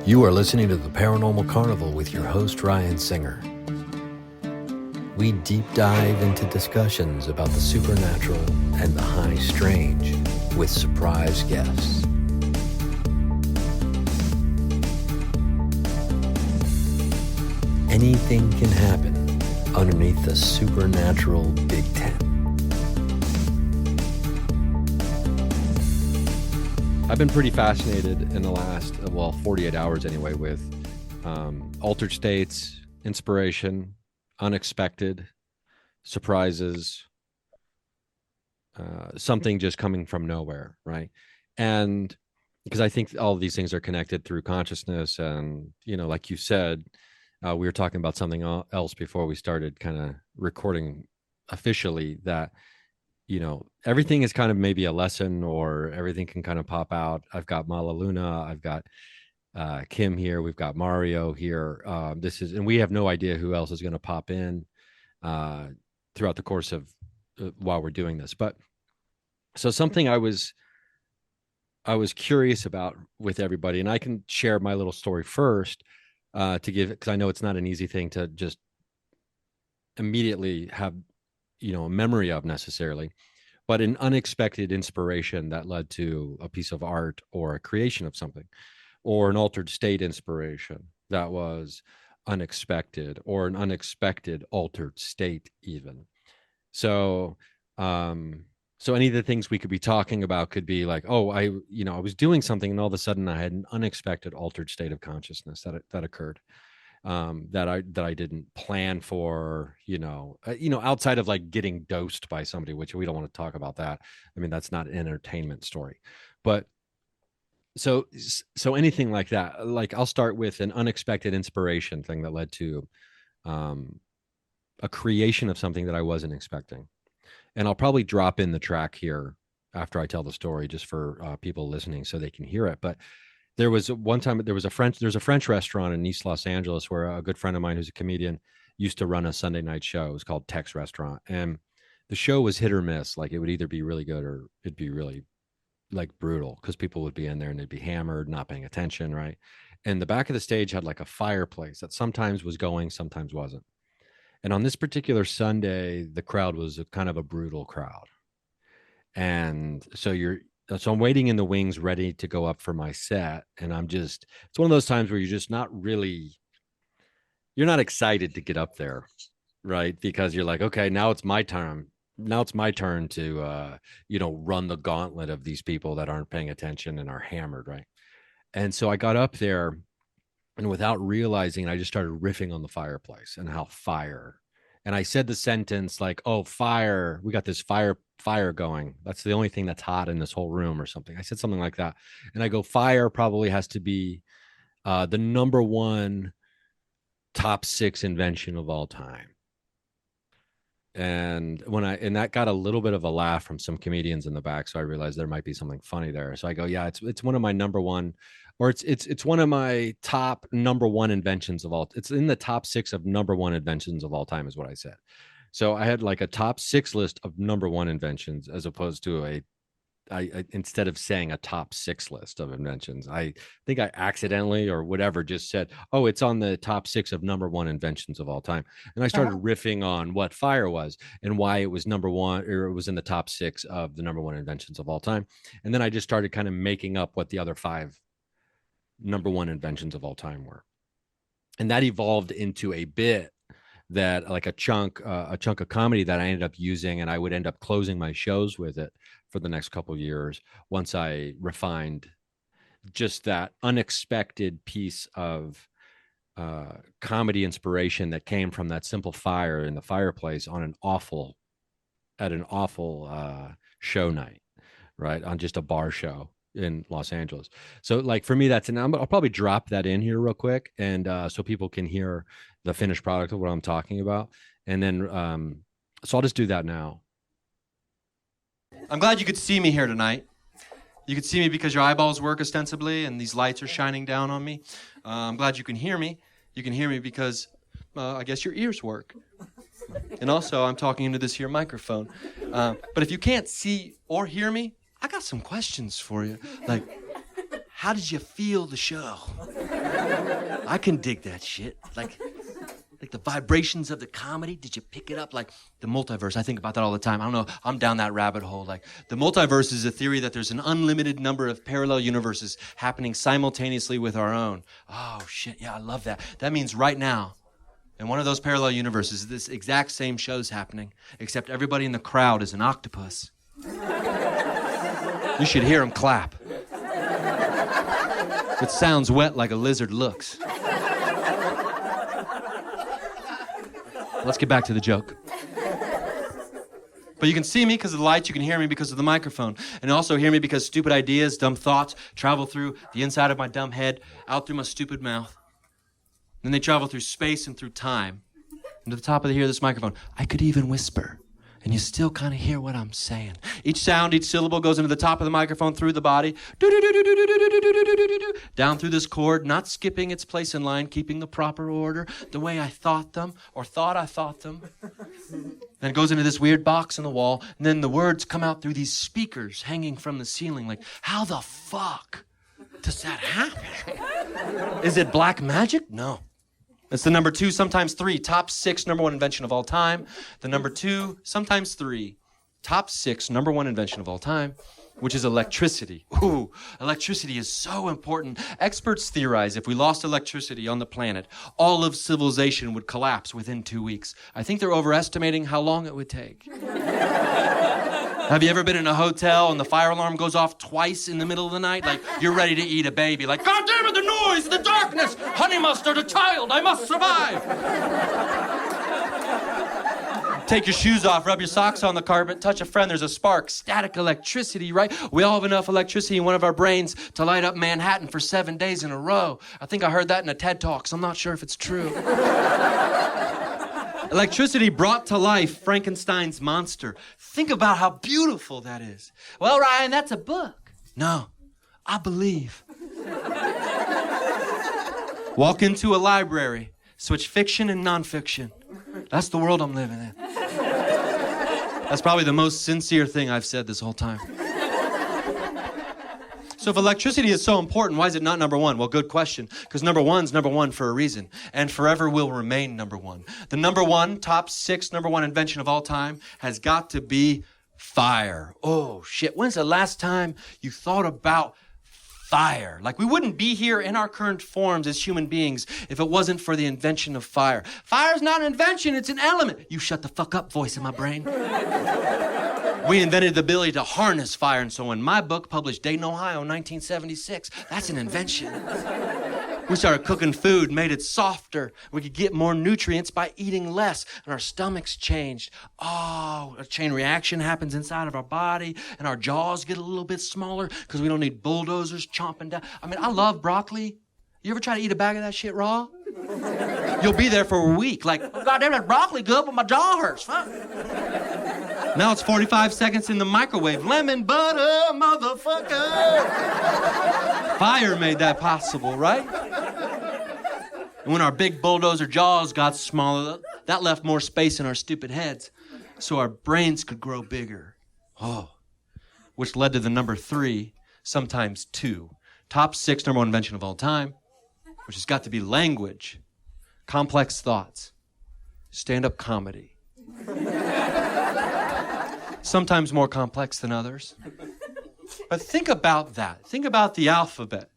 You are listening to the Paranormal Carnival with your host, Ryan Singer. We deep dive into discussions about the supernatural and the high strange with surprise guests. Anything can happen underneath the supernatural Big Tent. I've been pretty fascinated in the last, 48 hours anyway, with altered states, inspiration, unexpected surprises, something just coming from nowhere, right? And because I think all of these things are connected through consciousness. And, like you said, we were talking about something else before we started kind of recording officially, that everything is kind of maybe a lesson, or everything can kind of pop out. I've got Mala Luna, I've got Kim here, we've got Mario here. And we have no idea who else is going to pop in throughout the course of while we're doing this. But so something I was curious about with everybody, and I can share my little story first to give, because I know it's not an easy thing to just immediately have a memory of necessarily, but an unexpected inspiration that led to a piece of art or a creation of something, or an altered state inspiration that was unexpected, or an unexpected altered state even. So any of the things we could be talking about could be like, I was doing something and all of a sudden I had an unexpected altered state of consciousness that occurred. That I didn't plan for, outside of like getting dosed by somebody, which we don't want to talk about that. I mean, that's not an entertainment story, but so anything like that. Like, I'll start with an unexpected inspiration thing that led to a creation of something that I wasn't expecting. And I'll probably drop in the track here after I tell the story, just for people listening so they can hear it. But there was one time, there's a French restaurant in East Los Angeles where a good friend of mine who's a comedian used to run a Sunday night show. It was called Tex Restaurant. And the show was hit or miss. Like, it would either be really good or it'd be really like brutal, because people would be in there and they'd be hammered, not paying attention, right? And the back of the stage had like a fireplace that sometimes was going, sometimes wasn't. And on this particular Sunday, the crowd was kind of a brutal crowd. And so I'm waiting in the wings, ready to go up for my set. And it's one of those times where you're just you're not excited to get up there, right? Because you're like, okay, now it's my turn. Now it's my turn to, run the gauntlet of these people that aren't paying attention and are hammered, right? And so I got up there, and without realizing, I just started riffing on the fireplace and how fire. And I said the sentence like, "Oh, fire! We got this fire going. That's the only thing that's hot in this whole room," or something. I said something like that, and I go, "Fire probably has to be the number one top 6 invention of all time." And that got a little bit of a laugh from some comedians in the back, so I realized there might be something funny there. So I go, "Yeah, it's one of my number one." Or it's one of my top number one inventions of all. It's in the top 6 of number one inventions of all time, is what I said. So I had like a top 6 list of number one inventions, as opposed to I instead of saying a top 6 list of inventions, I think I accidentally or whatever just said, "Oh, it's on the top 6 of number one inventions of all time." And I started riffing on what fire was and why it was number one, or it was in the top 6 of the number one inventions of all time. And then I just started kind of making up what the other 5 number one inventions of all time were. And that evolved into a bit that, like a chunk of comedy that I ended up using, and I would end up closing my shows with it for the next couple of years, once I refined just that unexpected piece of comedy inspiration that came from that simple fire in the fireplace on an awful show night, right? On just a bar show in Los Angeles. So like, for me, I'll probably drop that in here real quick, and so people can hear the finished product of what I'm talking about. And then so I'll just do that now. I'm glad you could see me here tonight. You could see me because your eyeballs work ostensibly, and these lights are shining down on me. I'm glad you can hear me. You can hear me because I guess your ears work. And also, I'm talking into this here microphone. But if you can't see or hear me, I got some questions for you. Like, how did you feel the show? I can dig that shit. Like the vibrations of the comedy, did you pick it up? Like the multiverse, I think about that all the time. I don't know, I'm down that rabbit hole. Like the multiverse is a theory that there's an unlimited number of parallel universes happening simultaneously with our own. Oh shit, yeah, I love that. That means right now, in one of those parallel universes, this exact same show's happening, except everybody in the crowd is an octopus. You should hear them clap. It sounds wet like a lizard looks. Let's get back to the joke. But you can see me because of the lights, you can hear me because of the microphone, and also hear me because stupid ideas, dumb thoughts travel through the inside of my dumb head, out through my stupid mouth. Then they travel through space and through time. And to the top of the ear of this microphone, I could even whisper, and you still kind of hear what I'm saying. Each sound, each syllable goes into the top of the microphone through the body, down through this cord, not skipping its place in line, keeping the proper order, the way I thought them, or thought I thought them. Then it goes into this weird box in the wall, and then the words come out through these speakers hanging from the ceiling, like, how the fuck does that happen? Is it black magic? No. It's the number 2, sometimes 3, top 6, number 1 invention of all time. The number 2, sometimes 3, top 6, number 1 invention of all time, which is electricity. Ooh, electricity is so important. Experts theorize if we lost electricity on the planet, all of civilization would collapse within 2 weeks. I think they're overestimating how long it would take. Have you ever been in a hotel and the fire alarm goes off twice in the middle of the night? Like, you're ready to eat a baby. Like, God damn it, the noise, the darkness, honey mustard, a child, I must survive. Take your shoes off, rub your socks on the carpet, touch a friend, there's a spark. Static electricity, right? We all have enough electricity in one of our brains to light up Manhattan for 7 days in a row. I think I heard that in a TED Talk, so I'm not sure if it's true. Electricity brought to life Frankenstein's monster. Think about how beautiful that is. Well, Ryan, that's a book. No, I believe. Walk into a library, switch fiction and nonfiction. That's the world I'm living in. That's probably the most sincere thing I've said this whole time. So if electricity is so important, why is it not number 1? Well, good question, because number 1's number 1 for a reason, and forever will remain number 1. The number 1, top 6, number 1 invention of all time has got to be fire. Oh, shit. When's the last time you thought about fire? Like, we wouldn't be here in our current forms as human beings if it wasn't for the invention of fire. Fire's not an invention, it's an element. You shut the fuck up, voice in my brain. We invented the ability to harness fire, and so in my book, published Dayton, Ohio, 1976, that's an invention. We started cooking food, made it softer. We could get more nutrients by eating less, and our stomachs changed. Oh, a chain reaction happens inside of our body, and our jaws get a little bit smaller because we don't need bulldozers chomping down. I mean, I love broccoli. You ever try to eat a bag of that shit raw? You'll be there for a week, like, oh, goddamn, that broccoli good, but my jaw hurts. Fuck. Now it's 45 seconds in the microwave. Lemon butter, motherfucker. Fire made that possible, right? And when our big bulldozer jaws got smaller, that left more space in our stupid heads so our brains could grow bigger. Oh, which led to the number 3, sometimes 2. Top 6, number 1 invention of all time, which has got to be language, complex thoughts, stand-up comedy. Sometimes more complex than others. But think about that. Think about the alphabet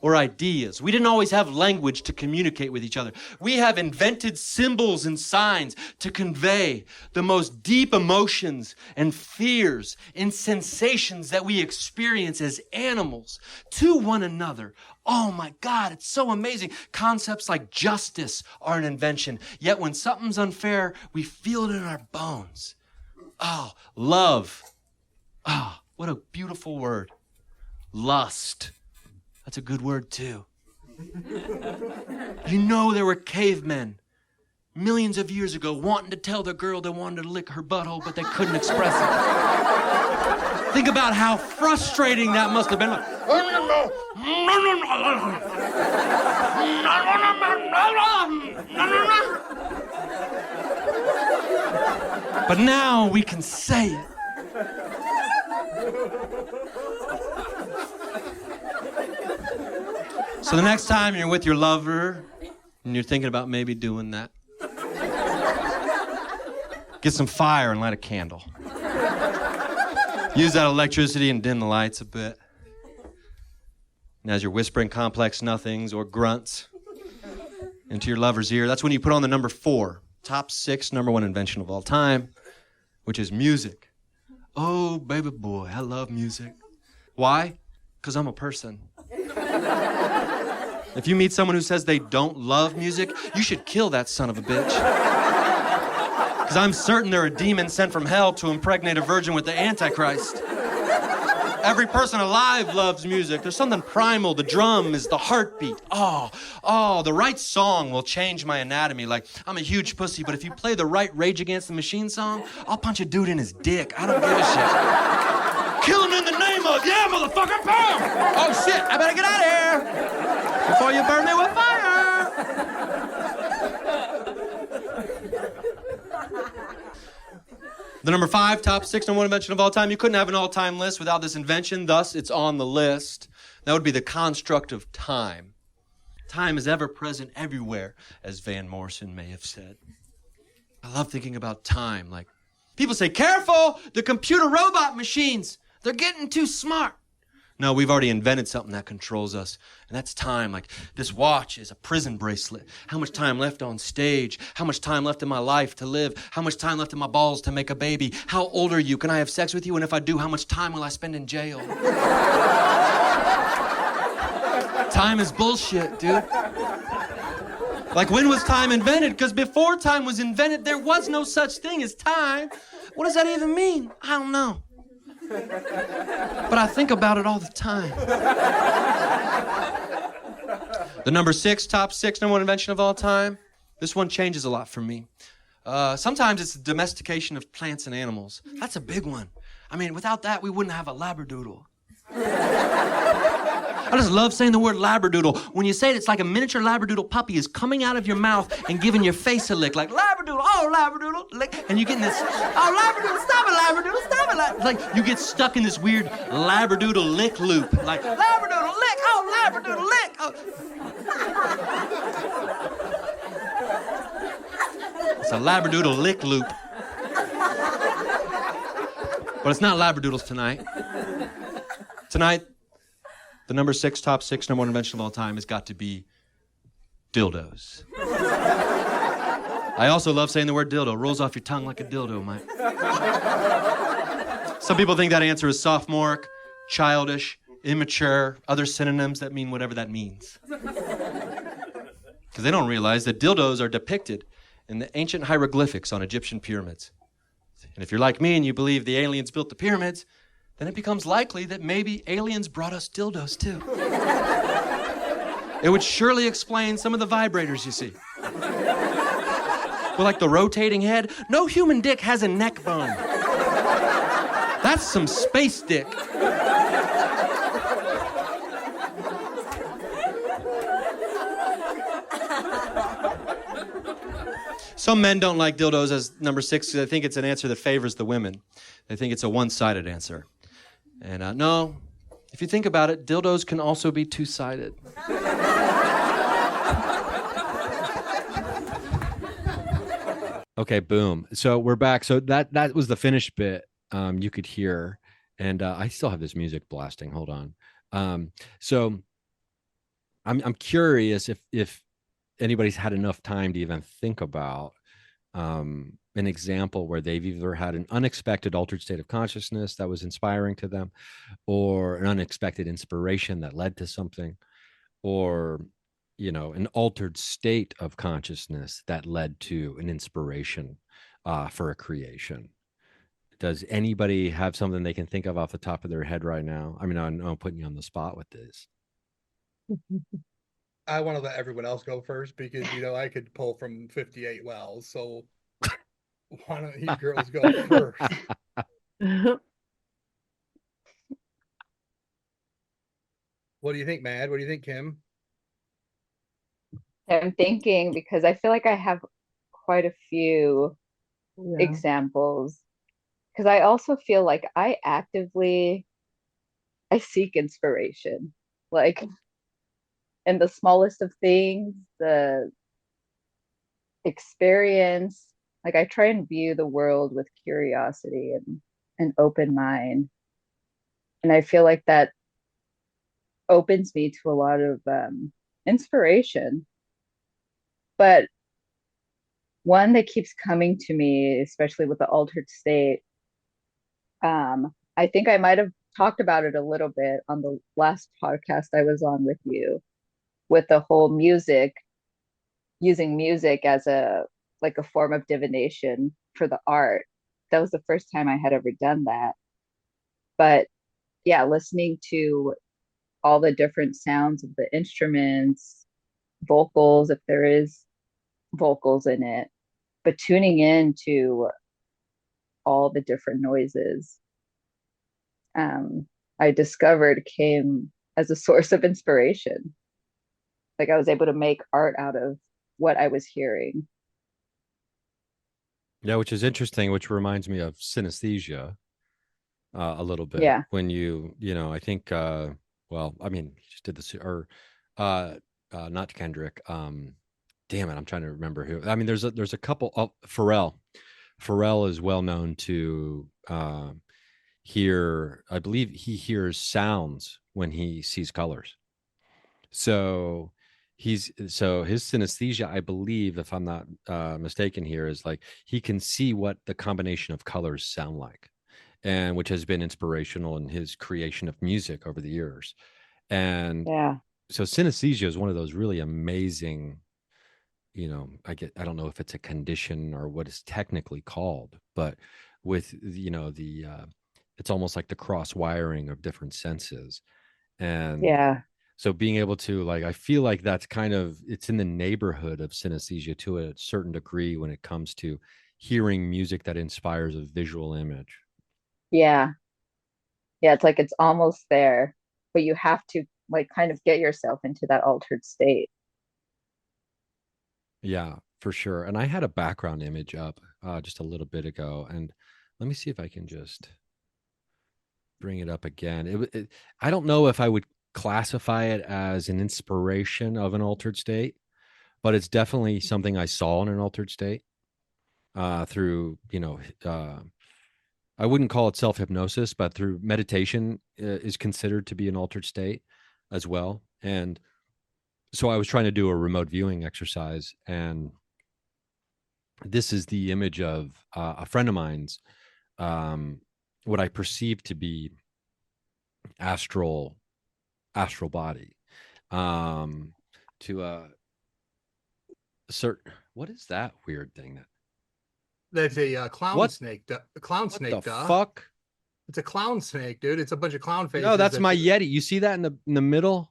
or ideas. We didn't always have language to communicate with each other. We have invented symbols and signs to convey the most deep emotions and fears and sensations that we experience as animals to one another. Oh my God, it's so amazing. Concepts like justice are an invention. Yet when something's unfair, we feel it in our bones. Oh, love. Ah, oh, what a beautiful word. Lust. That's a good word too. You know there were cavemen millions of years ago wanting to tell the girl they wanted to lick her butthole, but they couldn't express it. Think about how frustrating that must have been. But now we can say it. So the next time you're with your lover and you're thinking about maybe doing that, get some fire and light a candle. Use that electricity and dim the lights a bit. And as you're whispering complex nothings or grunts into your lover's ear, that's when you put on the number 4, top 6 number 1 invention of all time, which is music. Oh, baby boy, I love music. Why? Because I'm a person. If you meet someone who says they don't love music, you should kill that son of a bitch. Because I'm certain they're a demon sent from hell to impregnate a virgin with the Antichrist. Every person alive loves music. There's something primal. The drum is the heartbeat. Oh, the right song will change my anatomy. Like, I'm a huge pussy, but if you play the right Rage Against the Machine song, I'll punch a dude in his dick. I don't give a shit. Kill him in the name of, yeah, motherfucker, boom! Oh, shit, I better get out of here before you burn me with fire. The number 5, top 6 number 1 invention of all time. You couldn't have an all-time list without this invention, thus it's on the list. That would be the construct of time. Time is ever present everywhere, as Van Morrison may have said. I love thinking about time. Like, people say, careful, the computer robot machines, they're getting too smart. No, we've already invented something that controls us, and that's time. Like, this watch is a prison bracelet. How much time left on stage? How much time left in my life to live? How much time left in my balls to make a baby? How old are you? Can I have sex with you? And if I do, how much time will I spend in jail? Time is bullshit, dude. Like, when was time invented? Because before time was invented, there was no such thing as time. What does that even mean? I don't know. But I think about it all the time. The number 6, top 6 number 1 invention of all time. This one changes a lot for me. Sometimes it's the domestication of plants and animals. That's a big one. I mean, without that, we wouldn't have a labradoodle. I just love saying the word labradoodle. When you say it, it's like a miniature labradoodle puppy is coming out of your mouth and giving your face a lick. Like, labradoodle, oh, labradoodle, lick. And you get in this, oh, labradoodle, stop it, labradoodle, stop it. It's like you get stuck in this weird labradoodle lick loop. Like, labradoodle, lick, oh, labradoodle, lick. Oh. It's a labradoodle lick loop. But it's not labradoodles tonight. Tonight, the number 6, top 6 number 1 invention of all time has got to be dildos. I also love saying the word dildo. Rolls off your tongue like a dildo, Mike. Some people think that answer is sophomoric, childish, immature, other synonyms that mean whatever that means. Because they don't realize that dildos are depicted in the ancient hieroglyphics on Egyptian pyramids. And if you're like me and you believe the aliens built the pyramids, then it becomes likely that maybe aliens brought us dildos too. It would surely explain some of the vibrators you see. With like the rotating head, no human dick has a neck bone. That's some space dick. Some men don't like dildos as number 6 because they think it's an answer that favors the women. They think it's a one-sided answer. And no, if you think about it, dildos can also be two-sided. Okay, boom. So we're back. So that was the finished bit. You could hear, and I still have this music blasting. Hold on. So I'm curious if anybody's had enough time to even think about an example where they've either had an unexpected altered state of consciousness that was inspiring to them, or an unexpected inspiration that led to something, or, you know, an altered state of consciousness that led to an inspiration for a creation. Does anybody have something they can think of off the top of their head right now? I mean, I'm putting you on the spot with this. I want to let everyone else go first because, you know, I could pull from 58 wells. So why don't you girls go first? What do you think, Mad? What do you think, Kim? I'm thinking because I feel like I have quite a few examples. Because I also feel like I seek inspiration. Like, in the smallest of things, the experience. Like I try and view the world with curiosity and an open mind. And I feel like that opens me to a lot of inspiration. But one that keeps coming to me, especially with the altered state, I think I might have talked about it a little bit on the last podcast I was on with you, with the whole music, using music as a like a form of divination for the art. That was the first time I had ever done that. But yeah, listening to all the different sounds of the instruments, vocals, if there is vocals in it, but tuning in to all the different noises, I discovered came as a source of inspiration. Like I was able to make art out of what I was hearing. Yeah, which is interesting, which reminds me of synesthesia a little bit. Yeah. When I think, well, I mean, he just did this, or not Kendrick. Damn it, I'm trying to remember who. I mean, there's a couple. Oh, Pharrell. Pharrell is well known to hear. I believe he hears sounds when he sees colors. So his synesthesia, I believe, if I'm not mistaken here, is like he can see what the combination of colors sound like, and which has been inspirational in his creation of music over the years. And Yeah. so synesthesia is one of those really amazing, I don't know if it's a condition or what it's technically called, but with it's almost like the cross wiring of different senses. And Yeah. so being able to, like, I feel like that's it's in the neighborhood of synesthesia to a certain degree when it comes to hearing music that inspires a visual image. Yeah. Yeah. It's like it's almost there, but you have to like kind of get yourself into that altered state. Yeah, for sure. And I had a background image up just a little bit ago, and let me see if I can just bring it up again. I don't know if I would classify it as an inspiration of an altered state, but it's definitely something I saw in an altered state through, I wouldn't call it self-hypnosis, but through meditation is considered to be an altered state as well. And so I was trying to do a remote viewing exercise, and this is the image of a friend of mine's, what I perceive to be astral body, to a certain, what is that weird thing That's a clown What? snake. A clown what snake. the fuck? It's a clown snake, dude. It's a bunch of clown faces. No, that's my Yeti. You see that in the middle,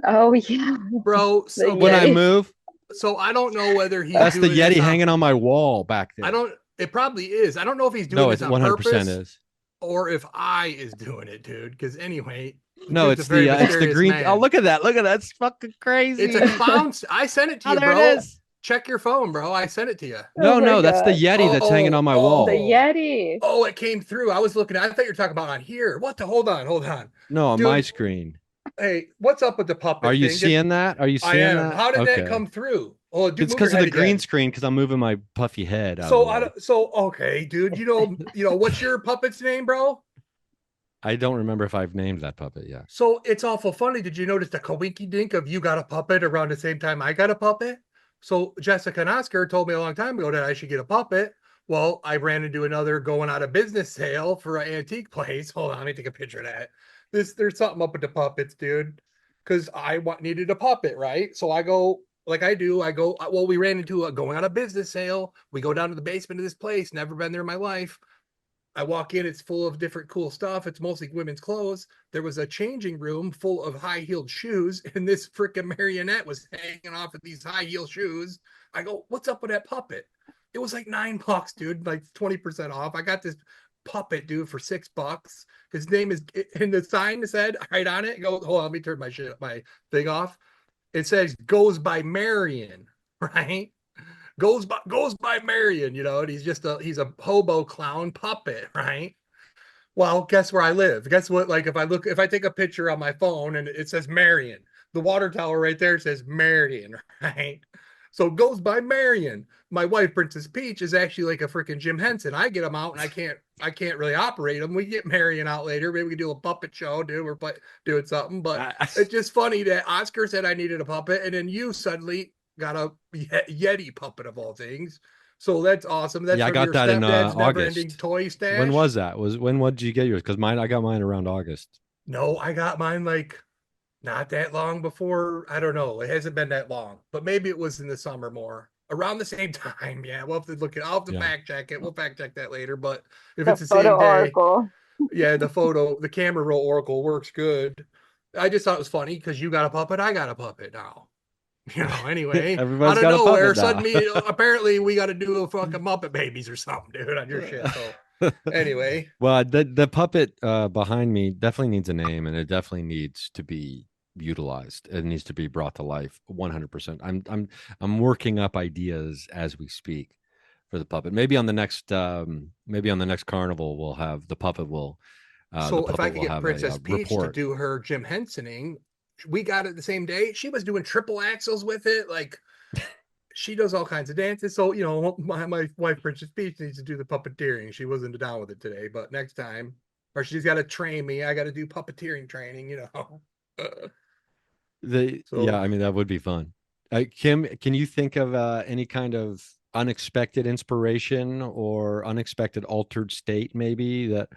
Oh yeah. bro. The So when I Yeti. move? so I don't know whether he's That's the doing this Yeti on- hanging on my wall back there. I don't. It probably is. I don't know if he's doing No, this it's on 100% purpose is. or if I is doing it, dude. Because anyway, No, dude's it's a very it's the mysterious green. man. Oh, look at that! Look at that! It's fucking crazy. It's a clown. I sent it to Oh, you, there bro. it is. Check your phone, bro. I sent it to you. No, Oh my no, that's the God. Yeti that's hanging on my wall. The Yeti. Oh, it came through. I was looking. I thought you were talking about on here. What the? Hold on. No, on Dude, my screen. Hey, what's up with the puppet? Are you thing? seeing that? Are you I seeing am. that? How did Okay. that come through? Oh, dude, It's move because your of head the green again. screen. Because I'm moving my puffy head out. So of the way. okay, dude. What's your puppet's name, bro? I don't remember if I've named that puppet yet. So it's awful funny. Did you notice the coinky dink of you got a puppet around the same time I got a puppet? So Jessica and Oscar told me a long time ago that I should get a puppet. Well, I ran into another going out of business sale for an antique place. Hold on, let me take a picture of that. There's something up with the puppets, dude. Because I needed a puppet, right? So I go like I do. Well, we ran into a going out of business sale. We go down to the basement of this place. Never been there in my life. I walk in, it's full of different cool stuff. It's mostly women's clothes. There was a changing room full of high-heeled shoes, and this freaking marionette was hanging off of these high-heel shoes. I go, what's up with that puppet? It was like $9, dude, like 20% off. I got this puppet, dude, for $6. His name is, and the sign said right on it, hold on, let me turn my thing off. It says goes by Marion, right? Goes by Marion, and he's a hobo clown puppet, right? Well, guess where I live? Guess what? Like if I take a picture on my phone and it says Marion, the water tower right there says Marion, right? So it goes by Marion. My wife, Princess Peach, is actually like a freaking Jim Henson. I get them out and I can't really operate them. We get Marion out later. Maybe we can do a puppet show, dude. We're doing something, but it's just funny that Oscar said I needed a puppet, and then you suddenly got a Yeti puppet of all things. So that's awesome. That's Yeah, I from got your that in stepdad's never-ending August. toy stash. When was that? When did you get yours? Because I got mine around August. No, I got mine like not that long before. I don't know. It hasn't been that long, but maybe it was in the summer more around the same time. Yeah, we'll have to look at. I'll have to fact check it. We'll fact check that later. But if The it's the photo same day, oracle. yeah, the camera roll oracle works good. I just thought it was funny because you got a puppet, I got a puppet now. Anyway, Everybody's out of got a nowhere, puppet now. suddenly, apparently, we got to do a fucking Muppet Babies or something, dude, on your shit. So, anyway, Well, the puppet behind me definitely needs a name, and it definitely needs to be utilized. It needs to be brought to life 100%. I'm working up ideas as we speak for the puppet. Maybe on the next carnival we'll have the puppet will so if I could get Princess a Peach to report. do her Jim Hensoning, we got it the same day. She was doing triple axles with it, like she does all kinds of dances. So my wife Princess Peach needs to do the puppeteering. She wasn't down with it today, but next time, or she's got to train me. I got to do puppeteering training. Yeah, I mean that would be fun. Kim, can you think of any kind of unexpected inspiration or unexpected altered state maybe that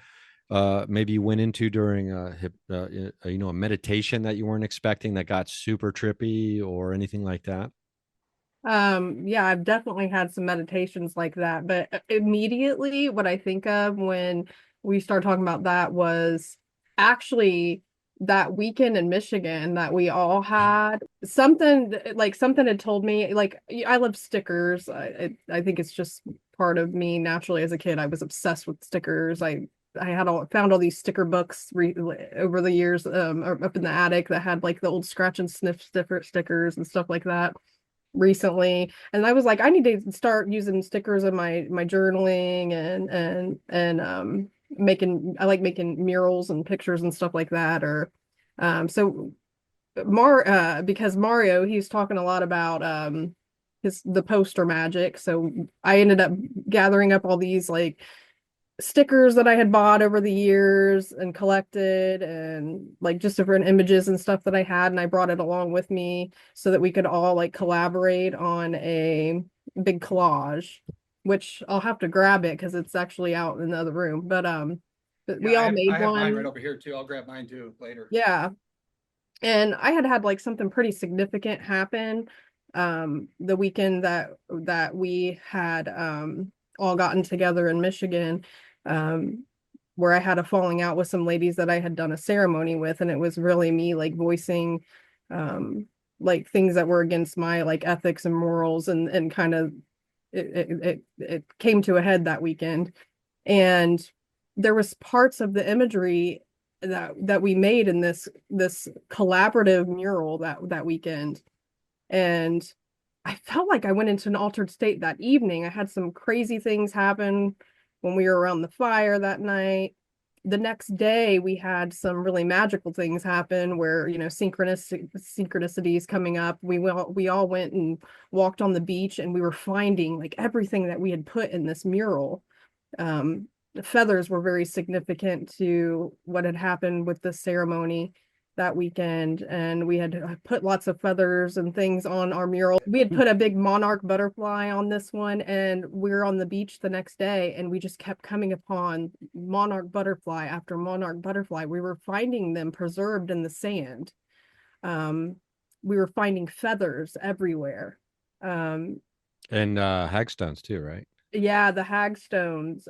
maybe you went into during a meditation that you weren't expecting that got super trippy or anything like that? Yeah, I've definitely had some meditations like that, but immediately what I think of when we start talking about that was actually that weekend in Michigan that we all had something had told me, like, I love stickers. I think it's just part of me naturally. As a kid, I was obsessed with stickers. I had found all these sticker books over the years up in the attic that had like the old scratch and sniff stickers and stuff like that recently, and I was like, I need to start using stickers in my journaling and making, I like making murals and pictures and stuff like that. Or so because Mario, he's talking a lot about the poster magic, so I ended up gathering up all these like stickers that I had bought over the years and collected, and like just different images and stuff that I had, and I brought it along with me so that we could all like collaborate on a big collage, which I'll have to grab it because it's actually out in the other room. But we all made I have one mine right over here too. I'll grab mine too later. Yeah. And I had like something pretty significant happen the weekend that we had all gotten together in Michigan, where I had a falling out with some ladies that I had done a ceremony with, and it was really me like voicing like things that were against my like ethics and morals, and kind of it came to a head that weekend. And there was parts of the imagery that we made in this collaborative mural that weekend, and I felt like I went into an altered state that evening. I had some crazy things happen when we were around the fire that night. The next day we had some really magical things happen where, synchronicities coming up. We all went and walked on the beach, and we were finding like everything that we had put in this mural. The feathers were very significant to what had happened with the ceremony that weekend, and we had put lots of feathers and things on our mural. We had put a big monarch butterfly on this one, and we were on the beach the next day, and we just kept coming upon monarch butterfly after monarch butterfly. We were finding them preserved in the sand. We were finding feathers everywhere. And hagstones too, right? Yeah, the hagstones.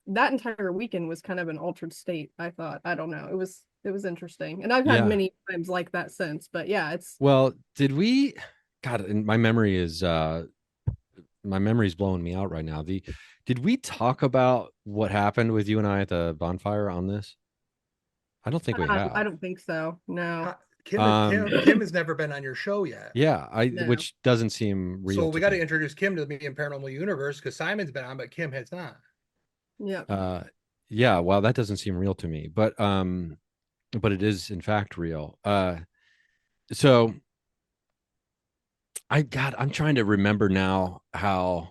That entire weekend was kind of an altered state, I thought. I don't know. It was interesting. And I've had many times like that since, but yeah, it's did we God, and my memory is blowing me out right now. Did we talk about what happened with you and I at the bonfire on this? I don't think we have. I don't think so. No. Kim has never been on your show yet. Yeah, which doesn't seem real. So we got to introduce Kim to me in Paranormal Universe, because Simon's been on, but Kim has not. Yeah. Yeah, well, that doesn't seem real to me, but it is in fact real. So I'm trying to remember now how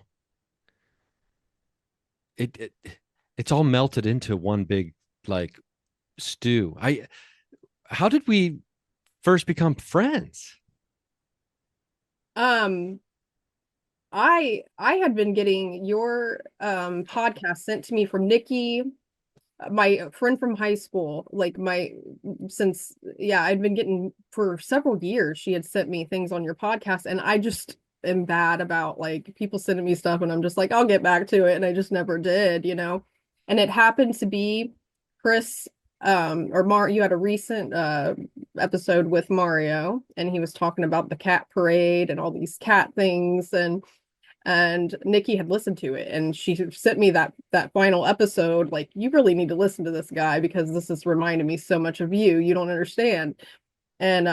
it it's all melted into one big like stew. How did we first become friends? Um, I had been getting your podcast sent to me from Nikki, my friend from high school. Like my since yeah, I'd been getting for several years. She had sent me things on your podcast, and I just am bad about like people sending me stuff, and I'm just like, I'll get back to it, and I just never did, you know. And it happened to be Chris or Mar. You had a recent episode with Mario, and he was talking about the cat parade and all these cat things, and Nikki had listened to it, and she sent me that final episode like, you really need to listen to this guy because this is reminding me so much of you. You don't understand. And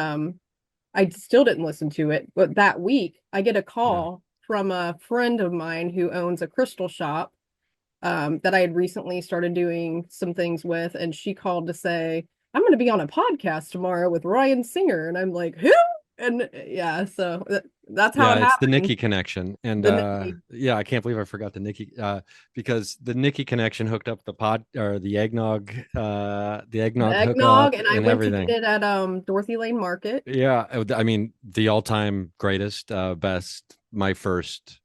I still didn't listen to it, but that week I get a call from a friend of mine who owns a crystal shop that I had recently started doing some things with, and she called to say, I'm going to be on a podcast tomorrow with Ryan Singer. And I'm like, who? And yeah, so that's how Yeah, it it's the happened. Nikki connection. And The Nikki. yeah, I can't believe I forgot the Nikki because the Nikki connection hooked up the pod or the eggnog hookup Eggnog, and I and went to get everything. it at Dorothy Lane Market. Yeah, I mean the all-time greatest, best, my first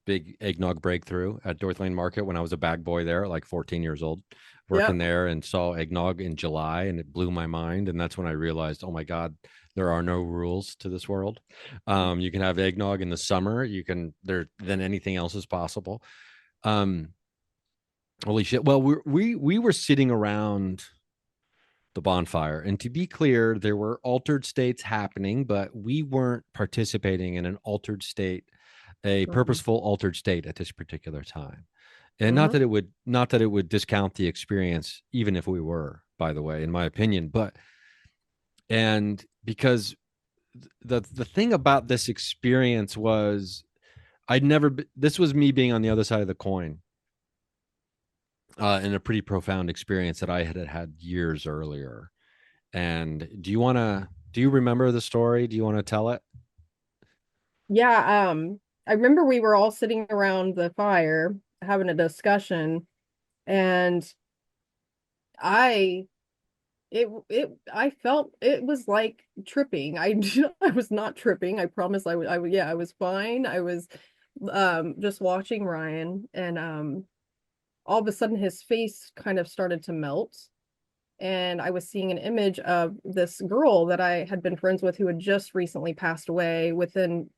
big eggnog breakthrough at Dorothy Lane Market when I was a bag boy there, like 14 years old, working Yep. there, and saw eggnog in July, and it blew my mind. And that's when I realized, oh my God, there are no rules to this world. You can have eggnog in the summer. You can there then anything else is possible. Um, Holy shit! Well, we were sitting around the bonfire, and to be clear, there were altered states happening, but we weren't participating in an altered state, a Mhm. purposeful altered state at this particular time. And Mhm. not that it would discount the experience, even if we were, by the way, in my opinion. But and because the thing about this experience was this was me being on the other side of the coin, in a pretty profound experience that I had years earlier. And do you remember the story? Do you want to tell it? Yeah, I remember we were all sitting around the fire having a discussion, and I I felt it was like tripping. I I was not tripping. I promise yeah, I was fine. I was just watching Ryan, and all of a sudden his face kind of started to melt, and I was seeing an image of this girl that I had been friends with who had just recently passed away within,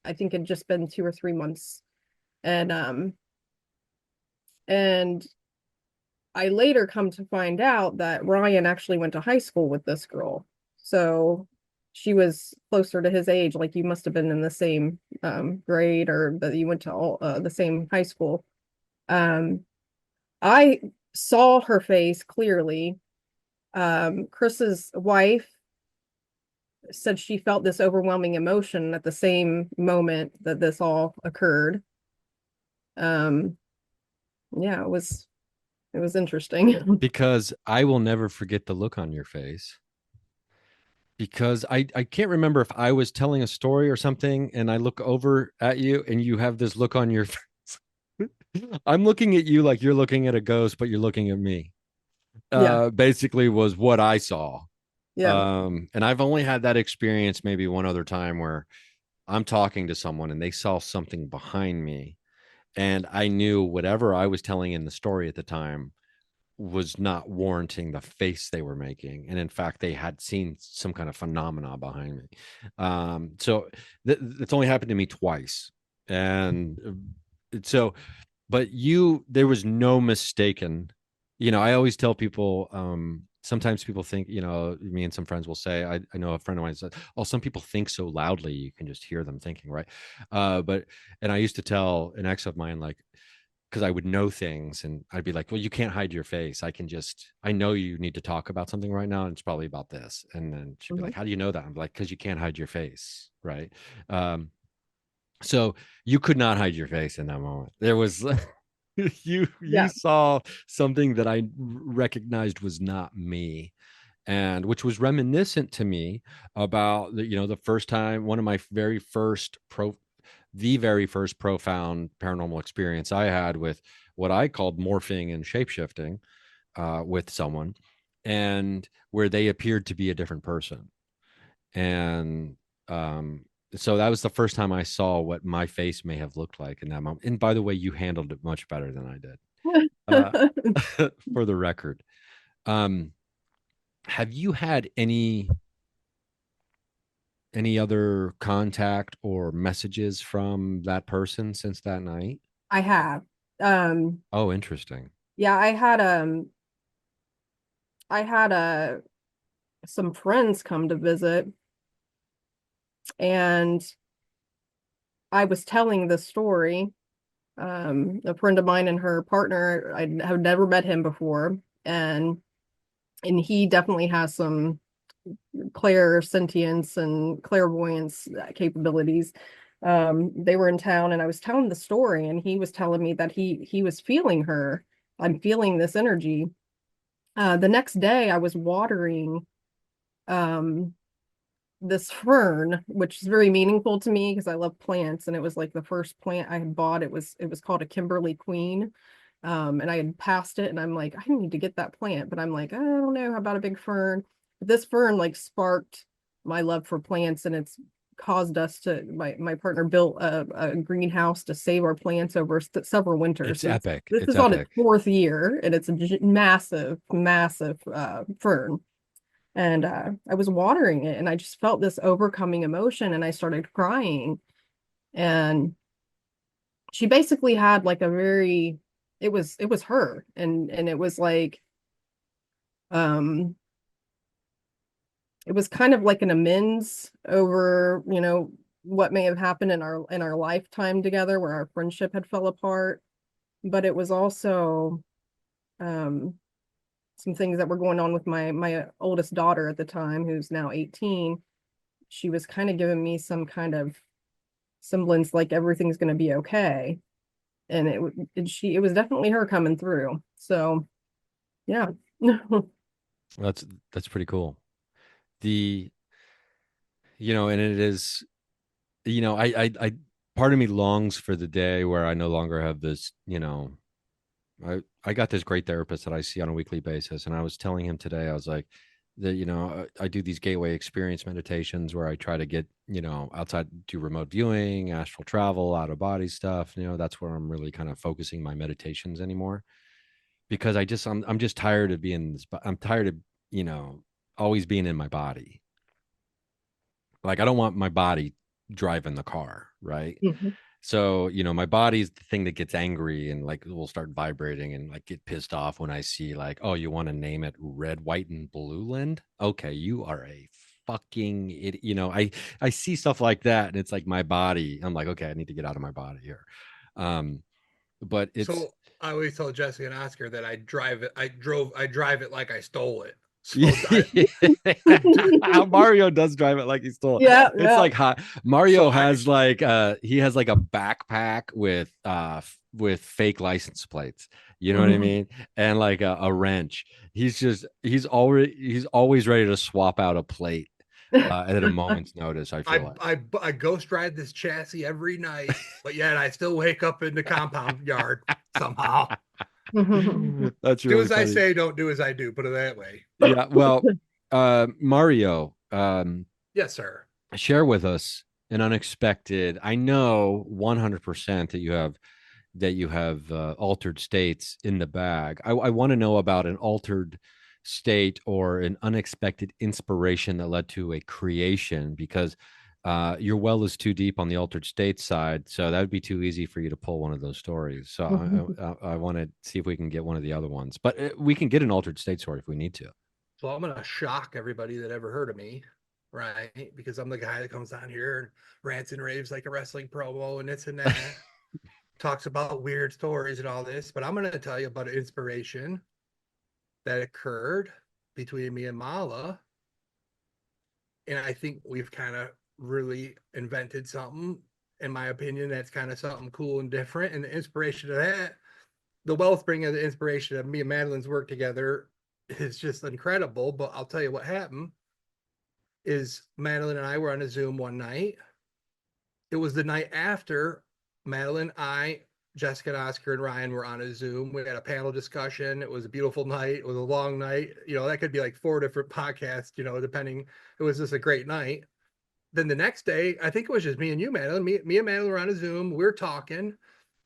I think it'd just been 2 or 3 months. And I later come to find out that Ryan actually went to high school with this girl. So she was closer to his age, like you must have been in the same grade, or that you went to all the same high school. Um, I saw her face clearly. Chris's wife said she felt this overwhelming emotion at the same moment that this all occurred. Um, yeah, it was interesting. Because I will never forget the look on your face. Because I can't remember if I was telling a story or something, and I look over at you and you have this look on your face. I'm looking at you like you're looking at a ghost, but you're looking at me. Yeah, Basically was what I saw. yeah. And I've only had that experience maybe one other time where I'm talking to someone and they saw something behind me, and I knew whatever I was telling in the story at the time was not warranting the face they were making, and in fact they had seen some kind of phenomena behind me. So it's only happened to me twice. And so but there was no mistaken. I always tell people, sometimes people think, me and some friends will say, I know a friend of mine said, oh, some people think so loudly you can just hear them thinking, right? But and I used to tell an ex of mine, like, because I would know things and I'd be like, well, you can't hide your face. I know you need to talk about something right now, and it's probably about this. And then she'd be Mhm. like, how do you know that? I'm like, because you can't hide your face, right? So you could not hide your face in that moment. There was you Yeah. saw something that I recognized was not me. and which was reminiscent to me about the first time, one of my the very first profound paranormal experience I had with what I called morphing and shapeshifting with someone, and where they appeared to be a different person. And so that was the first time I saw what my face may have looked like in that moment. And by the way, you handled it much better than I did. For the record. Have you had any other contact or messages from that person since that night? I have. Oh, interesting. Yeah, I had some friends come to visit, and I was telling the story. A friend of mine and her partner, I have never met him before, and he definitely has some clairsentience and clairvoyance capabilities. They were in town, and I was telling the story, and he was telling me that he was feeling her. I'm feeling this energy. The next day, I was watering this fern, which is very meaningful to me because I love plants, and it was like the first plant I had bought. It was called a Kimberly Queen. And I had passed it, and I'm like, I need to get that plant, but I'm like, I don't know, how about a big fern? But this fern like sparked my love for plants, and it's caused us to my partner built a greenhouse to save our plants over several winters. It's epic. This It's is on its epic. 4th year, and it's a massive fern. And I was watering it, and I just felt this overcoming emotion, and I started crying. And she basically had like a very, it was her, and it was like, it was kind of like an amends over, what may have happened in our lifetime together, where our friendship had fell apart. But it was also some things that were going on with my oldest daughter at the time, who's now 18. She was kind of giving me some kind of semblance like everything's going to be okay. And it was definitely her coming through. So yeah. That's pretty cool. And it is, I part of me longs for the day where I no longer have this, I got this great therapist that I see on a weekly basis. And I was telling him today, I was like, I do these gateway experience meditations where I try to get, outside, do remote viewing, astral travel, out of body stuff. That's where I'm really kind of focusing my meditations anymore, because I'm just tired of being this. I'm tired of, always being in my body. Like, I don't want my body driving the car, right? Mhm. So, my body's the thing that gets angry and like will start vibrating and like get pissed off when I see like, oh, you want to name it red, white, and blue land? Okay, you are a fucking idiot. I see stuff like that, and it's like my body. I'm like, okay, I need to get out of my body here. But it's So I always tell Jessica and Oscar that I drive it like I stole it. So Mario does drive it like he stole it. Yeah, It's yeah. like Mario So has like he has like a backpack with fake license plates. You know what I mean? And like a wrench. He's always ready to swap out a plate at a moment's notice, I feel like. I ghost ride this chassis every night, but yet I still wake up in the compound yard somehow. That's Do really as I funny. say, don't do as I do. Put it that way. Yeah, well, Mario, Yes, sir. share with us an unexpected. I know 100% that you have altered states in the bag. I want to know about an altered state or an unexpected inspiration that led to a creation, because your well is too deep on the altered state side, so that would be too easy for you to pull one of those stories. So I want to see if we can get one of the other ones, but we can get an altered state story if we need to. So I'm gonna shock everybody that ever heard of me, right? Because I'm the guy that comes on here and rants and raves like a wrestling promo and this and that. Talks about weird stories and all this, but I'm gonna tell you about an inspiration that occurred between me and Mala. And I think we've kind of really invented something, in my opinion, that's kind of something cool and different. And the inspiration of that, the wellspring of the inspiration of me and Madeline's work together is just incredible. But I'll tell you what happened is Madeline and I were on a Zoom one night. It was the night after Madeline, Jessica, and Oscar and Ryan were on a Zoom. We had a panel discussion. It was a beautiful night. It was a long night. That could be like 4 different podcasts, depending. It was just a great night. Then the next day, I think it was just me and you, Madeline. Me and Madeline were on a Zoom. We're talking,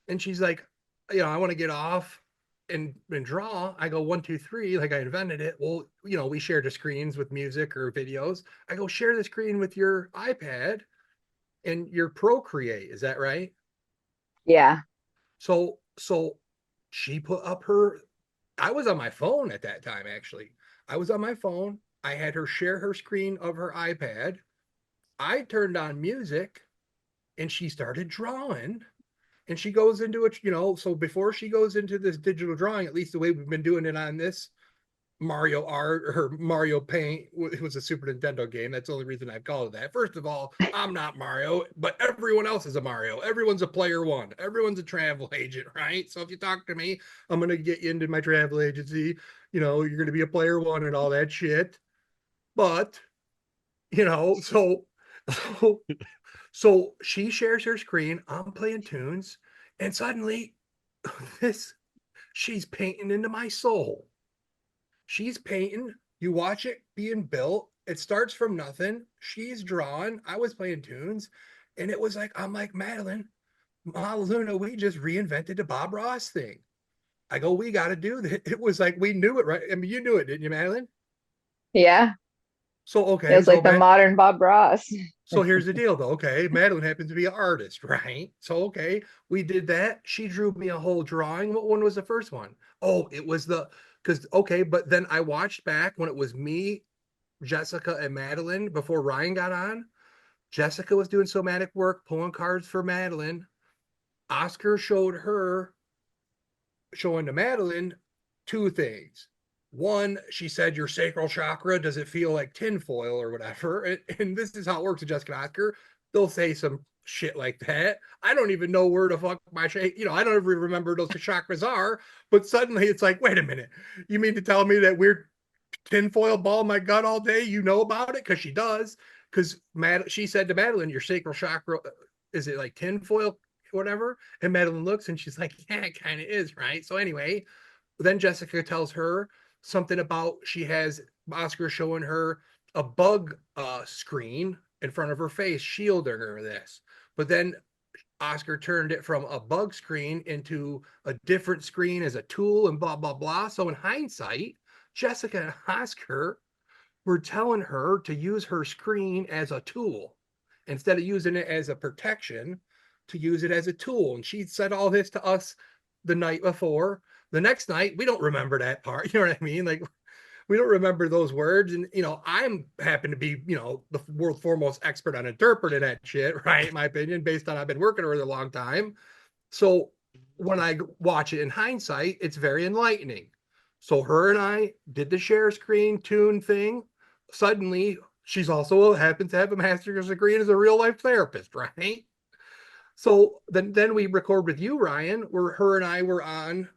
and she's like, I want to get off and draw. I go 1, 2, 3, like I invented it. Well, we shared the screens with music or videos. I go share the screen with your iPad and your Procreate. Is that right? Yeah. So she put up I was on my phone at that time, actually. I was on my phone. I had her share her screen of her iPad. I turned on music and she started drawing. And she goes into it, so before she goes into this digital drawing, at least the way we've been doing it on this Mario Art or Mario Paint, it was a Super Nintendo game. That's the only reason I've called it that. First of all, I'm not Mario, but everyone else is a Mario. Everyone's a player one. Everyone's a travel agent, right? So if you talk to me, I'm going to get you into my travel agency. You're going to be a player one and all that shit. But, so so she shares her screen. I'm playing tunes, and suddenly she's painting into my soul. She's painting. You watch it being built. It starts from nothing. She's drawing. I was playing tunes, and it was like, I'm like, Madeline, Luna, we just reinvented the Bob Ross thing. I go, we got to do that. It was like, we knew it, right? I mean, you knew it, didn't you, Madeline? Yeah. So, okay. It was like the modern Bob Ross. So here's the deal, though. Okay. Madeline happens to be an artist, right? So, okay. We did that. She drew me a whole drawing. What one was the first one? Oh, it was but then I watched back when it was me, Jessica, and Madeline before Ryan got on. Jessica was doing somatic work, pulling cards for Madeline. Oscar showing to Madeline 2 things. One, she said, your sacral chakra, does it feel like tinfoil or whatever? And this is how it works with Jessica and Oscar. They'll say some shit like that. I don't even know where the fuck my I don't even remember those chakras are. But suddenly it's like, wait a minute. You mean to tell me that weird tinfoil ball in my gut all day? You know about it? Because she does. Because she said to Madeline, your sacral chakra, is it like tinfoil, whatever? And Madeline looks and she's like, yeah, it kind of is, right? So anyway, then Jessica tells her something about she has Oscar showing her a bug screen in front of her face, shielding her this. But then Oscar turned it from a bug screen into a different screen as a tool and blah, blah, blah. So in hindsight, Jessica and Oscar were telling her to use her screen as a tool instead of using it as a protection, to use it as a tool. And she said all this to us the night before. The next night, we don't remember that part. You know what I mean? Like, we don't remember those words. And, I'm happen to be, the world foremost expert on interpreting that shit, right? In my opinion, based on I've been working with her a long time. So when I watch it in hindsight, it's very enlightening. So her and I did the share screen tune thing. Suddenly, she's also happens to have a master's degree and is a real life therapist, right? So then we record with you, Ryan, where her and I were on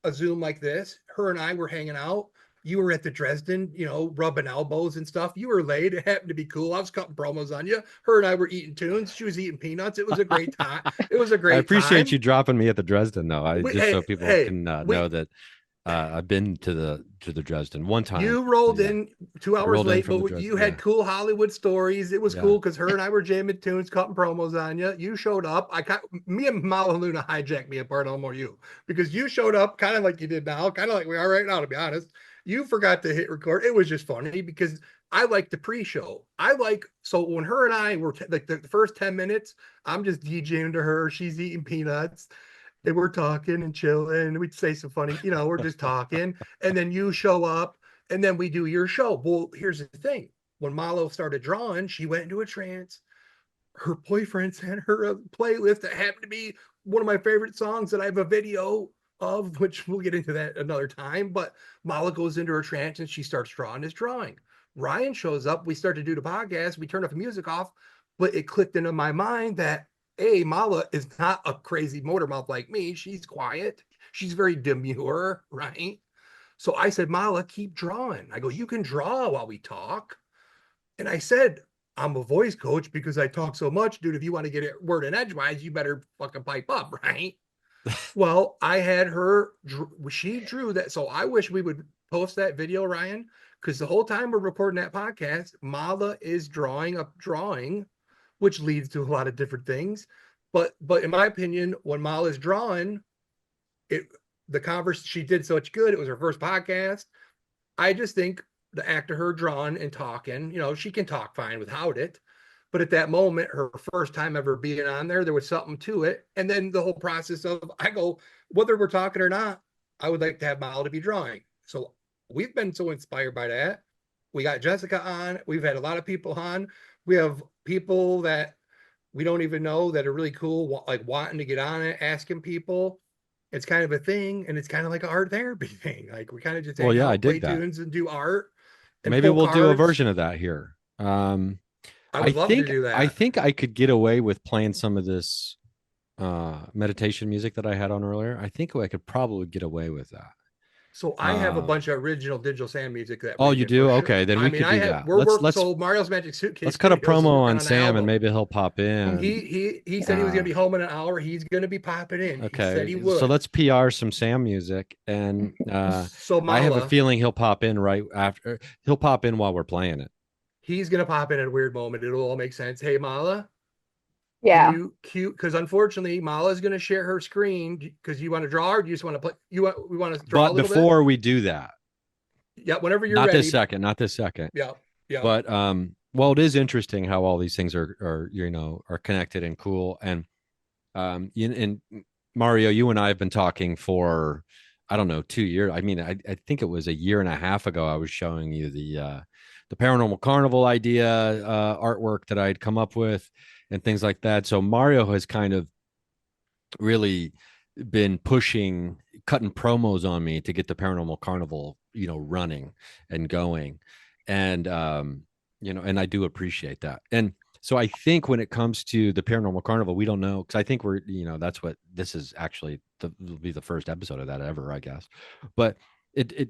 a Zoom like this. Her and I were hanging out. You were at the Dresden, rubbing elbows and stuff. You were late. It happened to be cool. I was cutting promos on you. Her and I were eating tunes. She was eating peanuts. It was a great time. It was a great time. I appreciate you dropping me at the Dresden, though. So people can know that I've been to the Dresden one time. You rolled in 2 hours late, but you had cool Hollywood stories. It was cool because her and I were jamming tunes, cutting promos on you. You showed up. Me and Mala Luna hijacked me apart almost you because you showed up kind of like you did now, kind of like we are right now, to be honest. You forgot to hit record. It was just funny because I like the pre-show. So when her and I were like the first 10 minutes, I'm just DJing to her. She's eating peanuts. And we're talking and chilling, and we'd say some funny, we're just talking. And then you show up, and then we do your show. Well, here's the thing. When Malo started drawing, she went into a trance. Her boyfriend sent her a playlist that happened to be one of my favorite songs that I have a video of, which we'll get into that another time. But Malo goes into her trance, and she starts drawing his drawing. Ryan shows up. We start to do the podcast. We turn off the music off, but it clicked into my mind that Mala is not a crazy motor mouth like me. She's quiet. She's very demure, right? So I said, Mala, keep drawing. I go, you can draw while we talk. And I said, I'm a voice coach because I talk so much, dude. If you want to get it word and edgewise, you better fucking pipe up, right? Well, I had her, she drew that. So I wish we would post that video, Ryan, because the whole time we're recording that podcast, Mala is drawing a drawing, which leads to a lot of different things. But in my opinion, when Mala is drawing, the converse she did such good. It was her first podcast. I just think the act of her drawing and talking, she can talk fine without it. But at that moment, her first time ever being on there was something to it. And then the whole process of, I go, whether we're talking or not, I would like to have Mala to be drawing. So we've been so inspired by that. We got Jessica on. We've had a lot of people on. We have people that we don't even know that are really cool, like wanting to get on it, asking people. It's kind of a thing, and it's kind of like an art therapy thing. Like we kind of just Well, yeah, I play dig that. tunes and do art. And Maybe pull we'll do a cards. version of that here. I would love to do that. I think I could get away with playing some of this meditation music that I had on earlier. I think I could probably get away with that. So I have a bunch of original digital sand music that. Oh, you do? Sure. Okay, then we could do that. Let's so Mario's Magic Suitcase. Let's cut a promo on Sam, and maybe he'll pop in. He said he was going to be home in an hour. He's going to be popping in. Okay, he said he would. So let's PR some Sam music, and so Mala, I have a feeling he'll pop in right after. He'll pop in while we're playing it. He's going to pop in at a weird moment. It'll all make sense. Hey, Mala. Yeah. Because unfortunately, Mala is going to share her screen because you want to draw, or do you just want to play? We want to draw. But before we do that, yeah, whenever you're ready. Not this second. Yeah. But well, it is interesting how all these things are connected and cool. And and Mario, you and I have been talking for, I don't know, 2 years. I mean, I think it was a year and a half ago. I was showing you the Paranormal Carnival idea artwork that I'd come up with and things like that. So Mario has kind of really been cutting promos on me to get the Paranormal Carnival, running and going. And, and I do appreciate that. And so I think when it comes to the Paranormal Carnival, we don't know, because I think we're, that's what this is actually, will be the first episode of that ever, I guess. But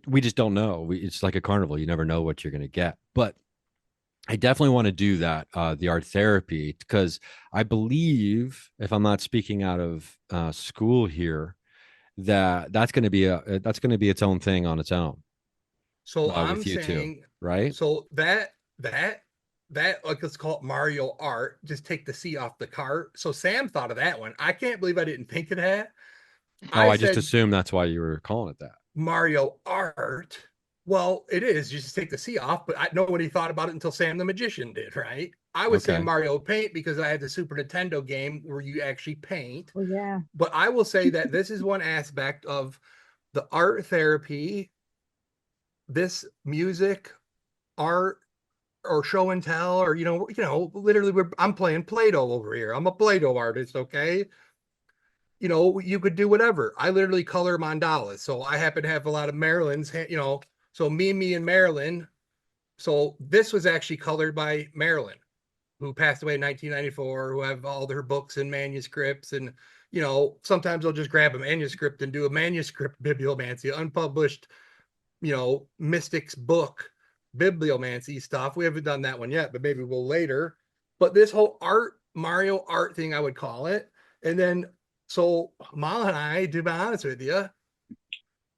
we just don't know. It's like a carnival. You never know what you're going to get. But I definitely want to do that, the art therapy, because I believe, if I'm not speaking out of school here, that's going to be its own thing on its own. So I'm saying, too, right? So that like, let's call it Mario art. Just take the C off the cart. So Sam thought of that one. I can't believe I didn't think of that. I just assumed that's why you were calling it that. Mario art. Well, it is. You just take the C off, but nobody thought about it until Sam the Magician did, right? I would say Mario Paint because I had the Super Nintendo game where you actually paint. Oh, yeah. But I will say that this is one aspect of the art therapy, this music, art, or show and tell, or literally I'm playing Play-Doh over here. I'm a Play-Doh artist, okay? You could do whatever. I literally color mandalas. So I happen to have a lot of Marilyn's, so me and Marilyn. So this was actually colored by Marilyn, who passed away in 1994, who have all their books and manuscripts. And, sometimes I'll just grab a manuscript and do a manuscript bibliomancy, unpublished, mystics book bibliomancy stuff. We haven't done that one yet, but maybe we'll later. But this whole Mario art thing, I would call it. And then, so Mala and I, to be honest with you,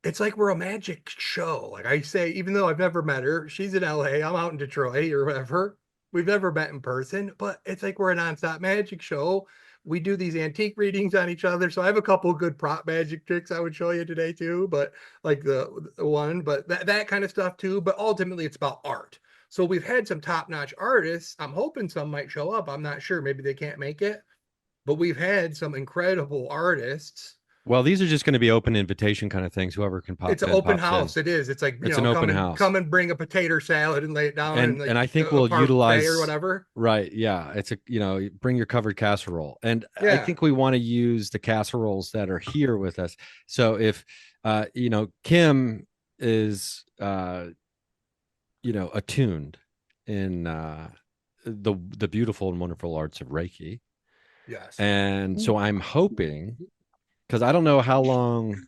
it's like we're a magic show. Like I say, even though I've never met her, she's in LA, I'm out in Detroit or whatever. We've never met in person, but it's like we're a nonstop magic show. We do these antique readings on each other. So I have a couple of good prop magic tricks I would show you today too, but like the one, but that kind of stuff too. But ultimately it's about art. So we've had some top-notch artists. I'm hoping some might show up. I'm not sure. Maybe they can't make it, but we've had some incredible artists. Well, these are just going to be open invitation kind of things. Whoever can pop in. It's an open house. It is. It's like, it's an open house. Come and bring a potato salad and lay it down. And I think we'll utilize or whatever. Right. Yeah. It's bring your covered casserole. And I think we want to use the casseroles that are here with us. So if, Kim is, attuned in the beautiful and wonderful arts of Reiki. Yes. And so I'm hoping, because I don't know how long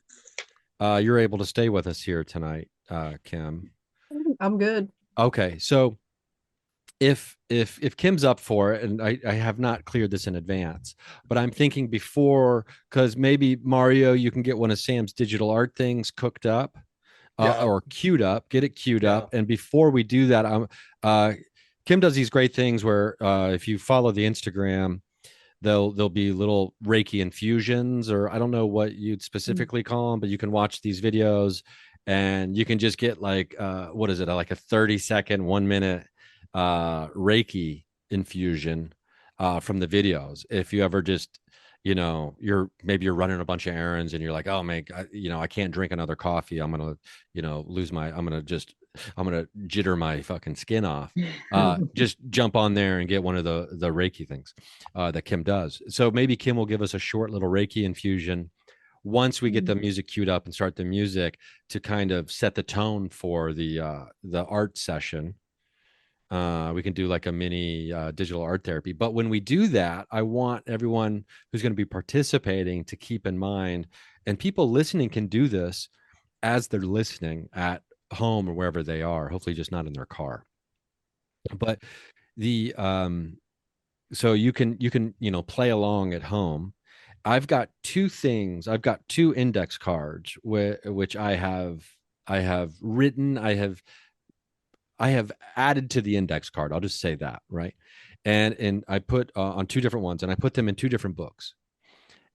you're able to stay with us here tonight. Kim? I'm good. Okay, so if Kim's up for it, and I have not cleared this in advance, but I'm thinking before, because maybe Mario, you can get one of Sam's digital art things cooked up, Yeah. or queued up, get it queued Yeah. up, and before we do that, Kim does these great things where if you follow the Instagram, there'll be little Reiki infusions, or I don't know what you'd specifically call them, but you can watch these videos and you can just get like what is it, like a 30-second, 1 minute Reiki infusion from the videos. If you ever just, you're running a bunch of errands and you're like, oh man, I can't drink another coffee. I'm gonna, I'm gonna jitter my fucking skin off. Just jump on there and get one of the Reiki things that Kim does. So maybe Kim will give us a short little Reiki infusion once we get the music queued up and start the music to kind of set the tone for the art session. We can do like a mini digital art therapy. But when we do that, I want everyone who's going to be participating to keep in mind, and people listening can do this as they're listening at home or wherever they are, hopefully just not in their car. But the so you can play along at home. I've got two things. I've got two index cards which I have written. I have added to the index card. I'll just say that, right? And I put on two different ones, and I put them in two different books.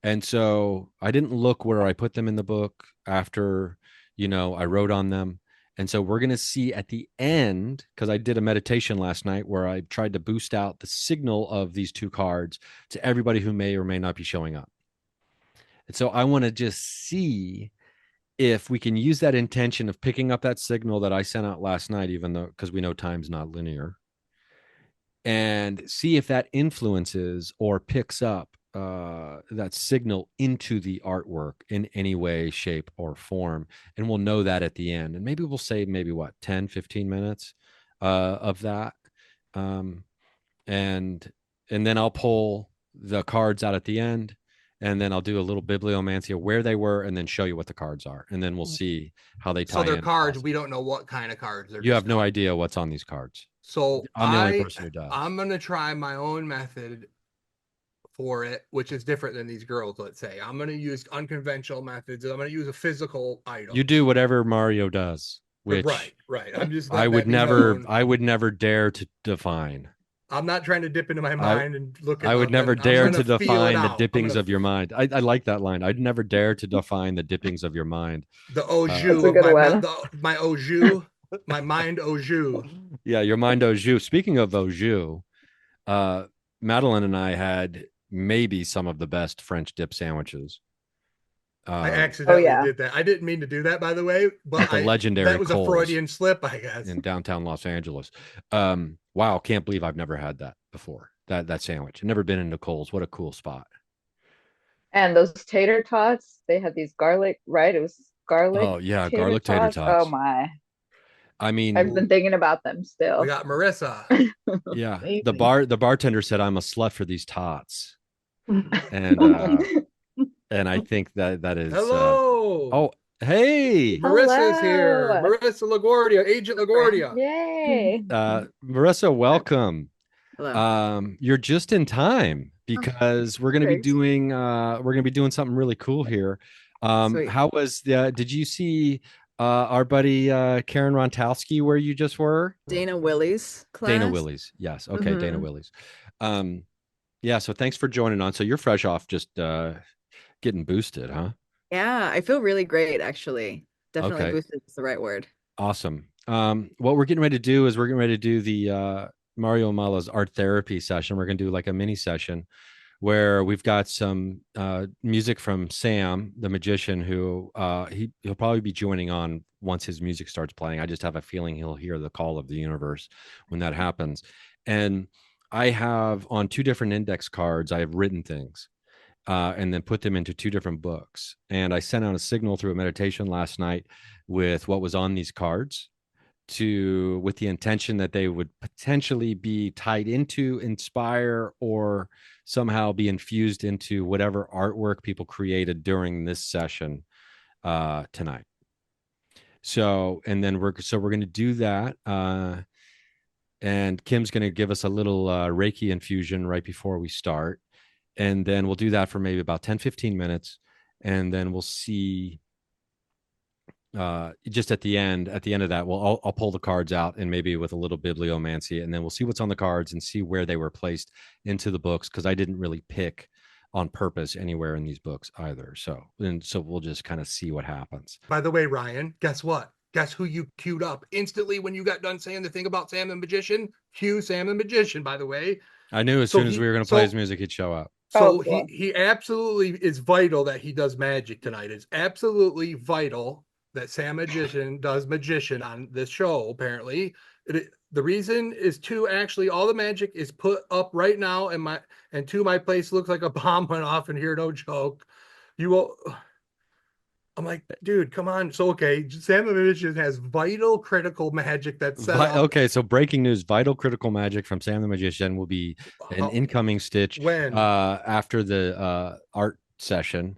And so I didn't look where I put them in the book after, I wrote on them. And so we're going to see at the end, because I did a meditation last night where I tried to boost out the signal of these two cards to everybody who may or may not be showing up. And so I want to just see if we can use that intention of picking up that signal that I sent out last night, even though, because we know time's not linear, and see if that influences or picks up that signal into the artwork in any way, shape, or form. And we'll know that at the end. And maybe we'll say maybe what, 10, 15 minutes of that. And then I'll pull the cards out at the end, and then I'll do a little bibliomancy of where they were, and then show you what the cards are, and then we'll see how they tie So they're in. cards. We don't know what kind of cards. You have no idea what's on these cards. So I'm the only person who does. I'm gonna try my own method for it, which is different than these girls. Let's say I'm gonna use unconventional methods. I'm gonna use a physical item. You do whatever Mario does, which right. I'm just. I would never dare to define. I'm not trying to dip into my mind and look at I would never dare to define the dippings of your mind. I like that line. I'd never dare to define the dippings of your mind. The au jus of my au jus, my mind au jus. Yeah, your mind au jus. Speaking of au jus, Madeline and I had maybe some of the best French dip sandwiches. I accidentally did that. I didn't mean to do that, by the way, but the legendary that was Kohl's a Freudian slip, I guess. In downtown Los Angeles. Wow, can't believe I've never had that before. That sandwich. I've never been into Kohl's. What a cool spot. And those tater tots, they had these garlic, right? It was garlic. Oh yeah, garlic tater tots. Oh my. I mean, I've been thinking about them still. We got Marissa. Yeah. The bartender said I'm a slut for these tots. And I think that is hello. Hey, Marissa's here. Marisa LaGuardia, Agent LaGuardia. Yay. Marissa, welcome. Hello. You're just in time because we're going to be doing something really cool here. How was did you see our buddy Karen Rontowski where you just were? Dana Willie's class. Dana Willie's. Yes. Okay. Dana Willie's. Yeah. So thanks for joining on. So you're fresh off just getting boosted, huh? Yeah, I feel really great, actually. Definitely boosted is the right word. Awesome. What we're getting ready to do is we're getting ready to do the Mario Mala's art therapy session. We're going to do like a mini session where we've got some music from Sam, the magician, who he'll probably be joining on once his music starts playing. I just have a feeling he'll hear the call of the universe when that happens. And I have on two different index cards, I have written things. And then put them into two different books. And I sent out a signal through a meditation last night with what was on these cards with the intention that they would potentially be tied into, inspire, or somehow be infused into whatever artwork people created during this session tonight. So, and then we're going to do that. And Kim's going to give us a little Reiki infusion right before we start. And then we'll do that for maybe about 10-15 minutes. And then we'll see just at the end of that, I'll pull the cards out and maybe with a little bibliomancy, and then we'll see what's on the cards and see where they were placed into the books, because I didn't really pick on purpose anywhere in these books either. So we'll just kind of see what happens. By the way, Ryan, guess what? Guess who you queued up instantly when you got done saying the thing about Sam the Magician? Cue Sam the Magician, by the way. I knew as soon as we were going to play his music, he'd show up. So Oh, cool. he absolutely is vital that he does magic tonight. It's absolutely vital that Sam Magician does magician on this show, apparently. The reason is actually all the magic is put up right now, and my place looks like a bomb went off in here, no joke. I'm like, dude, come on. So, okay, Sam the Magician has vital critical magic that's set up. Okay, so breaking news, vital critical magic from Sam the Magician will be an incoming stitch when after the art session,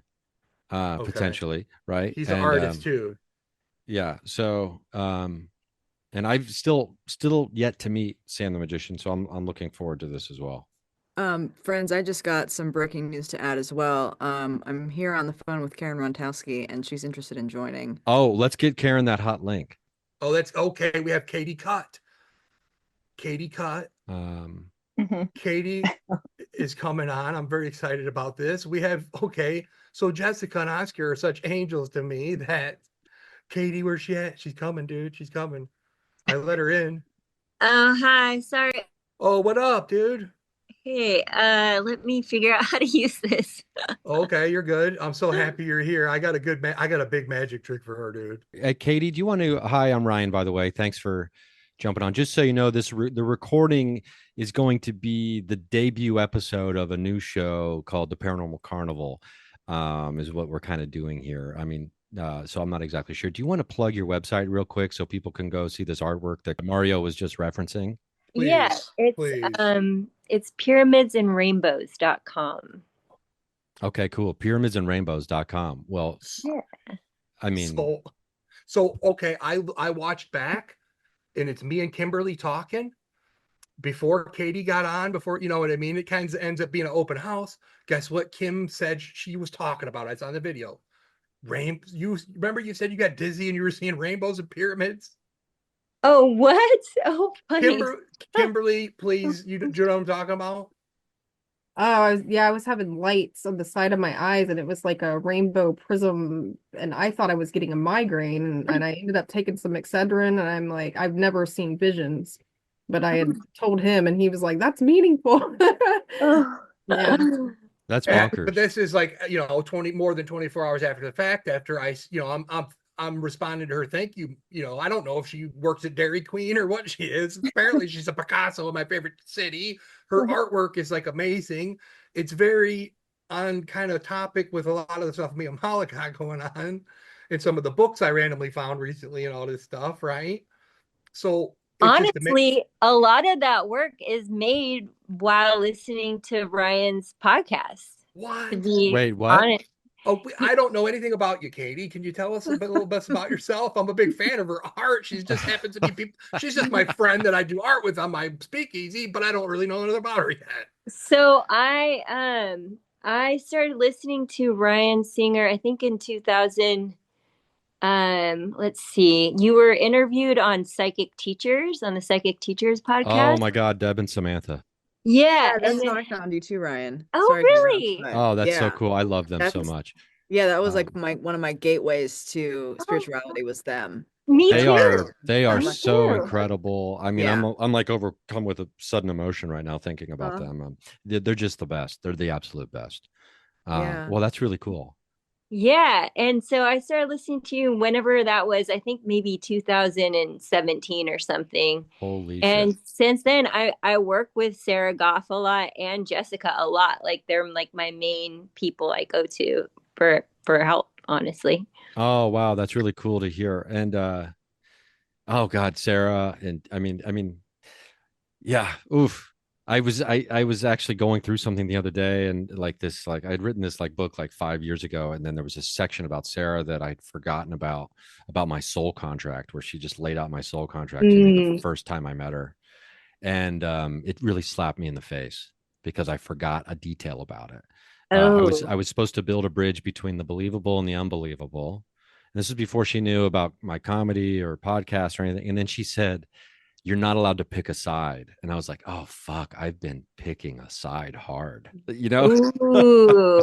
potentially, right? He's an artist too. Yeah. So, and I've still yet to meet Sam the Magician, so I'm looking forward to this as well. Friends, I just got some breaking news to add as well. I'm here on the phone with Karen Rontowski, and she's interested in joining. Oh, let's get Karen that hot link. Oh, that's okay. We have Katie Cutt. Katie is coming on. I'm very excited about this. We have, so Jessica and Oscar are such angels to me that Katie, where's she at? She's coming, dude. She's coming. I let her in. Oh, hi. Sorry. Oh, what up, dude? Hey, let me figure out how to use this. Okay, you're good. I'm so happy you're here. I got a big magic trick for her, dude. Hey, Katie, do you want to? Hi, I'm Ryan, by the way. Thanks for jumping on. Just so you know, the recording is going to be the debut episode of a new show called The Paranormal Carnival, is what we're kind of doing here. I mean, so I'm not exactly sure. Do you want to plug your website real quick so people can go see this artwork that Mario was just referencing? Please, yeah, it's pyramidsandrainbows.com. Okay, cool. Pyramidsandrainbows.com. Well, yeah. I mean, so okay, I watched back, and it's me and Kimberly talking before Katie got on, before, you know what I mean? It kind of ends up being an open house. Guess what Kim said she was talking about? It's on the video. You remember you said you got dizzy and you were seeing rainbows and pyramids? Oh, what? Oh, funny. Kimberly, please, do you know what I'm talking about? Oh, I was having lights on the side of my eyes, and it was like a rainbow prism, and I thought I was getting a migraine, and I ended up taking some Excedrin, and I'm like, I've never seen visions, but I had told him, and he was like, that's meaningful. Oh. Yeah. That's bonkers. But this is like, more than 24 hours after the fact, after I'm responding to her. Thank you. I don't know if she works at Dairy Queen or what she is. Apparently she's a Picasso in my favorite city. Her artwork is like amazing. It's very on kind of topic with a lot of the stuff me and Malik got going on, and some of the books I randomly found recently and all this stuff. Right. So honestly, a lot of that work is made while listening to Ryan's podcast. What? Wait, what? Honest. Oh, I don't know anything about you, Katie. Can you tell us a little bit about yourself? I'm a big fan of her art. She just happens to be she's just my friend that I do art with on my speakeasy, but I don't really know anything about her yet. So I started listening to Ryan Singer, I think in 2000. Let's see. You were interviewed on the Psychic Teachers podcast. Oh my God, Deb and Samantha. Yeah, that's how I found you too, Ryan. Oh, Sorry really? Oh, that's so cool. I love them so much. Yeah, that was like one of my gateways to spirituality was them. Me too. They are Me so too. incredible. I mean, I'm like overcome with a sudden emotion right now thinking about them. They're just the best. They're the absolute best. Well, that's really cool. Yeah. And so I started listening to you whenever that was, I think maybe 2017 or something. Holy shit. And since then, I work with Sarah Goff a lot and Jessica a lot. Like they're like my main people I go to for help, honestly. Oh, wow. That's really cool to hear. And, oh God, Sarah. And I mean, yeah. Oof. I was actually going through something the other day, and like this, like I'd written this like book like 5 years ago, and then there was a section about Sarah that I'd forgotten about my soul contract, where she just laid out my soul contract to me the Mm. first time I met her, and it really slapped me in the face because I forgot a detail about it. Oh. I was supposed to build a bridge between the believable and the unbelievable. And this is before she knew about my comedy or podcast or anything. And then she said, "You're not allowed to pick a side." And I was like, "Oh fuck, I've been picking a side hard." You know? Ooh,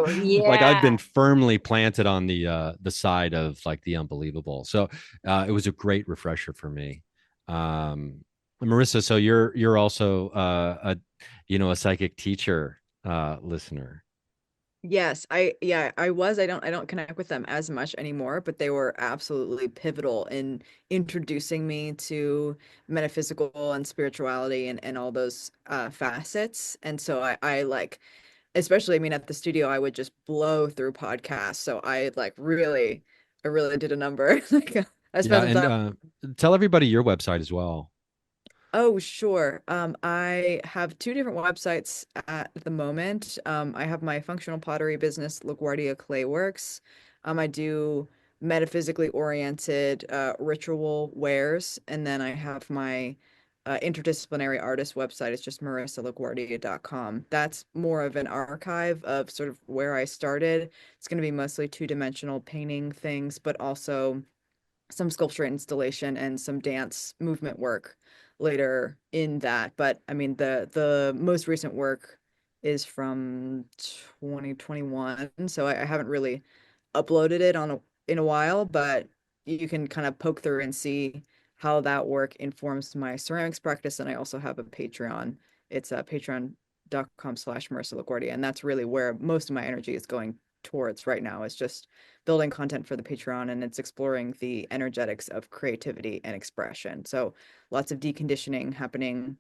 Like I've been yeah. firmly planted on the side of like the unbelievable. So it was a great refresher for me. Marissa, so you're also a a psychic teacher listener. Yes, I don't connect with them as much anymore, but they were absolutely pivotal in introducing me to metaphysical and spirituality and all those facets. And so I like, especially, I mean, at the studio, I would just blow through podcasts. So I really did a number. Like I Yeah, spent some and time. tell everybody your website as well. Oh, sure. I have two different websites at the moment. I have my functional pottery business, LaGuardia Clayworks. I do metaphysically oriented ritual wares, and then I have my interdisciplinary artist website. It's just marisalaguardia.com. That's more of an archive of sort of where I started. It's going to be mostly two-dimensional painting things, but also some sculpture installation and some dance movement work later in that. But I mean, the most recent work is from 2021, so I haven't really uploaded it in a while, but you can kind of poke through and see how that work informs my ceramics practice. And I also have a Patreon. It's patreon.com/Marisa LaGuardia, and that's really where most of my energy is going towards right now. Is just building content for the Patreon, and it's exploring the energetics of creativity and expression. So lots of deconditioning happening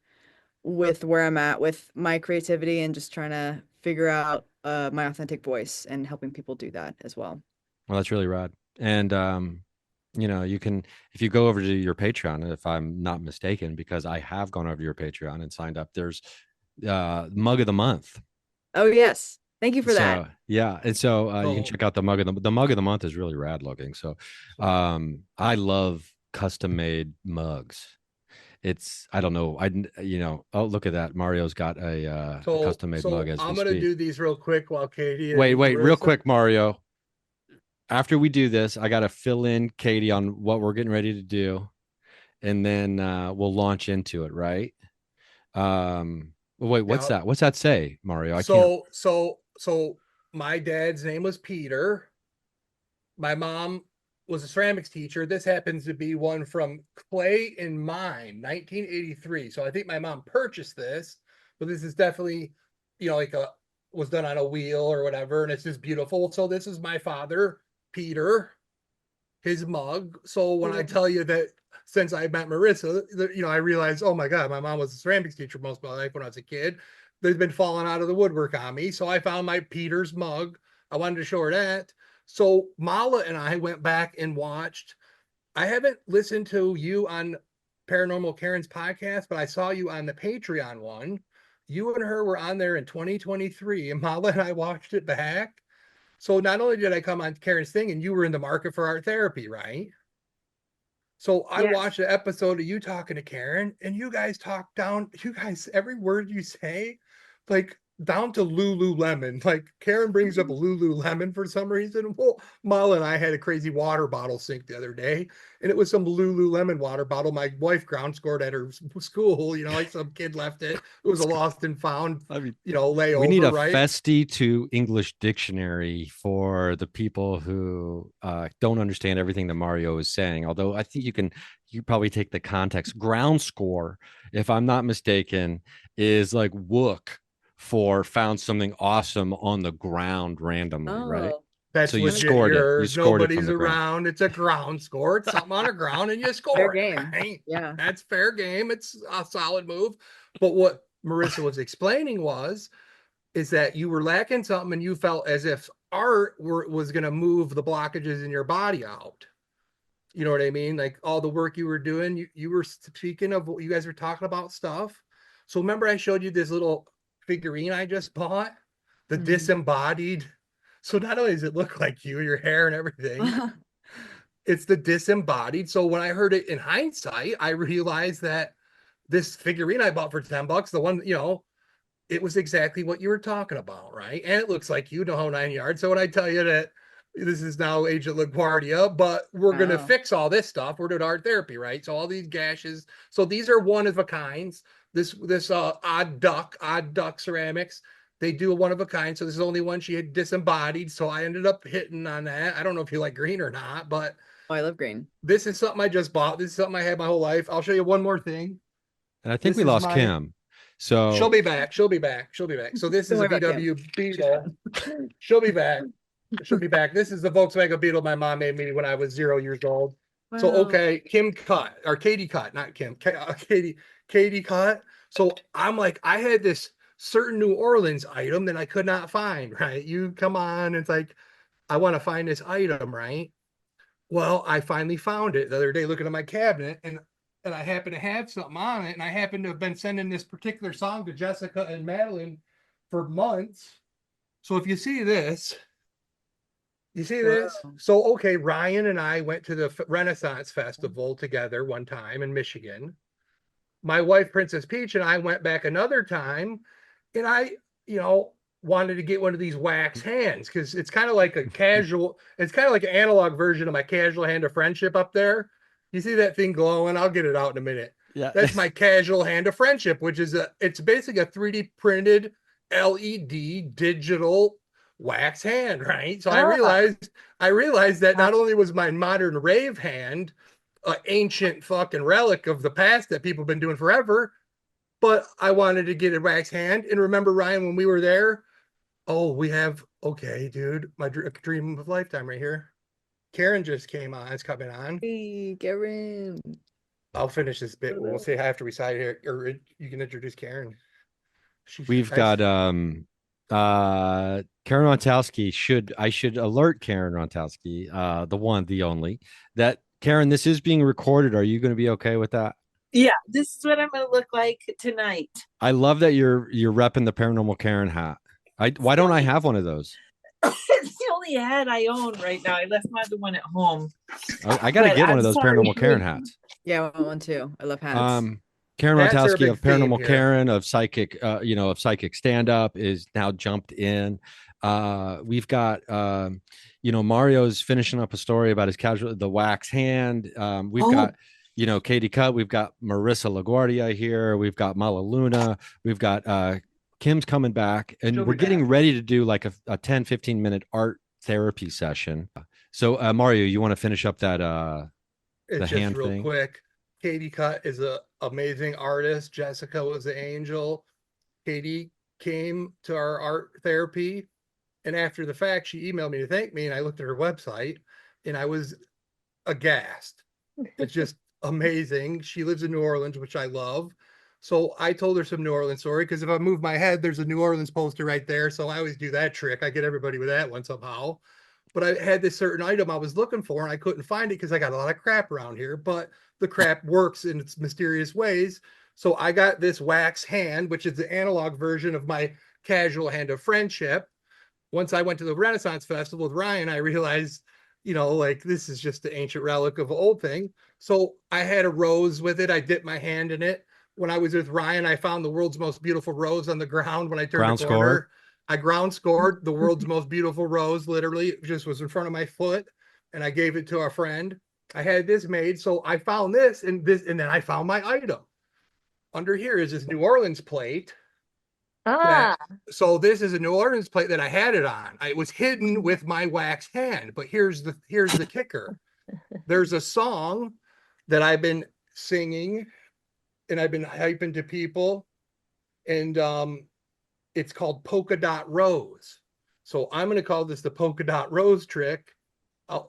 with where I'm at with my creativity and just trying to figure out my authentic voice and helping people do that as well. Well, that's really rad. And you can, if you go over to your Patreon, if I'm not mistaken, because I have gone over to your Patreon and signed up, there's mug of the month. Oh, yes. Thank you for that. So yeah, and so you can So, check out the mug of the month is really rad looking. So so, I love custom made mugs. It's I don't know oh, look at that, Mario's got a custom made mug so as we I'm gonna speak. do these real quick while Katie and Wait, real Marissa. quick, Mario. After we do this, I got to fill in Katie on what we're getting ready to do, and then we'll launch into it, right? Wait, what's Yeah. that? What's that say, Mario? I can't. So my dad's name was Peter. My mom was a ceramics teacher. This happens to be one from Clay and Mine, 1983. So I think my mom purchased this, but this is definitely, like was done on a wheel or whatever, and it's just beautiful. So this is my father, Peter, his mug. So when I tell you that since I met Marissa, I realized, oh my God, my mom was a ceramics teacher most of my life when I was a kid. They've been falling out of the woodwork on me. So I found my Peter's mug. I wanted to show her that. So Mala and I went back and watched. I haven't listened to you on Paranormal Karen's podcast, but I saw you on the Patreon one. You and her were on there in 2023, and Mala and I watched it back. So not only did I come on Karen's thing, and you were in the market for art therapy, right? So I Yes. watched the episode of you talking to Karen, and you guys talk down. You guys, every word you say, like down to Lululemon. Like Karen brings up Lululemon for some reason. Well, Mala and I had a crazy water bottle sink the other day, and it was some Lululemon water bottle. My wife ground scored at her school. Like some kid left it. It was a lost and found, I mean, we need layover, a right? Festi to English dictionary for the people who don't understand everything that Mario is saying. Although I think you probably take the context. Ground score, if I'm not mistaken, is like Wook for found something awesome on the ground randomly, right? Oh, That's So you let me legit scored it. You yours. scored it from Nobody's the ground. around. It's a ground score. It's something on a ground and you fair score it. game. Right? Yeah. That's fair game. It's a solid move. But what Marissa was explaining is that you were lacking something and you felt as if was going to move the blockages in your body out. You know what I mean? Like all the work you were doing, you were speaking of what you guys were talking about stuff. So remember I showed you this little figurine I just bought? The disembodied. So not only does it look like you, your hair and everything, it's the disembodied. So when I heard it in hindsight, I realized that this figurine I bought for $10, the one, it was exactly what you were talking about, right? And it looks like you, the whole 9 yards. So when I tell you that this is now Agent LaGuardia, but we're going to fix all this stuff. We're doing art therapy, right? So all these gashes. So these are one of a kinds. This odd duck ceramics. They do a one of a kind. So this is only one she had disembodied. So I ended up hitting on that. I don't know if you like green or not, but Oh, I love green. this is something I just bought. This is something I had my whole life. I'll show you one more thing. And I think This we is lost Kim. So she'll be back. She'll be back. She'll be back. So this is Don't a worry about VW Beetle. She'll be back. She'll be back. This is the Volkswagen Beetle my mom made me when I was 0 years old. So Wow. okay, Kim cut or Katie cut, not Kim. Katie cut. So I'm like, I had this certain New Orleans item that I could not find. Right? You come on, it's like, I want to find this item, right? Well, I finally found it the other day looking at my cabinet, and I happen to have something on it, and I happen to have been sending this particular song to Jessica and Madeline for months. So if you see this, Whoa. So okay, Ryan and I went to the Renaissance Festival together one time in Michigan. My wife, Princess Peach, and I went back another time, and I, wanted to get one of these wax hands because it's kind of like an analog version of my casual hand of friendship up there. You see that thing glowing? I'll get it out in a minute. yeah, That's my casual hand of friendship, which is it's basically a 3D printed LED digital wax hand, right? So I realized that not only was my modern rave hand an ancient fucking relic of the past that people have been doing forever, but I wanted to get a wax hand. And remember, Ryan, when we were there, okay, dude, my dream of a lifetime right here. Karen just came on. It's coming on. Hey, Karen. I'll finish this bit. We'll say hi after we side here, or you can introduce Karen. we've got Karen Rontowski. I should alert Karen Rontowski, the one, the only, that Karen, this is being recorded. Are you going to be okay with that? Yeah, this is what I'm going to look like tonight. I love that you're repping the Paranormal Karen hat. Why don't I have one of those? It's the only hat I own right now. I left my other one at home. I got to get one of those Paranormal Karen hats. Yeah, I want one too. I love hats. Karen Rontowski of Paranormal here. Karen of Psychic, of Psychic Stand Up is now jumped in. We've got, Mario's finishing up a story about the wax hand. We've got, Katie Cutt. We've got Marisa LaGuardia here. We've got Mala Luna. We've got Kim's coming back, and we're getting ready to do like a 10-15 minute art therapy session. So Mario, you want to finish up that it's the just hand real thing? quick. Katie Cutt is an amazing artist. Jessica was the angel. Katie came to our art therapy, and after the fact, she emailed me to thank me, and I looked at her website, and I was aghast. It's just amazing. She lives in New Orleans, which I love. So I told her some New Orleans story because if I move my head, there's a New Orleans poster right there. So I always do that trick. I get everybody with that one somehow. But I had this certain item I was looking for, and I couldn't find it because I got a lot of crap around here. But the crap works in its mysterious ways. So I got this wax hand, which is the analog version of my casual hand of friendship. Once I went to the Renaissance Festival with Ryan, I realized, this is just the ancient relic of an old thing. So I had a rose with it. I dipped my hand in it. When I was with Ryan, I found the world's most beautiful rose on the ground when I turned the corner. I ground scored the world's most beautiful rose. Literally, it just was in front of my foot, and I gave it to our friend. I had this made, so I found this, and then I found my item. Under here is this New Orleans plate. So this is a New Orleans plate that I had it on. It was hidden with my wax hand, but here's the kicker. There's a song that I've been singing and I've been hyping to people, and it's called Polka Dot Rose. So I'm going to call this the Polka Dot Rose trick.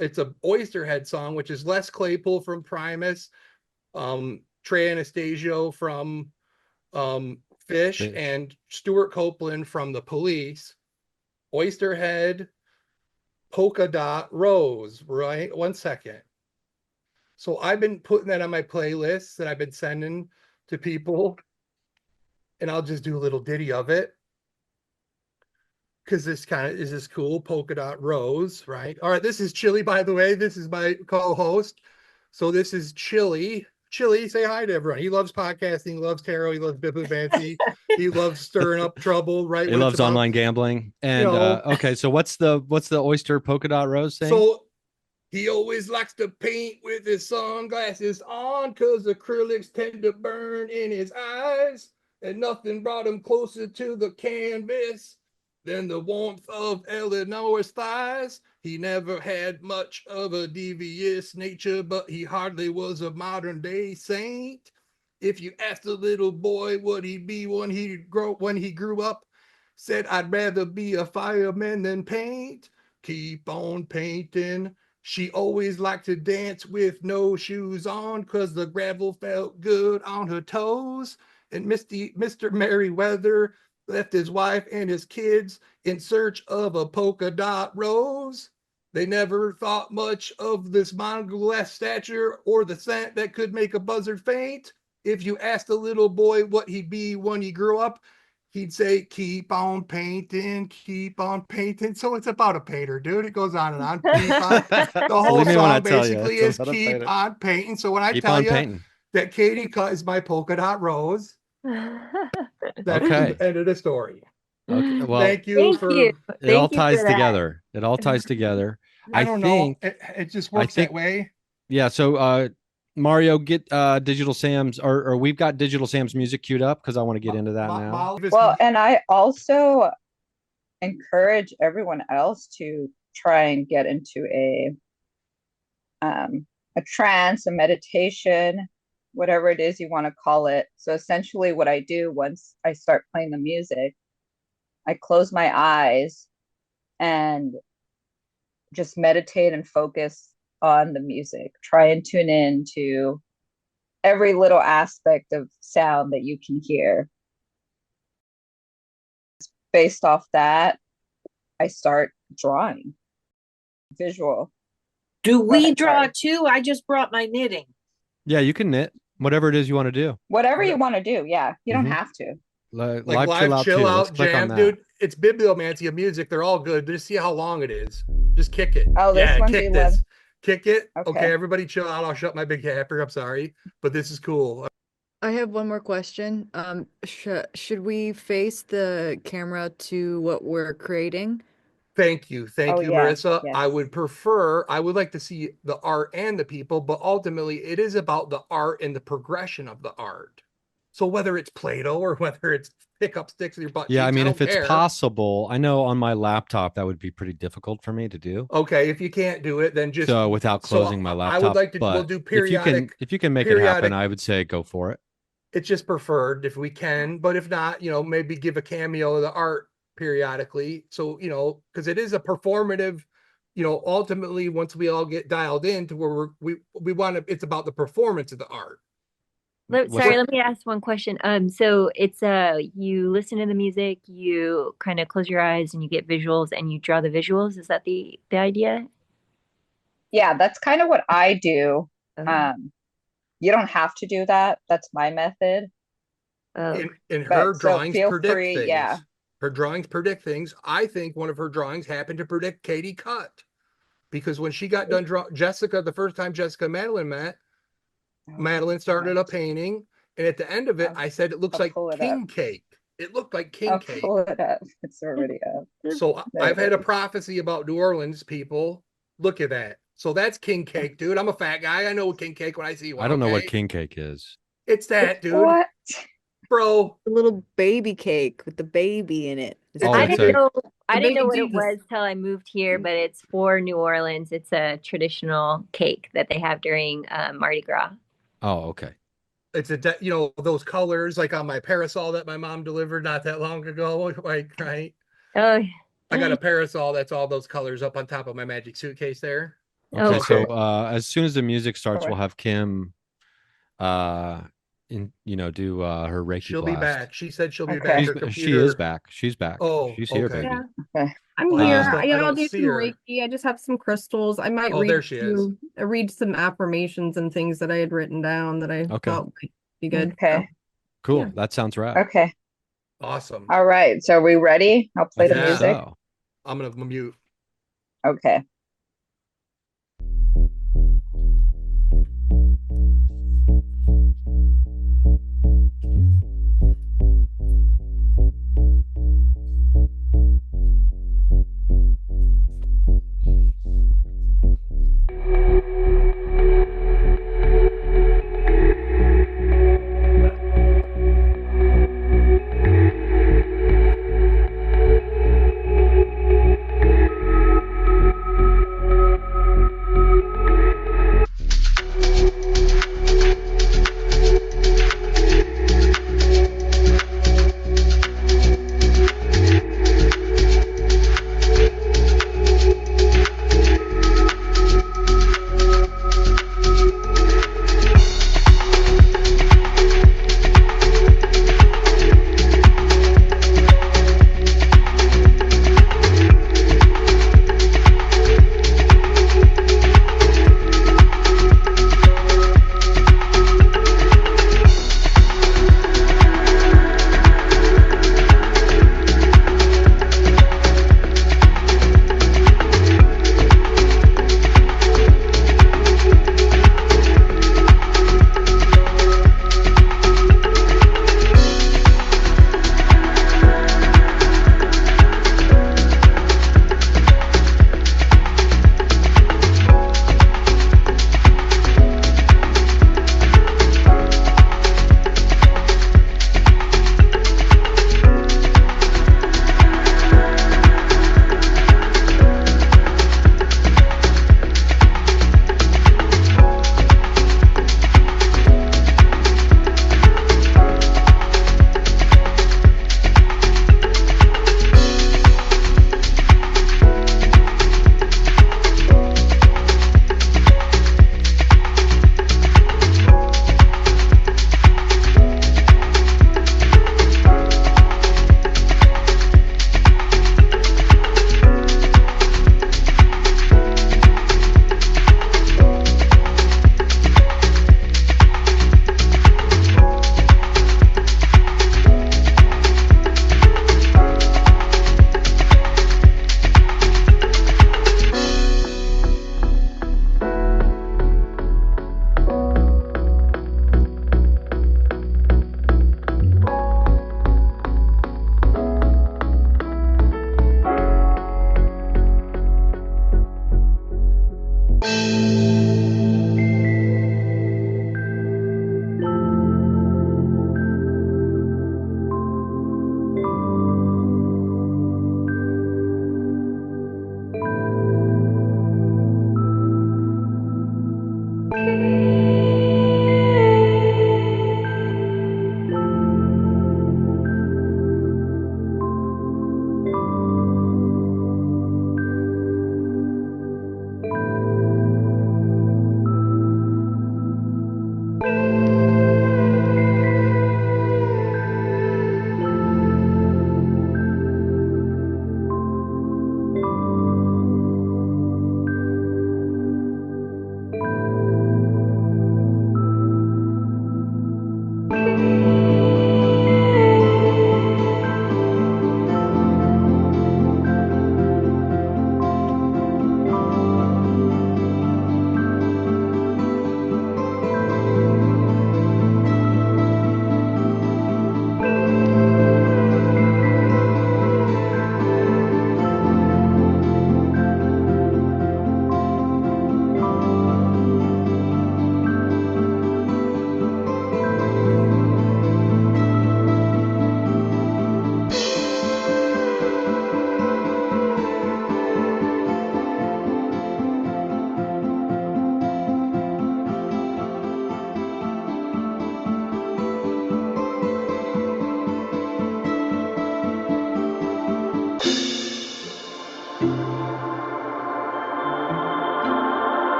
It's a Oysterhead song, which is Les Claypool from Primus, Trey Anastasio from Fish, and Stuart Copeland from The Police. Oysterhead, Polka Dot Rose, right? 1 second. So I've been putting that on my playlists that I've been sending to people. and I'll just do a little ditty of it. Because this kind of is this cool polka dot rose, right? All right, this is Chili, by the way. This is my co-host. So this is Chili. Chili, say hi to everyone. He loves podcasting, he loves tarot, he loves bibliomancy, he loves stirring up trouble, right? He when it's loves about- online gambling. And okay, so what's the oyster polka dot rose thing? So he always likes to paint with his sunglasses on because acrylics tend to burn in his eyes, and nothing brought him closer to the canvas than the warmth of Eleanor's thighs. He never had much of a devious nature, but he hardly was a modern day saint. If you asked a little boy what he'd be when he grew up, said, I'd rather be a fireman than paint. Keep on painting. She always liked to dance with no shoes on because the gravel felt good on her toes. And Mr. Merriweather left his wife and his kids in search of a polka dot rose. They never thought much of this mongrel-esque stature or the scent that could make a buzzard faint. If you asked a little boy what he'd be when he grew up, he'd say, keep on painting, keep on painting. So it's about a painter, dude. It goes on and on. The whole Believe me when I song tell you, basically it's is about a keep painter. on painting. So when I Keep tell on you painting. that Katie Cut is my polka dot rose, that's Okay. the end of the story. Okay. Well, Thank you Thank for. you. it all Thank you ties for that. together. It all ties together. I don't think, know. It just works think- that way. Yeah. So, Mario, get Digital Sam's, or we've got Digital Sam's music queued up because I want to get into that now. Well, and I also encourage everyone else to try and get into a trance, a meditation, whatever it is you want to call it. So essentially what I do once I start playing the music, I close my eyes and just meditate and focus on the music. Try and tune in to every little aspect of sound that you can hear. Based off that, I start drawing visual. Do we ahead, draw sorry. too? I just brought my knitting. Yeah, you can knit whatever it is you want to do. Whatever you want to do. Yeah. You don't Mhm. have to. Like Live chill out, Let's click on jam, that. dude. It's bibliomancy of music. They're all good. Just see how long it is. Just kick it. Oh, this one's kick 11. this. Kick it. Okay. Okay, everybody chill out. I'll shut my big capper. I'm sorry, but this is cool. I have one more question. Should we face the camera to what we're creating? Thank you. Thank Oh, you, yeah, Marissa. yes. I would like to see the art and the people, but ultimately it is about the art and the progression of the art. So whether it's Play-Doh or whether it's pick up sticks with your butt Yeah, I cheeks, mean, don't if it's care. possible, I know on my laptop that would be pretty difficult for me to do. Okay, if you can't do it, then just So without closing my laptop, I would like to. but We'll do if you can make it periodic- happen, I would say go for it. It's just preferred if we can, but if not, maybe give a cameo of the art periodically. So, because it is a performative, ultimately once we all get dialed in to where we want to, it's about the performance of the art. What's Sorry, that? let me ask one question. So it's you listen to the music, you kind of close your eyes and you get visuals and you draw the visuals. Is that the idea? Yeah, that's kind of what I do. Oh. You don't have to do that. That's my method. Oh. And But her so drawings feel predict free, things. yeah. Her drawings predict things. I think one of her drawings happened to predict Katie Cut, because when she got done Jessica, the first time Jessica and Madeline met, Madeline started a painting, and at the end of it, I said it looks I'll like pull it king up. cake. It looked like king I'll cake. pull it up. It's already up. So There I've it had a is. prophecy about New Orleans people. Look at that. So that's king cake, dude. I'm a fat guy. I know king cake when I see one. I don't know what okay? king cake is. It's that, dude. What? Bro. The little baby cake with the baby in it. Is Oh, I that it's didn't a- know. I the didn't know baby what it Jesus. was till I moved here, but it's for New Orleans. It's a traditional cake that they have during Mardi Gras. Oh, okay. It's those colors like on my parasol that my mom delivered not that long ago. Like, right? Oh, I got a parasol that's all those colors up on top of my magic suitcase there. Okay, Oh, so cool. as soon as the music starts, Alright. we'll have Kim do her Reiki She'll blast. be back. She said she'll be Okay. back. She's, Her she computer. is back. She's back. Oh, She's here, okay. baby. Yeah. Okay. I'm Well, I here. just don't- I I'll don't do see some her. Reiki. I just have some crystals. I might Oh, there she is. read some affirmations and things that I had written down that I Okay. thought might be good. Okay. Cool. Yeah. That sounds right. Okay. Awesome. All right. So are we ready? I'll play I the think music. so. I'm gonna mute. Okay.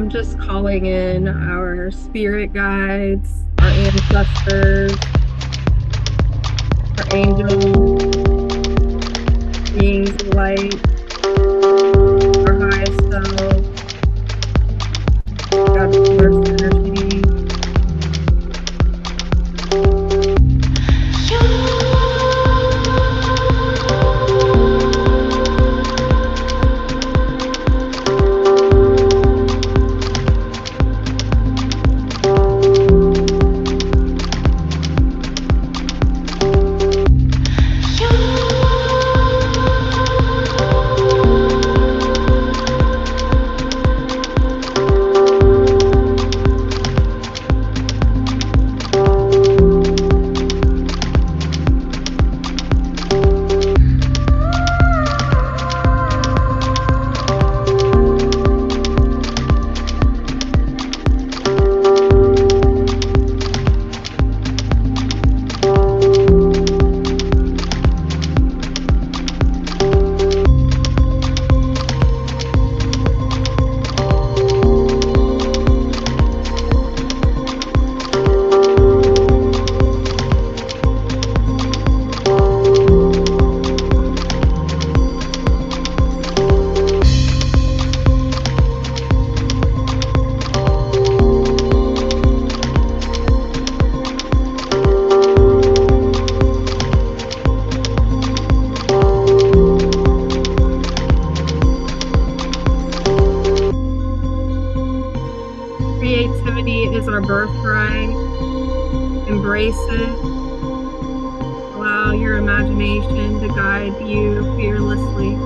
I'm just calling in our spirit guides, our ancestors, our angels, beings of light, our highest self, God, source energy. Creativity is our birthright. Embrace it. Allow your imagination to guide you fearlessly.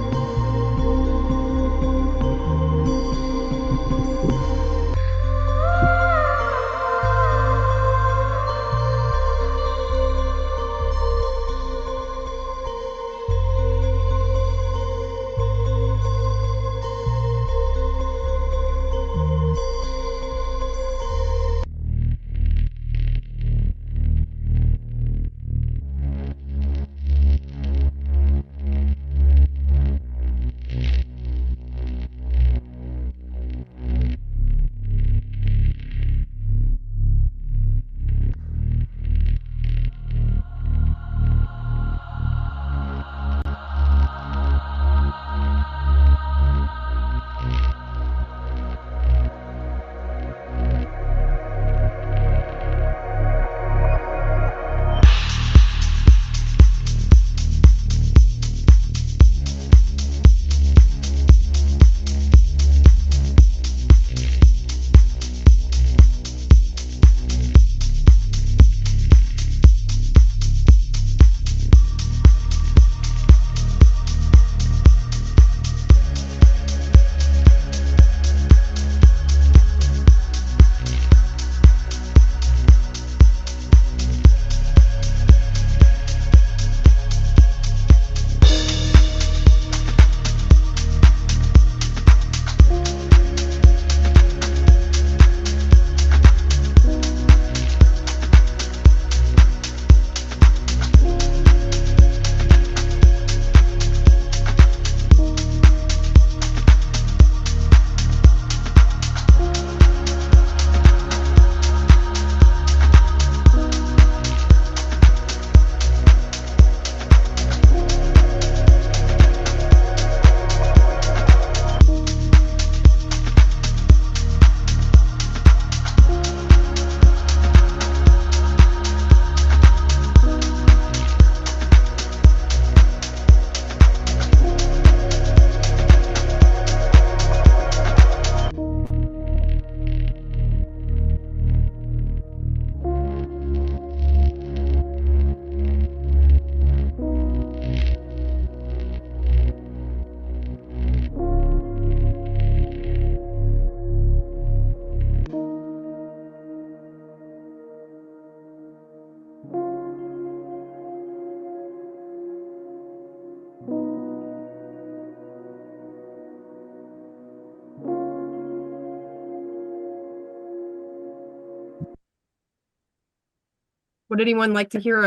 Would anyone like to hear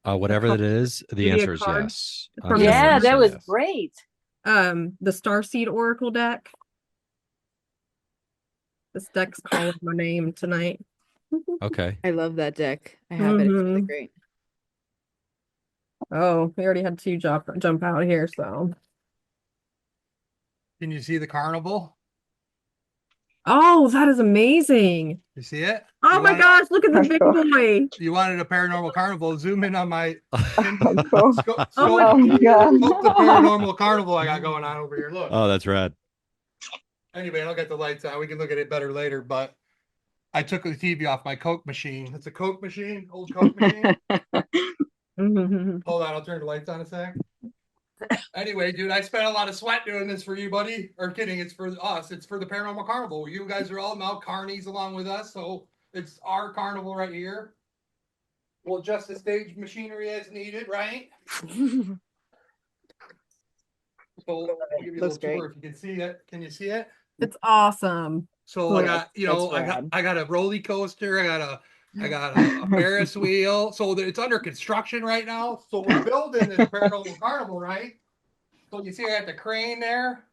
Whatever card- that is, the maybe a answer is card yes. from The the answer Yeah, is that was yes. great. the Starseed Oracle deck? This deck's calling my name tonight. Okay. I love that deck. I have it. It's really Mhm. great. Oh, we already had two jump out here, so. Can you see the carnival? Oh, that is amazing. You see it? Oh You my want it- gosh, look at the That's big cool. boy. You wanted a paranormal carnival? Zoom in on my That's cool. scope Oh my Oh my god. the paranormal carnival I got going on over here. Look. Oh, that's rad. Anyway, I'll get the lights on. We can look at it better later. But I took the TV off my Coke machine. It's a Coke machine, old Coke machine. Hold on, I'll turn the lights on a sec. Anyway, dude, I spent a lot of sweat doing this for you, buddy. Or kidding, it's for us. It's for the Paranormal Carnival. You guys are all now carnies along with us, so it's our carnival right here. We'll adjust the stage machinery as needed, right? So I'll give you a Looks little great. tour if you can see it. Can you see it? It's awesome. So I Yeah, got, that's rad. I got a roller coaster. I got a Ferris wheel. So it's under construction right now. So we're building this Paranormal Carnival, right? So you see I got the crane there.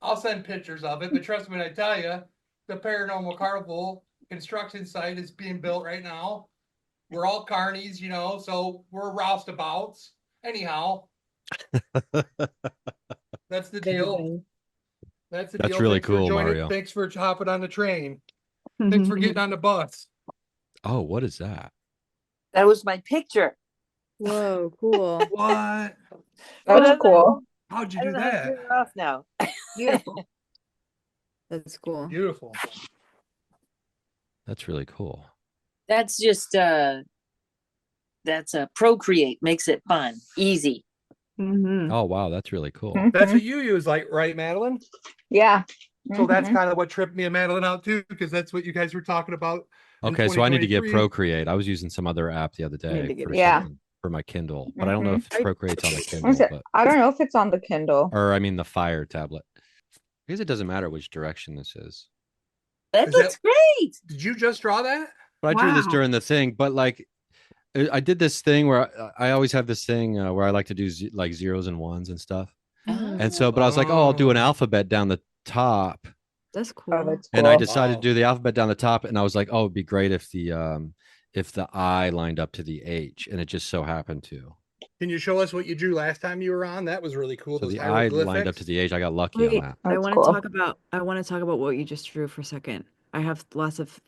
I'll send pictures of it, but trust me when I tell you, the Paranormal Carnival construction site is being built right now. We're all carnies, you know, so we're roustabouts. Anyhow, that's the deal. Amazing. That's the That's deal. really Thanks for cool, joining. Mario. Thanks for hopping on the train. Thanks for getting on the bus. Oh, what is that? That was my picture. Whoa, cool. What? That's cool. How'd you I do don't know how to that? turn it off now. Beautiful. That's cool. Beautiful. That's really cool. That's just that's a Procreate, makes it fun, easy. Oh, wow. That's really cool. That's what you use, like, right, Madeline? Yeah. So that's Mhm. kind of what tripped me and Madeline out too, because that's what you guys were talking about. in Okay, so I need to get 2023. Procreate. I was using some other app the other need to day get for it. Yeah. something for my Kindle, but I don't know if Procreate's on the What is Kindle, it? but I don't know if it's on the Kindle. or I mean the Fire tablet. I guess it doesn't matter which direction this is. That Is looks great. Did you just draw that? But I drew this Wow. during the thing, but like I did this thing where I always have this thing where I like to do like zeros and ones and stuff. And so, but I was like, oh, I'll do an Oh. alphabet down the top. That's Oh, cool. that's And I cool. decided Wow. to do the alphabet down the top, and I was like, oh, it'd be great if the I lined up to the H, and it just so happened to. Can you show us what you drew last time you were on? That was really cool. So Those the I lined up hieroglyphics. to the H. I got lucky on Wait, that. I That's want cool. to talk about what you just drew for a second. I have lots of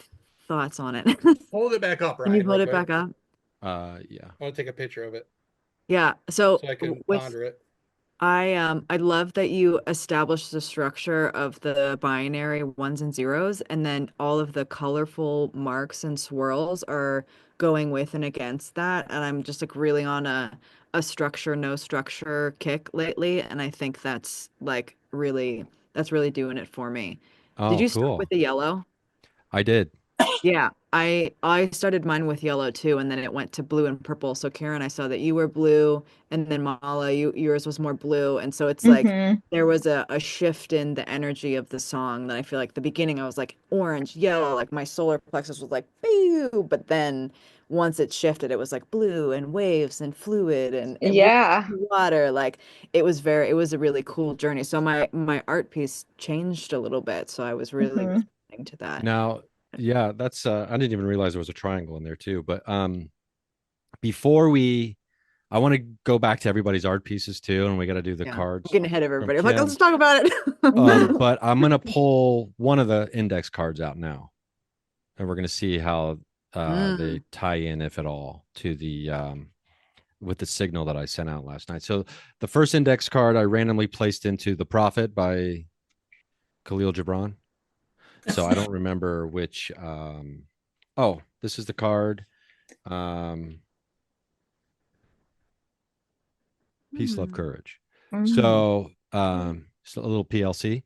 thoughts on it. Hold it back up, Can Ryan. you hold real it back quick. up? Yeah. I want to take a picture of it Yeah. So so I can with ponder it. I love that you established the structure of the binary ones and zeros, and then all of the colorful marks and swirls are going with and against that. And I'm just like really on a structure, no structure kick lately. And I think that's like that's really doing it for me. Did Oh, you start cool. with the yellow? I did. Yeah, I started mine with yellow too, and then it went to blue and purple. So Karen, I saw that you were blue, and then Mala, yours was more blue, and so it's like Mhm. there was a shift in the energy of the song that I feel like the beginning I was like orange, yellow, like my solar plexus was like boo, but then once it shifted, it was like blue and waves and fluid and Yeah. water. Like it was a really cool journey. So my art piece changed a little bit, so I was really Mhm. responding to that. Now, yeah, that's I didn't even realize there was a triangle in there too. But before I want to go back to everybody's art pieces too, and we got to do the Yeah, cards. I'm getting ahead of everybody. I'm like, Kim. let's talk about it. But I'm gonna pull one of the index cards out now, and we're gonna see how they tie in, if at all, to the with the signal that I sent out last night. So the first index card I randomly placed into The Prophet by Khalil Gibran. So I don't remember which. Oh, this is the card. Peace, love, courage. So just a little PLC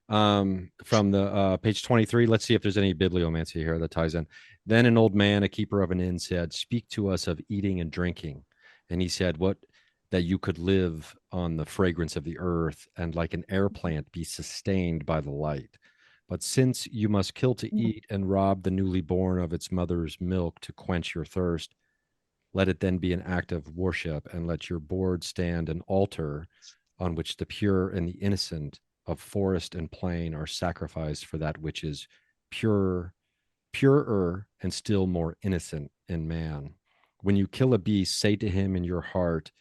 from the page 23. Let's see if there's any bibliomancy here that ties in. Then an old man, a keeper of an inn, said, "Speak to us of eating and drinking." And he said, "What that you could live on the fragrance of the earth and like an air plant be sustained by the light. But since you must kill to eat and rob the newly born of its mother's milk to quench your thirst, let it then be an act of worship, and let your board stand an altar on which the pure and the innocent of forest and plain are sacrificed for that which is pure, purer, and still more innocent in man. When you kill a beast, say to him in your heart,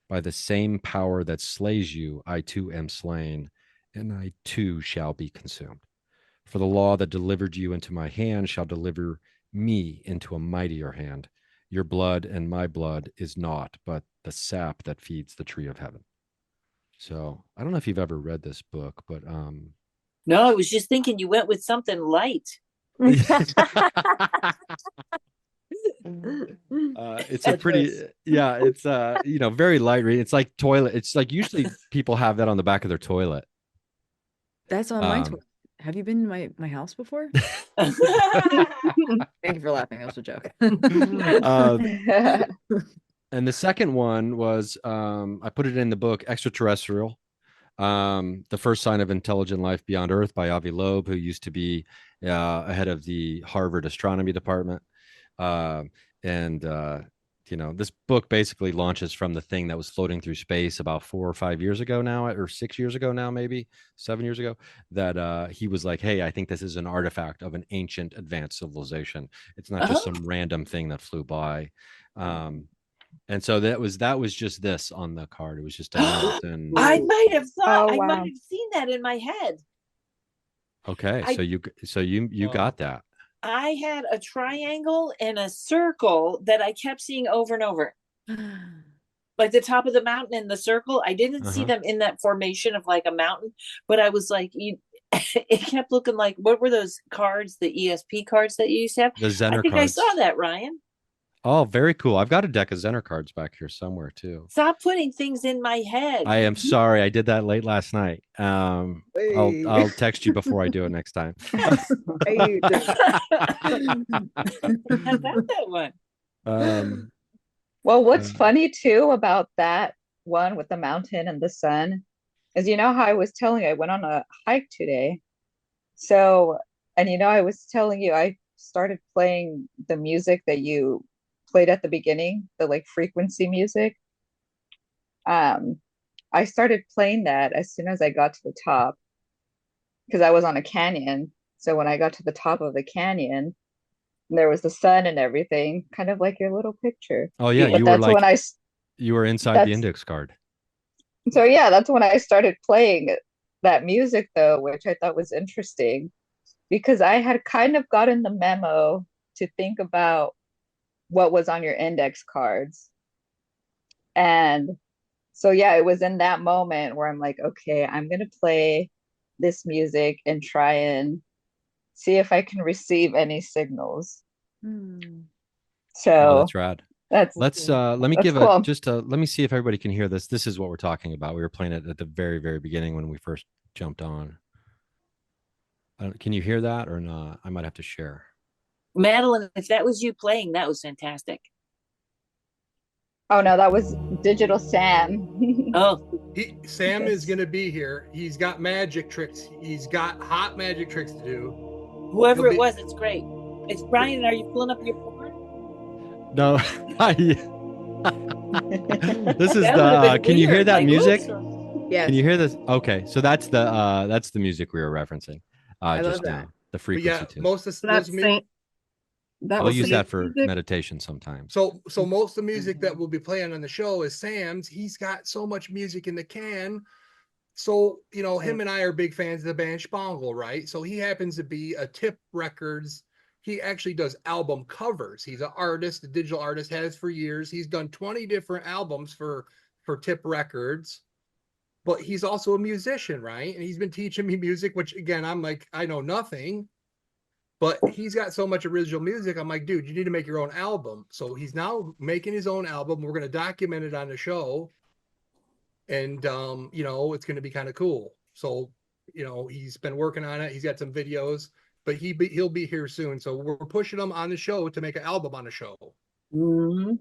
by the same power that slays you, I too am slain, and I too shall be consumed. For the law that delivered you into my hand shall deliver me into a mightier hand. Your blood and my blood is naught but the sap that feeds the tree of heaven. So I don't know if you've ever read this book, but No, I was just thinking you went with something light. it's a pretty it's very light read. It's like toilet. It's like usually people have that on the back of their toilet. That's on my toilet. Have you been to my house before? Thank you for laughing. That was a joke. And the second one was I put it in the book Extraterrestrial, The First Sign of Intelligent Life Beyond Earth by Avi Loeb, who used to be head of the Harvard astronomy department. This book basically launches from the thing that was floating through space about 4 or 5 years ago now, or 6 years ago now, maybe 7 years ago, that he was like, hey, I think this is an artifact of an ancient advanced civilization. It's not just some random thing that flew by. And so that was just this on the card. It was just a note. And I might have thought, Oh, I wow. might have seen that in my head. okay, so you got that. I had a triangle and a circle that I kept seeing over and over. Like the top of the mountain and the circle. I didn't see them in that formation of like a mountain, but I was like, it kept looking like, what were those cards, the ESP cards that you used to have? The Zener I think cards. I saw that, Ryan. Oh, very cool. I've got a deck of Zener cards back here somewhere too. Stop putting things in my head. I am sorry. I did that late last night. I'll text you before I do it next time. I got that one. Well, what's funny too about that one with the mountain and the sun is, you know how I was telling you I went on a hike today. So, and I was telling you I started playing the music that you played at the beginning, the like frequency music. I started playing that as soon as I got to the top because I was on a canyon. So when I got to the top of the canyon, there was the sun and everything, kind of like your little picture. Oh yeah, But you were inside the index card. So yeah, that's when I started playing that music though, which I thought was interesting because I had kind of gotten the memo to think about what was on your index cards. And so yeah, it was in that moment where I'm like, okay, I'm going to play this music and try and see if I can receive any signals. So that's rad. Let me see if everybody can hear this. This is what we're talking about. We were playing it at the very, very beginning when we first jumped on. Can you hear that or not? I might have to share. Madeline, if that was you playing, that was fantastic. Oh no, that was Digital Sam. Sam is going to be here. He's got magic tricks. He's got hot magic tricks to do. Whoever it was, it's great. It's Brian. Are you pulling up your board? No. This is can you hear that music? Yeah. Can you hear this? Okay, so that's the music we were referencing just now. The frequency tune. Most of those I'll use that for meditation sometimes. So most of the music that we'll be playing on the show is Sam's. He's got so much music in the can. So, him and I are big fans of the band Spangle, right? So he happens to be a Tip Records. He actually does album covers. He's an artist, a digital artist, has for years. He's done 20 different albums for Tip Records. But he's also a musician, right? And he's been teaching me music, which again, I'm like, I know nothing. But he's got so much original music. I'm like, dude, you need to make your own album. So he's now making his own album. We're going to document it on the show. And, it's going to be kind of cool. So, he's been working on it. He's got some videos, but he'll be here soon. So we're pushing him on the show to make an album on the show. Mm-hmm.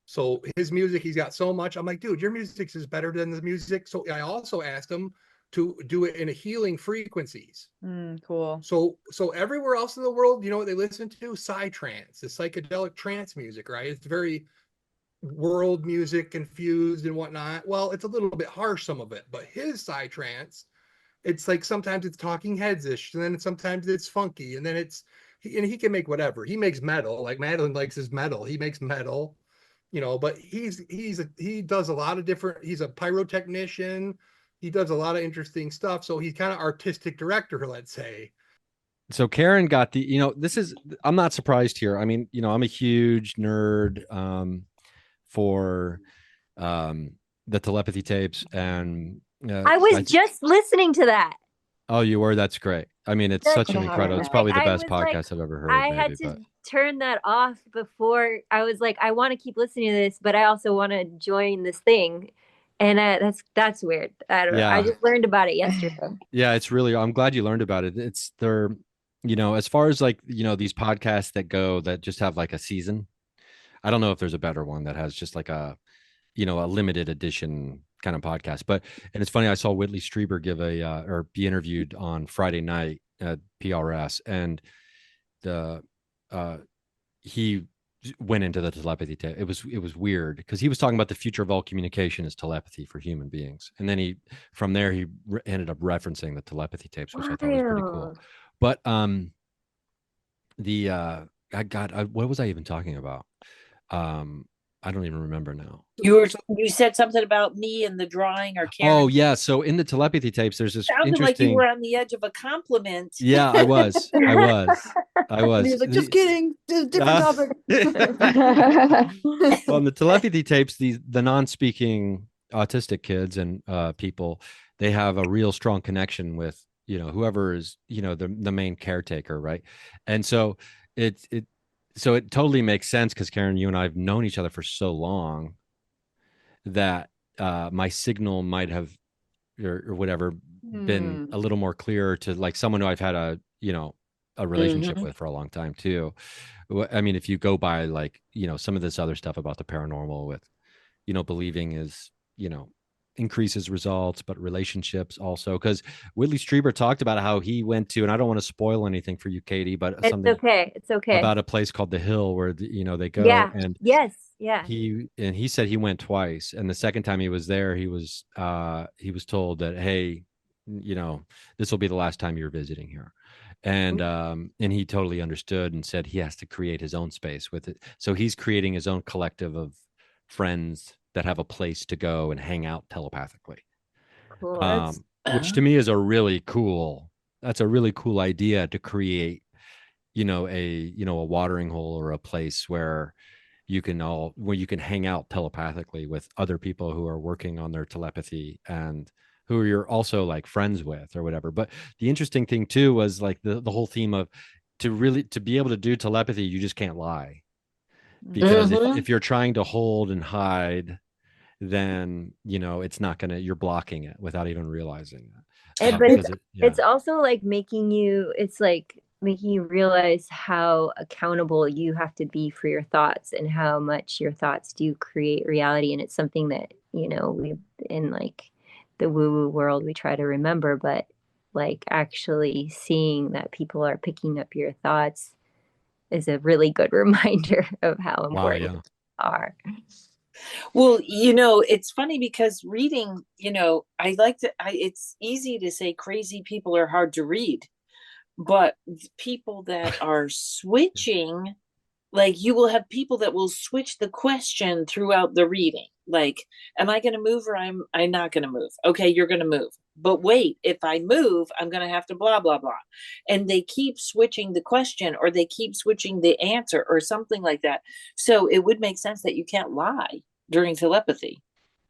So his music, he's got so much. I'm like, dude, your music is better than the music. So I also asked him to do it in a healing frequencies. Cool. So everywhere else in the world, what they listen to? Psytrance, the psychedelic trance music, right? It's very world music infused and whatnot. Well, it's a little bit harsh, some of it, but his psytrance it's like sometimes it's talking heads-ish, and then sometimes it's funky, and then and he can make whatever. He makes metal, like Madeline likes his metal. He makes metal, but he does a lot of different, he's a pyrotechnician. He does a lot of interesting stuff. So he's kind of artistic director, let's say. So Karen got I'm not surprised here. I mean, I'm a huge nerd for the telepathy tapes, and I was just listening to that. Oh, you were? That's great. I mean, it's such an incredible, it's probably the best podcast I've ever heard. I had to turn that off before. I was like, I want to keep listening to this, but I also want to join this thing. And that's weird. I don't know. I just learned about it yesterday. Yeah, it's really, I'm glad you learned about it. It's as far as like, these podcasts that just have like a season. I don't know if there's a better one that has just like a limited edition kind of podcast. And it's funny, I saw Whitley Strieber be interviewed on Friday night at PRS, and he went into the telepathy tape. It was weird because he was talking about the future of all communication is telepathy for human beings, and then he ended up referencing the telepathy tapes, which I thought was pretty cool. But what was I even talking about? I don't even remember now. You said something about me and the drawing or Karen. Oh yeah. So in the telepathy tapes, there's this sounded like you were on the edge of a compliment. Yeah, I was. He was like, just kidding. Different topic. Well, in the telepathy tapes, the non-speaking autistic kids and people, they have a real strong connection with whoever is the main caretaker, right? And so it totally makes sense because Karen, you and I have known each other for so long that my signal might have or whatever been a little more clear to like someone who I've had a relationship with for a long time too. I mean, if you go by like, some of this other stuff about the paranormal with, believing is, increases results, but relationships also, because Whitley Strieber talked about how he went to, and I don't want to spoil anything for you, Katie, but it's okay about a place called the Hill where they go. And he said he went twice, and the second time he was there, he was told that, hey, this will be the last time you're visiting here. And he totally understood and said he has to create his own space with it. So he's creating his own collective of friends that have a place to go and hang out telepathically. Cool. Which to me is a really cool idea to create, a watering hole or a place where you can hang out telepathically with other people who are working on their telepathy and who you're also like friends with or whatever. But the interesting thing too was like the whole theme of to be able to do telepathy, you just can't lie. Because if you're trying to hold and hide, then it's not you're blocking it without even realizing it. But it's also like making you realize how accountable you have to be for your thoughts and how much your thoughts do create reality. And it's something that we in like the woo-woo world we try to remember, but like actually seeing that people are picking up your thoughts is a really good reminder of how important they are. Well, it's funny because reading, it's easy to say crazy people are hard to read, but people that are switching, like you will have people that will switch the question throughout the reading. Like, am I going to move or I'm not going to move? Okay, you're going to move. But wait, if I move, I'm going to have to blah, blah, blah. And they keep switching the question or they keep switching the answer or something like that. So it would make sense that you can't lie during telepathy.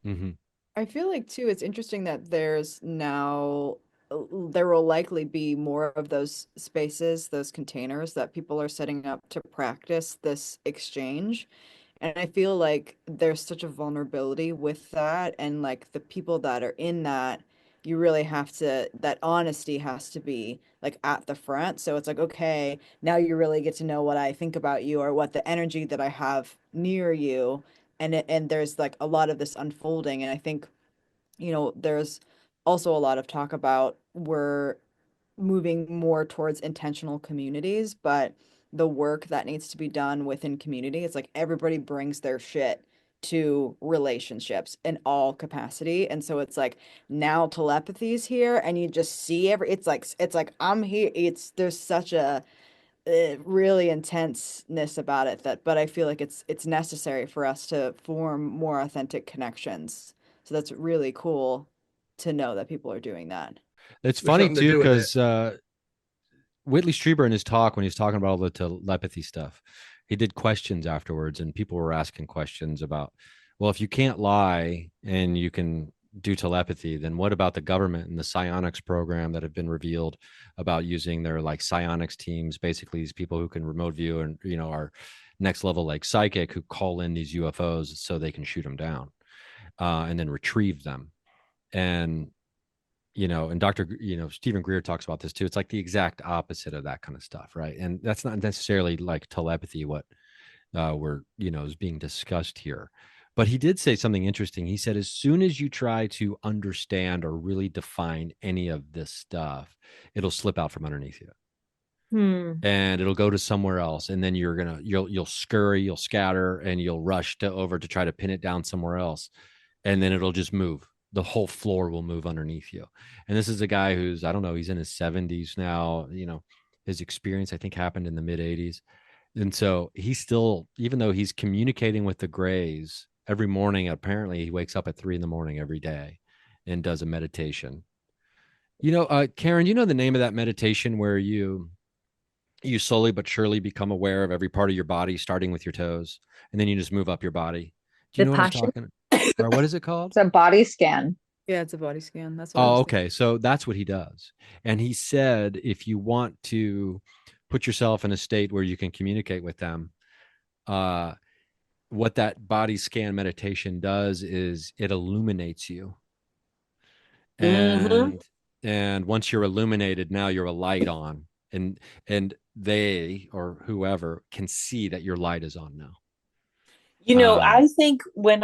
Mm-hmm. I feel like too, it's interesting that there will likely be more of those spaces, those containers that people are setting up to practice this exchange. And I feel like there's such a vulnerability with that. And like the people that are in that, you really have to, that honesty has to be like at the front. So it's like, okay, now you really get to know what I think about you or what the energy that I have near you. And there's like a lot of this unfolding. And I think, there's also a lot of talk about we're moving more towards intentional communities, but the work that needs to be done within community, it's like everybody brings their shit to relationships in all capacity. And so it's like now telepathy is here and you just see it's like I'm here. There's such a really intenseness about it but I feel like it's necessary for us to form more authentic connections. So that's really cool to know that people are doing that. It's There's funny something to too, do with it. because Whitley Strieber in his talk, when he was talking about all the telepathy stuff, he did questions afterwards, and people were asking questions about, well, if you can't lie and you can do telepathy, then what about the government and the psionics program that have been revealed about using their like psionics teams, basically these people who can remote view and, you know, are next level like psychic, who call in these UFOs so they can shoot them down and then retrieve them. And you know, and Stephen Greer talks about this too. It's like the exact opposite of that kind of stuff, right? And that's not necessarily like telepathy, what is being discussed here. But he did say something interesting. He said, as soon as you try to understand or really define any of this stuff, it'll slip out from underneath you. And it'll go to somewhere else. And then you'll scurry, you'll scatter, and you'll rush over to try to pin it down somewhere else. And then it'll just move. The whole floor will move underneath you. And this is a guy who's, I don't know, he's in his 70s now. You know, his experience, I think, happened in the mid 80s. And so he's still, even though he's communicating with the Greys every morning, apparently he wakes up at 3 a.m. every day and does a meditation. You know, Karen, you know the name of that meditation where you slowly but surely become aware of every part of your body, starting with your toes, and then you just move up your body. Do you know what I'm talking? Or what is it called? It's a body scan. Yeah, it's a body scan. That's what I Oh, was okay. So that's what he does. And he said, if you want to put yourself in a state where you can communicate with them, what that body scan meditation does is it illuminates you. And once you're illuminated, now you're a light on, and they or whoever can see that your light is on now. You know, I think when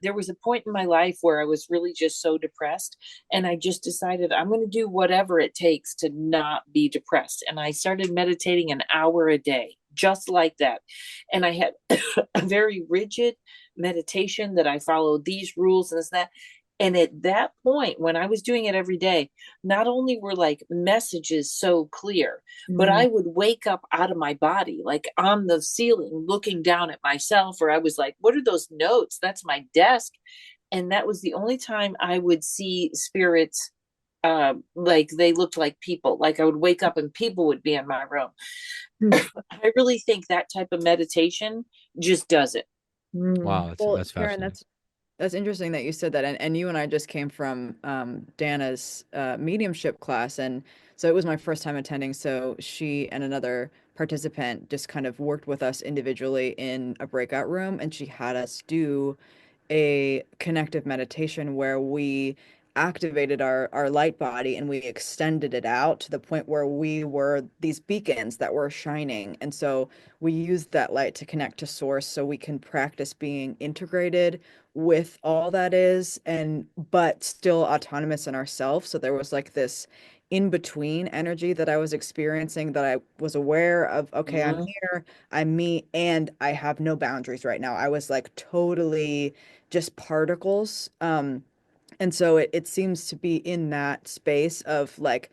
there was a point in my life where I was really just so depressed, and I just decided I'm going to do whatever it takes to not be depressed. And I started meditating an hour a day, just like that. And I had a very rigid meditation that I followed these rules and this, that. And at that point, when I was doing it every day, not only were like messages so clear, but I would wake up out of my body, like on the ceiling, looking down at myself, or I was like, what are those notes? That's my desk. And that was the only time I would see spirits, like they looked like people. Like I would wake up and people would be in my room. I really think that type of meditation just does it. Wow, that's Karen, fascinating. that's interesting that you said that. And you and I just came from Dana's mediumship class. And so it was my first time attending. So she and another participant just kind of worked with us individually in a breakout room. And she had us do a connective meditation where we activated our light body and we extended it out to the point where we were these beacons that were shining. And so we used that light to connect to source so we can practice being integrated with all that is, and but still autonomous in ourselves. So there was like this in between energy that I was experiencing, that I was aware of, okay, I'm here, I'm me, and I have no boundaries right now. I was like totally just particles. And so it seems to be in that space of like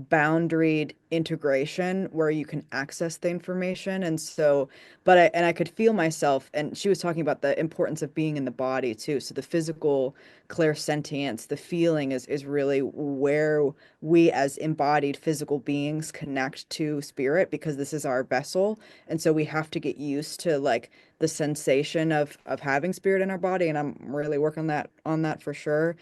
boundaried integration where you can access the information. And so, I could feel myself, and she was talking about the importance of being in the body too. So the physical clairsentience, the feeling is really where we as embodied physical beings connect to spirit, because this is our vessel. And so we have to get used to like the sensation of having spirit in our body. And I'm really working on that for sure.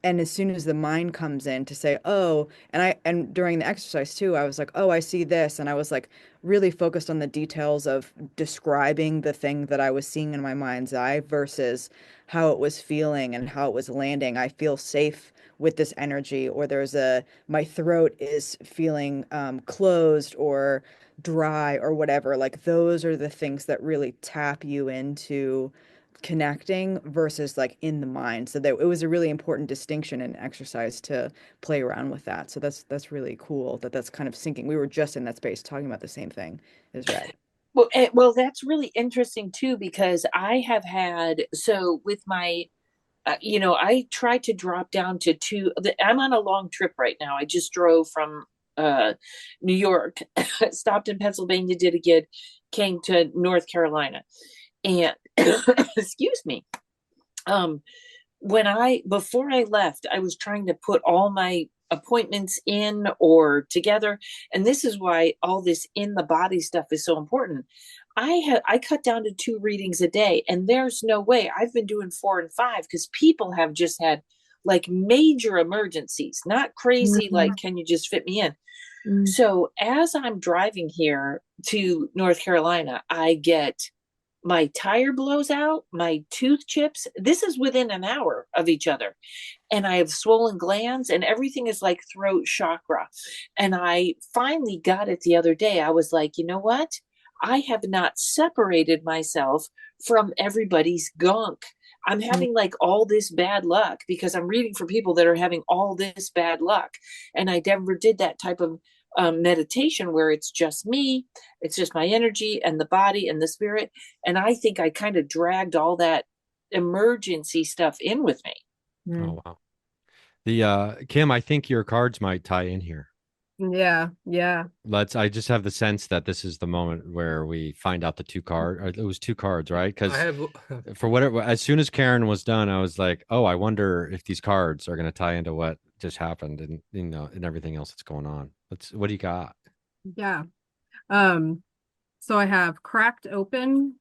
And as soon as the mind comes in to say, oh, and during the exercise too, I was like, oh, I see this. And I was like really focused on the details of describing the thing that I was seeing in my mind's eye versus how it was feeling and how it was landing. I feel safe with this energy, or my throat is feeling closed or dry or whatever. Like those are the things that really tap you into connecting versus like in the mind. So that it was a really important distinction in exercise to play around with that. So that's really cool that that's kind of syncing. We were just in that space talking about the same thing as Red. Well, that's really interesting too, because I have had, so with my, I tried to drop down to I'm on a long trip right now. I just drove from New York, stopped in Pennsylvania, did a gig, came to North Carolina. And excuse me. Before I left, I was trying to put all my appointments in or together. And this is why all this in the body stuff is so important. I cut down to 2 readings a day, and there's no way. I've been doing 4 and 5 because people have just had like major emergencies, not crazy, like, can you just fit me in? So as I'm driving here to North Carolina, I get my tire blows out, my tooth chips. This is within an hour of each other. And I have swollen glands, and everything is like throat chakra. And I finally got it the other day. I was like, you know what? I have not separated myself from everybody's gunk. I'm having like all this bad luck because I'm reading for people that are having all this bad luck. And I never did that type of meditation where it's just me, it's just my energy and the body and the spirit. And I think I kind of dragged all that emergency stuff in with me. Oh, wow. The Kim, I think your cards might tie in here. Yeah. I just have the sense that this is the moment where we find out the 2 cards. It was 2 cards, right? Because for whatever, as soon as Karen was done, I was like, oh, I wonder if these cards are going to tie into what just happened and, and everything else that's going on. What do you got? Yeah. So I have cracked open.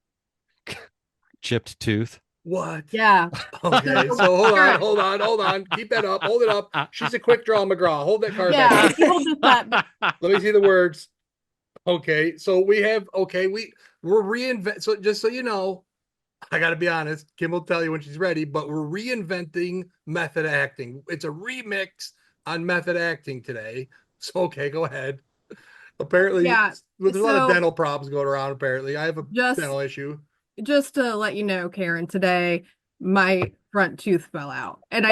Chipped tooth. What? Yeah. Okay, so hold on. Keep that up. Hold it up. She's a quick draw McGraw. Hold that card back. Hold this up. Let me see the words. Okay, so we're reinvent. So just so you know, I got to be honest. Kim will tell you when she's ready, but we're reinventing method acting. It's a remix on method acting today. So okay, go ahead. Apparently, there's a lot of dental problems going around. Apparently, I have a dental issue. Just to let you know, Karen, today my front tooth fell out, and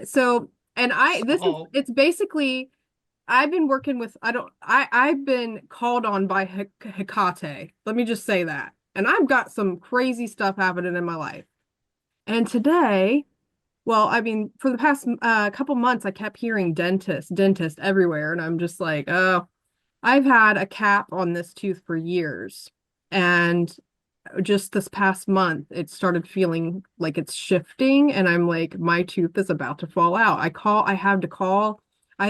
so it's basically, I've been working with, I've been called on by Hecate. Let me just say that. And I've got some crazy stuff happening in my life. And today, well, I mean, for the past couple months, I kept hearing dentist everywhere. And I'm just like, oh, I've had a cap on this tooth for years. And just this past month, it started feeling like it's shifting. And I'm like, my tooth is about to fall out. I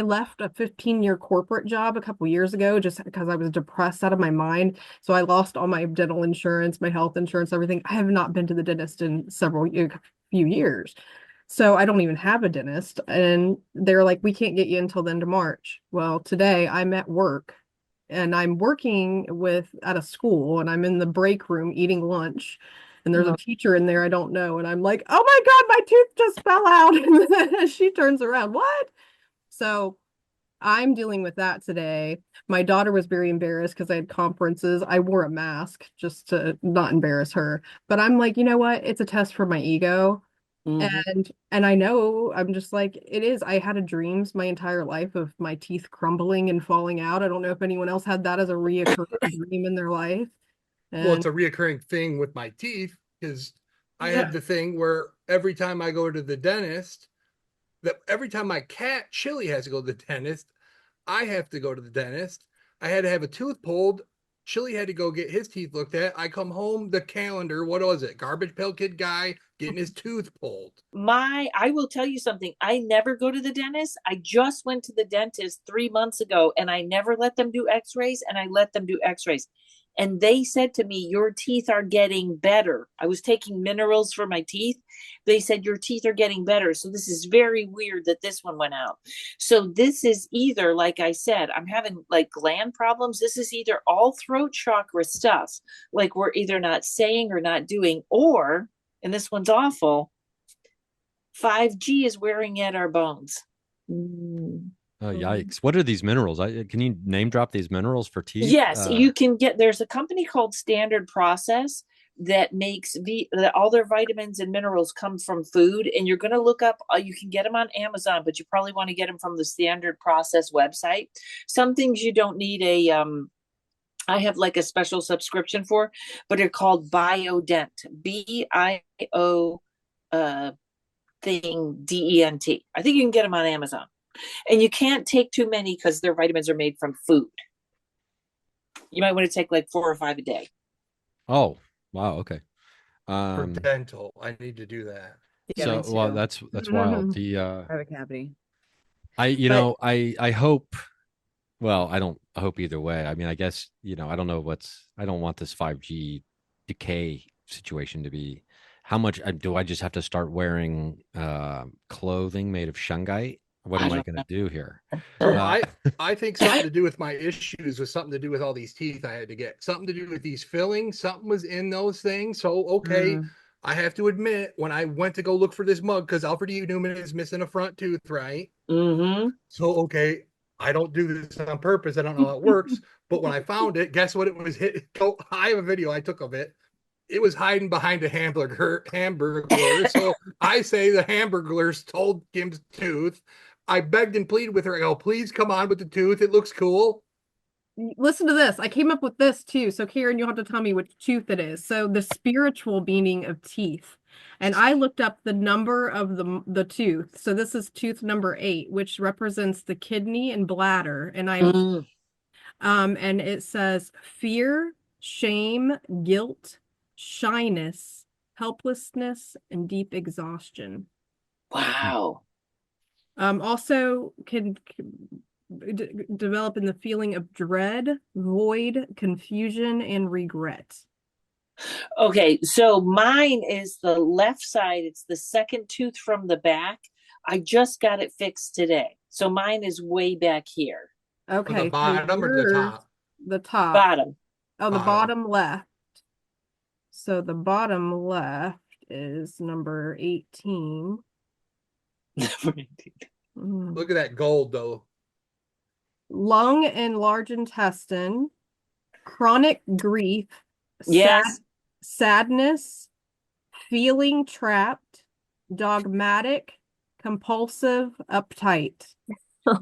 left a 15-year corporate job a couple years ago just because I was depressed out of my mind. So I lost all my dental insurance, my health insurance, everything. I have not been to the dentist in few years. So I don't even have a dentist. And they're like, we can't get you until the end of March. Well, today I'm at work and I'm working at a school, and I'm in the break room eating lunch. And there's a teacher in there I don't know. And I'm like, oh my God, my tooth just fell out. And she turns around. What? So I'm dealing with that today. My daughter was very embarrassed because I had conferences. I wore a mask just to not embarrass her. But I'm like, you know what? It's a test for my ego. And I know, I'm just like, it is. I had dreams my entire life of my teeth crumbling and falling out. I don't know if anyone else had that as a reoccurring dream in their life. Well, it's a reoccurring thing with my teeth because I have the thing where every time I go to the dentist, every time my cat Chili has to go to the dentist, I have to go to the dentist. I had to have a tooth pulled. Chili had to go get his teeth looked at. I come home, the calendar, what was it? Garbage Pail Kid guy getting his tooth pulled. I will tell you something. I never go to the dentist. I just went to the dentist 3 months ago, and I never let them do x-rays, and I let them do x-rays. And they said to me, your teeth are getting better. I was taking minerals for my teeth. They said, your teeth are getting better. So this is very weird that this one went out. So this is either, like I said, I'm having like gland problems. This is either all throat chakra stuff, like we're either not saying or not doing, or, and this one's awful, 5G is wearing at our bones. Oh, yikes. What are these minerals? Can you name drop these minerals for teeth? Yes, you can there's a company called Standard Process that makes all their vitamins and minerals come from food. And you're going to look up, you can get them on Amazon, but you probably want to get them from the Standard Process website. Some things you don't need I have like a special subscription for, but they're called Biodent, BIO thing DENT. I think you can get them on Amazon, and you can't take too many because their vitamins are made from food. You might want to take like 4 or 5 a day. Oh, wow. Okay. For dental, I need to do that. Yeah, So, me well, too. that's wild. Mhm. I have a cavity. I hope, well, I don't hope either way. I mean, I guess, I don't know I don't want this 5G decay situation to be, how much do I just have to start wearing clothing made of shungite? What I am I don't going know. to do here? So Uh, I think something to do with my issues was something to do with all these teeth I had to get. Something to do with these fillings. Something was in those things. So okay, I have to admit, when I went to go look for this mug, because Alfred E. Newman is missing a front tooth, right? Mm-hmm. So okay, I don't do this on purpose. I don't know how it works. But when I found it, guess what? It was hit. I have a video I took of it. It was hiding behind a hamburger. So I say the hamburglers told Kim's tooth. I begged and pleaded with her. I go, please come on with the tooth. It looks cool. Listen to this. I came up with this too. So Karen, you'll have to tell me which tooth it is. So the spiritual meaning of teeth. And I looked up the number of the tooth. So this is tooth number 8, which represents the kidney and bladder. And and it says fear, shame, guilt, shyness, helplessness, and deep exhaustion. Wow. Also can develop in the feeling of dread, void, confusion, and regret. Okay, so mine is the left side. It's the second tooth from the back. I just got it fixed today. So mine is way back here. Okay. The bottom or the top? The top. Bottom. Oh, the bottom left. So the bottom left is number 18. Look at that gold, though. Lung and large intestine, chronic grief, Yes. sadness, feeling trapped, dogmatic, compulsive, uptight.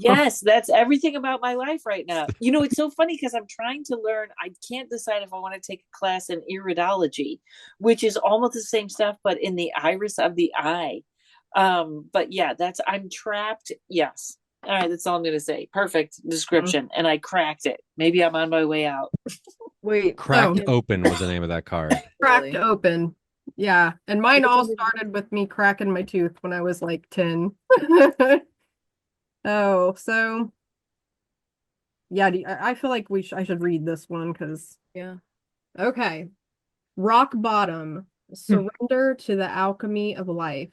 Yes, that's everything about my life right now. It's so funny because I'm trying to learn. I can't decide if I want to take a class in iridology, which is almost the same stuff, but in the iris of the eye. But yeah, I'm trapped. Yes. All right, that's all I'm gonna say. Perfect description. And I cracked it. Maybe I'm on my way out. Wait, Cracked Open was the name of that card. Cracked open. Yeah. And mine all started with me cracking my tooth when I was like 10. Oh, so yeah, I feel like I should read this one because yeah. Okay. Rock bottom. Surrender to the alchemy of life.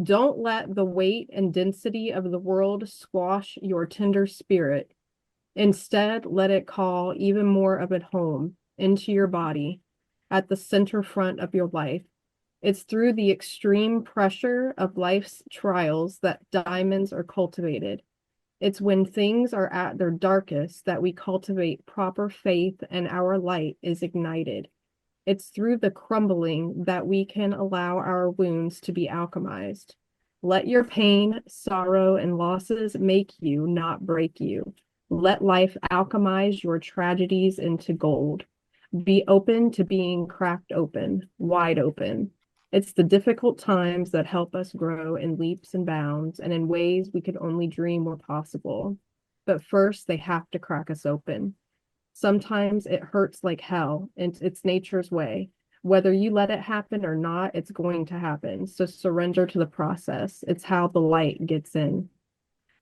Don't let the weight and density of the world squash your tender spirit. Instead, let it call even more of it home into your body at the center front of your life. It's through the extreme pressure of life's trials that diamonds are cultivated. It's when things are at their darkest that we cultivate proper faith and our light is ignited. It's through the crumbling that we can allow our wounds to be alchemized. Let your pain, sorrow, and losses make you, not break you. Let life alchemize your tragedies into gold. Be open to being cracked open, wide open. It's the difficult times that help us grow in leaps and bounds and in ways we could only dream were possible. But first, they have to crack us open. Sometimes it hurts like hell, and it's nature's way. Whether you let it happen or not, it's going to happen. So surrender to the process. It's how the light gets in.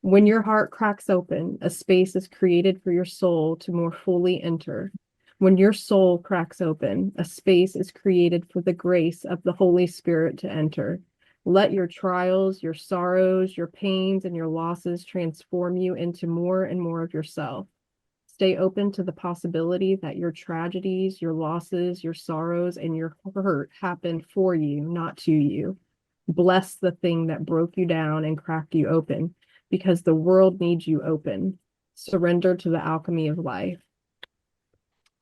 When your heart cracks open, a space is created for your soul to more fully enter. When your soul cracks open, a space is created for the grace of the Holy Spirit to enter. Let your trials, your sorrows, your pains, and your losses transform you into more and more of yourself. Stay open to the possibility that your tragedies, your losses, your sorrows, and your hurt happened for you, not to you. Bless the thing that broke you down and cracked you open, because the world needs you open. Surrender to the alchemy of life.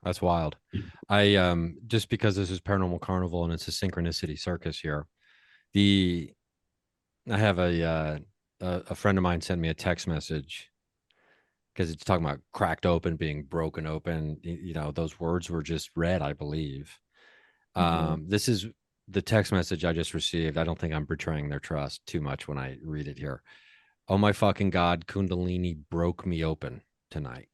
That's wild. I just because this is Paranormal Carnival and it's a synchronicity circus here. I have a friend of mine sent me a text message because it's talking about cracked open, being broken open. Those words were just read, I believe. This is the text message I just received. I don't think I'm betraying their trust too much when I read it here. Oh my fucking God, Kundalini broke me open tonight.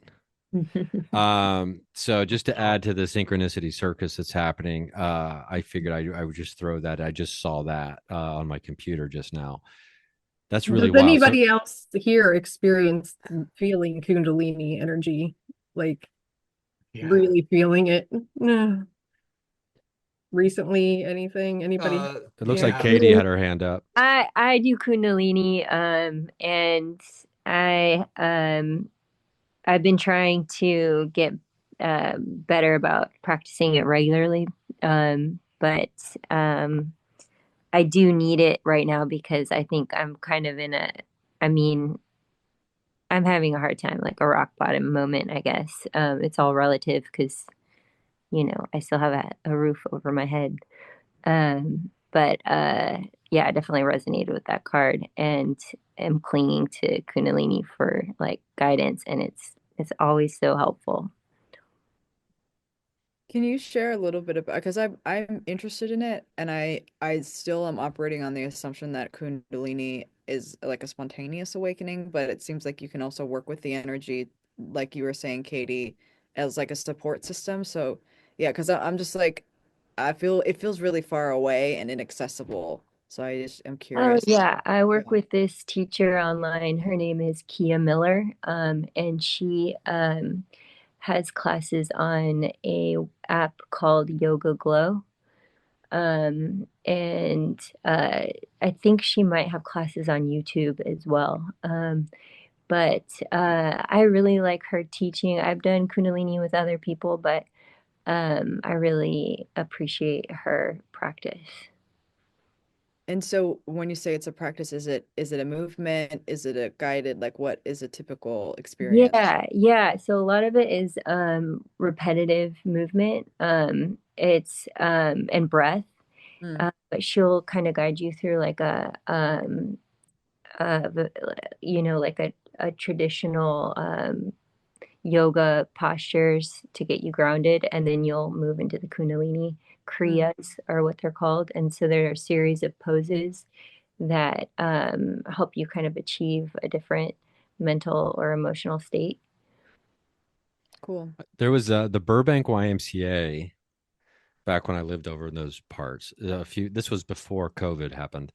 So just to add to the synchronicity circus that's happening, I figured I would just throw that. I just saw that on my computer just now. That's really Does wild. anybody else here experience feeling Kundalini energy? Like really feeling it? No. Recently, anybody? It looks like Katie had her hand up. I do Kundalini, and I've been trying to get better about practicing it regularly. But I do need it right now because I think I'm kind of I'm having a hard time, like a rock bottom moment, I guess. It's all relative because, I still have a roof over my head. But yeah, I definitely resonated with that card and am clinging to Kundalini for like guidance, and it's always so helpful. Can you share a little bit about, because I'm interested in it, and I still am operating on the assumption that Kundalini is like a spontaneous awakening, but it seems like you can also work with the energy, like you were saying, Katie, as like a support system. So yeah, because I'm just like, I feel it feels really far away and inaccessible. So I'm Oh curious. yeah, I work with this teacher online. Her name is Kia Miller, and she has classes on a app called Yoga Glow. And I think she might have classes on YouTube as well. But I really like her teaching. I've done Kundalini with other people, but I really appreciate her practice. And so when you say it's a practice, is it a movement? Is it a guided, like what is a typical experience? Yeah. So a lot of it is repetitive movement. It's and breath. But she'll kind of guide you through like like a traditional yoga postures to get you grounded, and then you'll move into the Kundalini. Kriyas are what they're called, and so there are a series of poses that help you kind of achieve a different mental or emotional state. Cool. There was the Burbank YMCA back when I lived over in those parts. This was before COVID happened.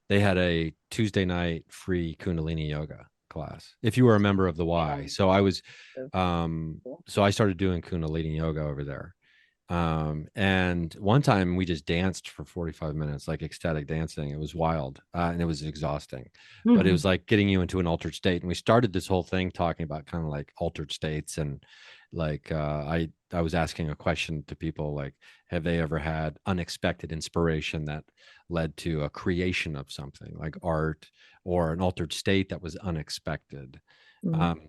They had a Tuesday night free Kundalini yoga class. If you were a member of the Y, so I was, so I started doing Kundalini yoga over there. And one time we just danced for 45 minutes, like ecstatic dancing. It was wild, and it was exhausting, but it was like getting you into an altered state. And we started this whole thing talking about kind of like altered states, and like I was asking a question to people like, have they ever had unexpected inspiration that led to a creation of something like art or an altered state that was unexpected? And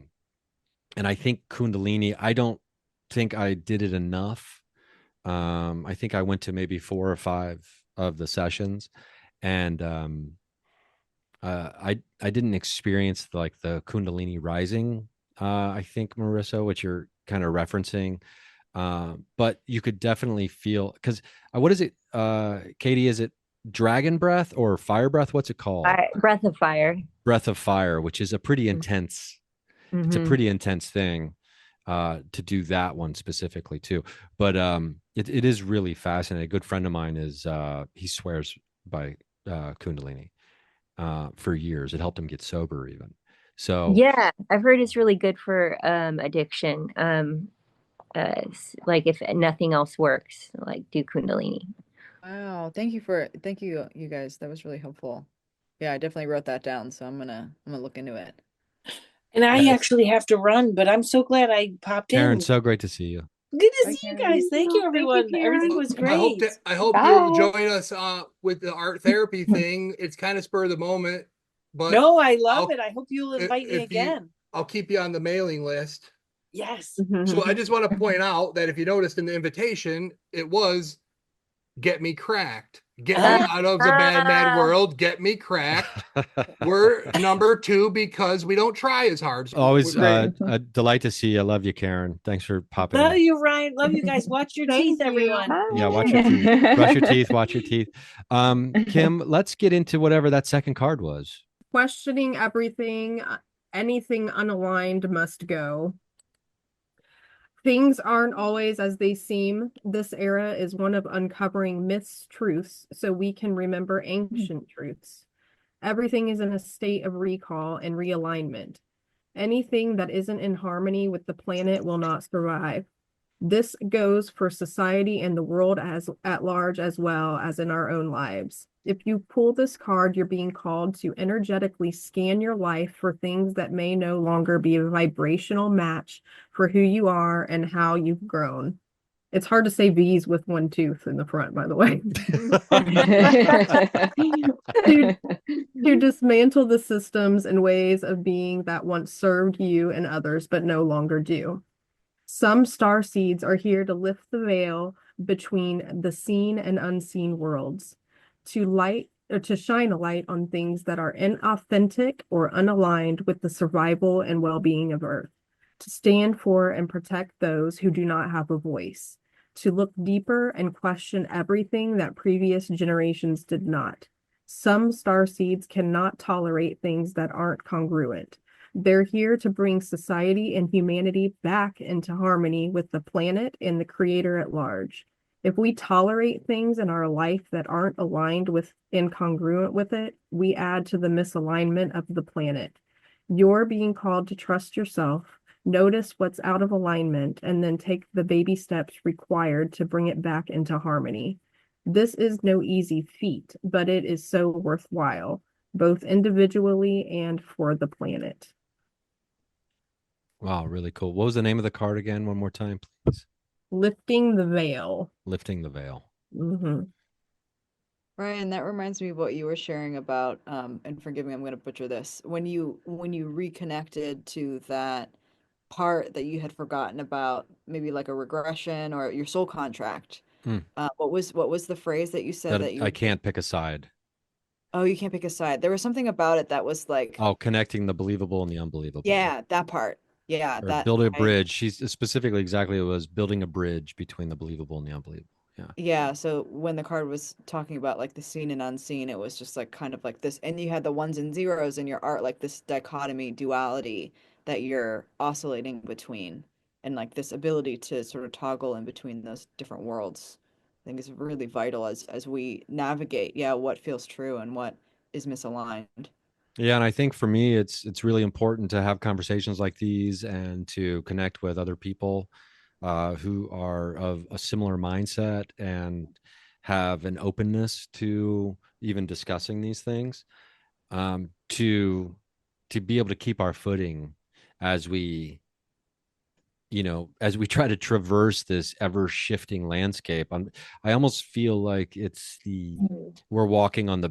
I think Kundalini, I don't think I did it enough. I think I went to maybe 4 or 5 of the sessions, and I didn't experience like the Kundalini rising. I think, Marissa, which you're kind of referencing, but you could definitely feel, because what is it, Katie? Is it dragon breath or fire breath? What's it called? Breath of fire. Breath of fire, which is a pretty intense. It's a pretty intense thing to do that one specifically too. But it is really fascinating. A good friend of mine is he swears by Kundalini for years. It helped him get sober even. So yeah, I've heard it's really good for addiction. Like if nothing else works, like do Kundalini. Wow, thank you, you guys. That was really helpful. Yeah, I definitely wrote that down, so I'm gonna look into it. And I actually have to run, but I'm so glad I popped Karen, in. so great to see you. Good to see you guys. Thank you, everyone. Everything was great. I hope you'll join us with the art therapy thing. It's kind of spur of the moment, but no, I love it. I hope you'll invite me again. I'll keep you on the mailing list. Yes. So I just want to point out that if you noticed in the invitation, it was get me cracked. Get me out of the bad, mad world. Get me cracked. We're number 2 because we don't try as hard. Always We're a delight to see you. I love you, Karen. Thanks for popping Love in. you, Ryan. Love you guys. Watch your Thank teeth, you. everyone. Yeah, watch your teeth. Brush your teeth, watch your teeth. Kim, let's get into whatever that second card was. Questioning everything, anything unaligned must go. Things aren't always as they seem. This era is one of uncovering myths, truths, so we can remember ancient truths. Everything is in a state of recall and realignment. Anything that isn't in harmony with the planet will not survive. This goes for society and the world as at large, as well as in our own lives. If you pull this card, you're being called to energetically scan your life for things that may no longer be a vibrational match for who you are and how you've grown. It's hard to say V's with one tooth in the front, by the way. To dismantle the systems and ways of being that once served you and others, but no longer do. Some star seeds are here to lift the veil between the seen and unseen worlds, to shine a light on things that are inauthentic or unaligned with the survival and well-being of Earth, to stand for and protect those who do not have a voice, to look deeper and question everything that previous generations did not. Some star seeds cannot tolerate things that aren't congruent. They're here to bring society and humanity back into harmony with the planet and the creator at large. If we tolerate things in our life that aren't aligned with and congruent with it, we add to the misalignment of the planet. You're being called to trust yourself, notice what's out of alignment, and then take the baby steps required to bring it back into harmony. This is no easy feat, but it is so worthwhile, both individually and for the planet. Wow, really cool. What was the name of the card again? One more time, please. Lifting the veil. Lifting the veil. Mm-hmm. Ryan, that reminds me of what you were sharing about, and forgive me, I'm going to butcher this. When you reconnected to that part that you had forgotten about, maybe like a regression or your soul contract. What was the phrase that you said that you I can't pick a side. Oh, you can't pick a side. There was something about it that was like, oh, connecting the believable and the unbelievable. Yeah, that part. Yeah, or that building a bridge. She's specifically exactly it was building a bridge between the believable and the unbelievable. Yeah. Yeah, so when the card was talking about like the seen and unseen, it was just like kind of like this, and you had the ones and zeros in your art, like this dichotomy, duality that you're oscillating between, and like this ability to sort of toggle in between those different worlds. I think is really vital as we navigate, what feels true and what is misaligned. Yeah, and I think for me, it's really important to have conversations like these and to connect with other people who are of a similar mindset and have an openness to even discussing these things, to be able to keep our footing as we try to traverse this ever shifting landscape. I almost feel like we're walking on the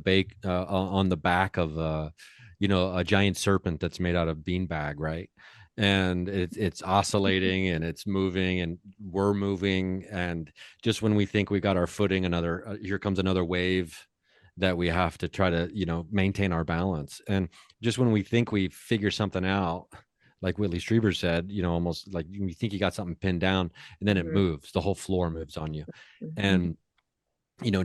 back of a giant serpent that's made out of beanbag, right? And it's oscillating and it's moving and we're moving, and just when we think we got our footing, here comes another wave that we have to try to maintain our balance. And just when we think we figure something out, like Whitley Strieber said, almost like you think you got something pinned down, and then it moves, the whole floor moves on you. And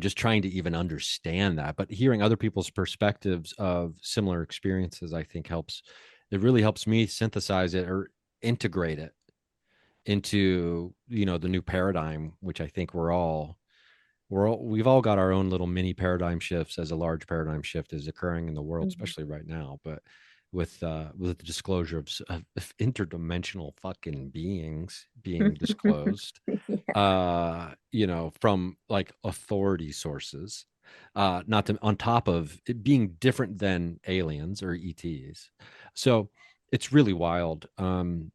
just trying to even understand that, but hearing other people's perspectives of similar experiences, I think it really helps me synthesize it or integrate it into the new paradigm, which I think we've all got our own little mini paradigm shifts, as a large paradigm shift is occurring in the world, especially right now. But with the disclosure of interdimensional fucking beings being disclosed, from like authority sources, on top of it being different than aliens or ETs. So it's really wild. I'm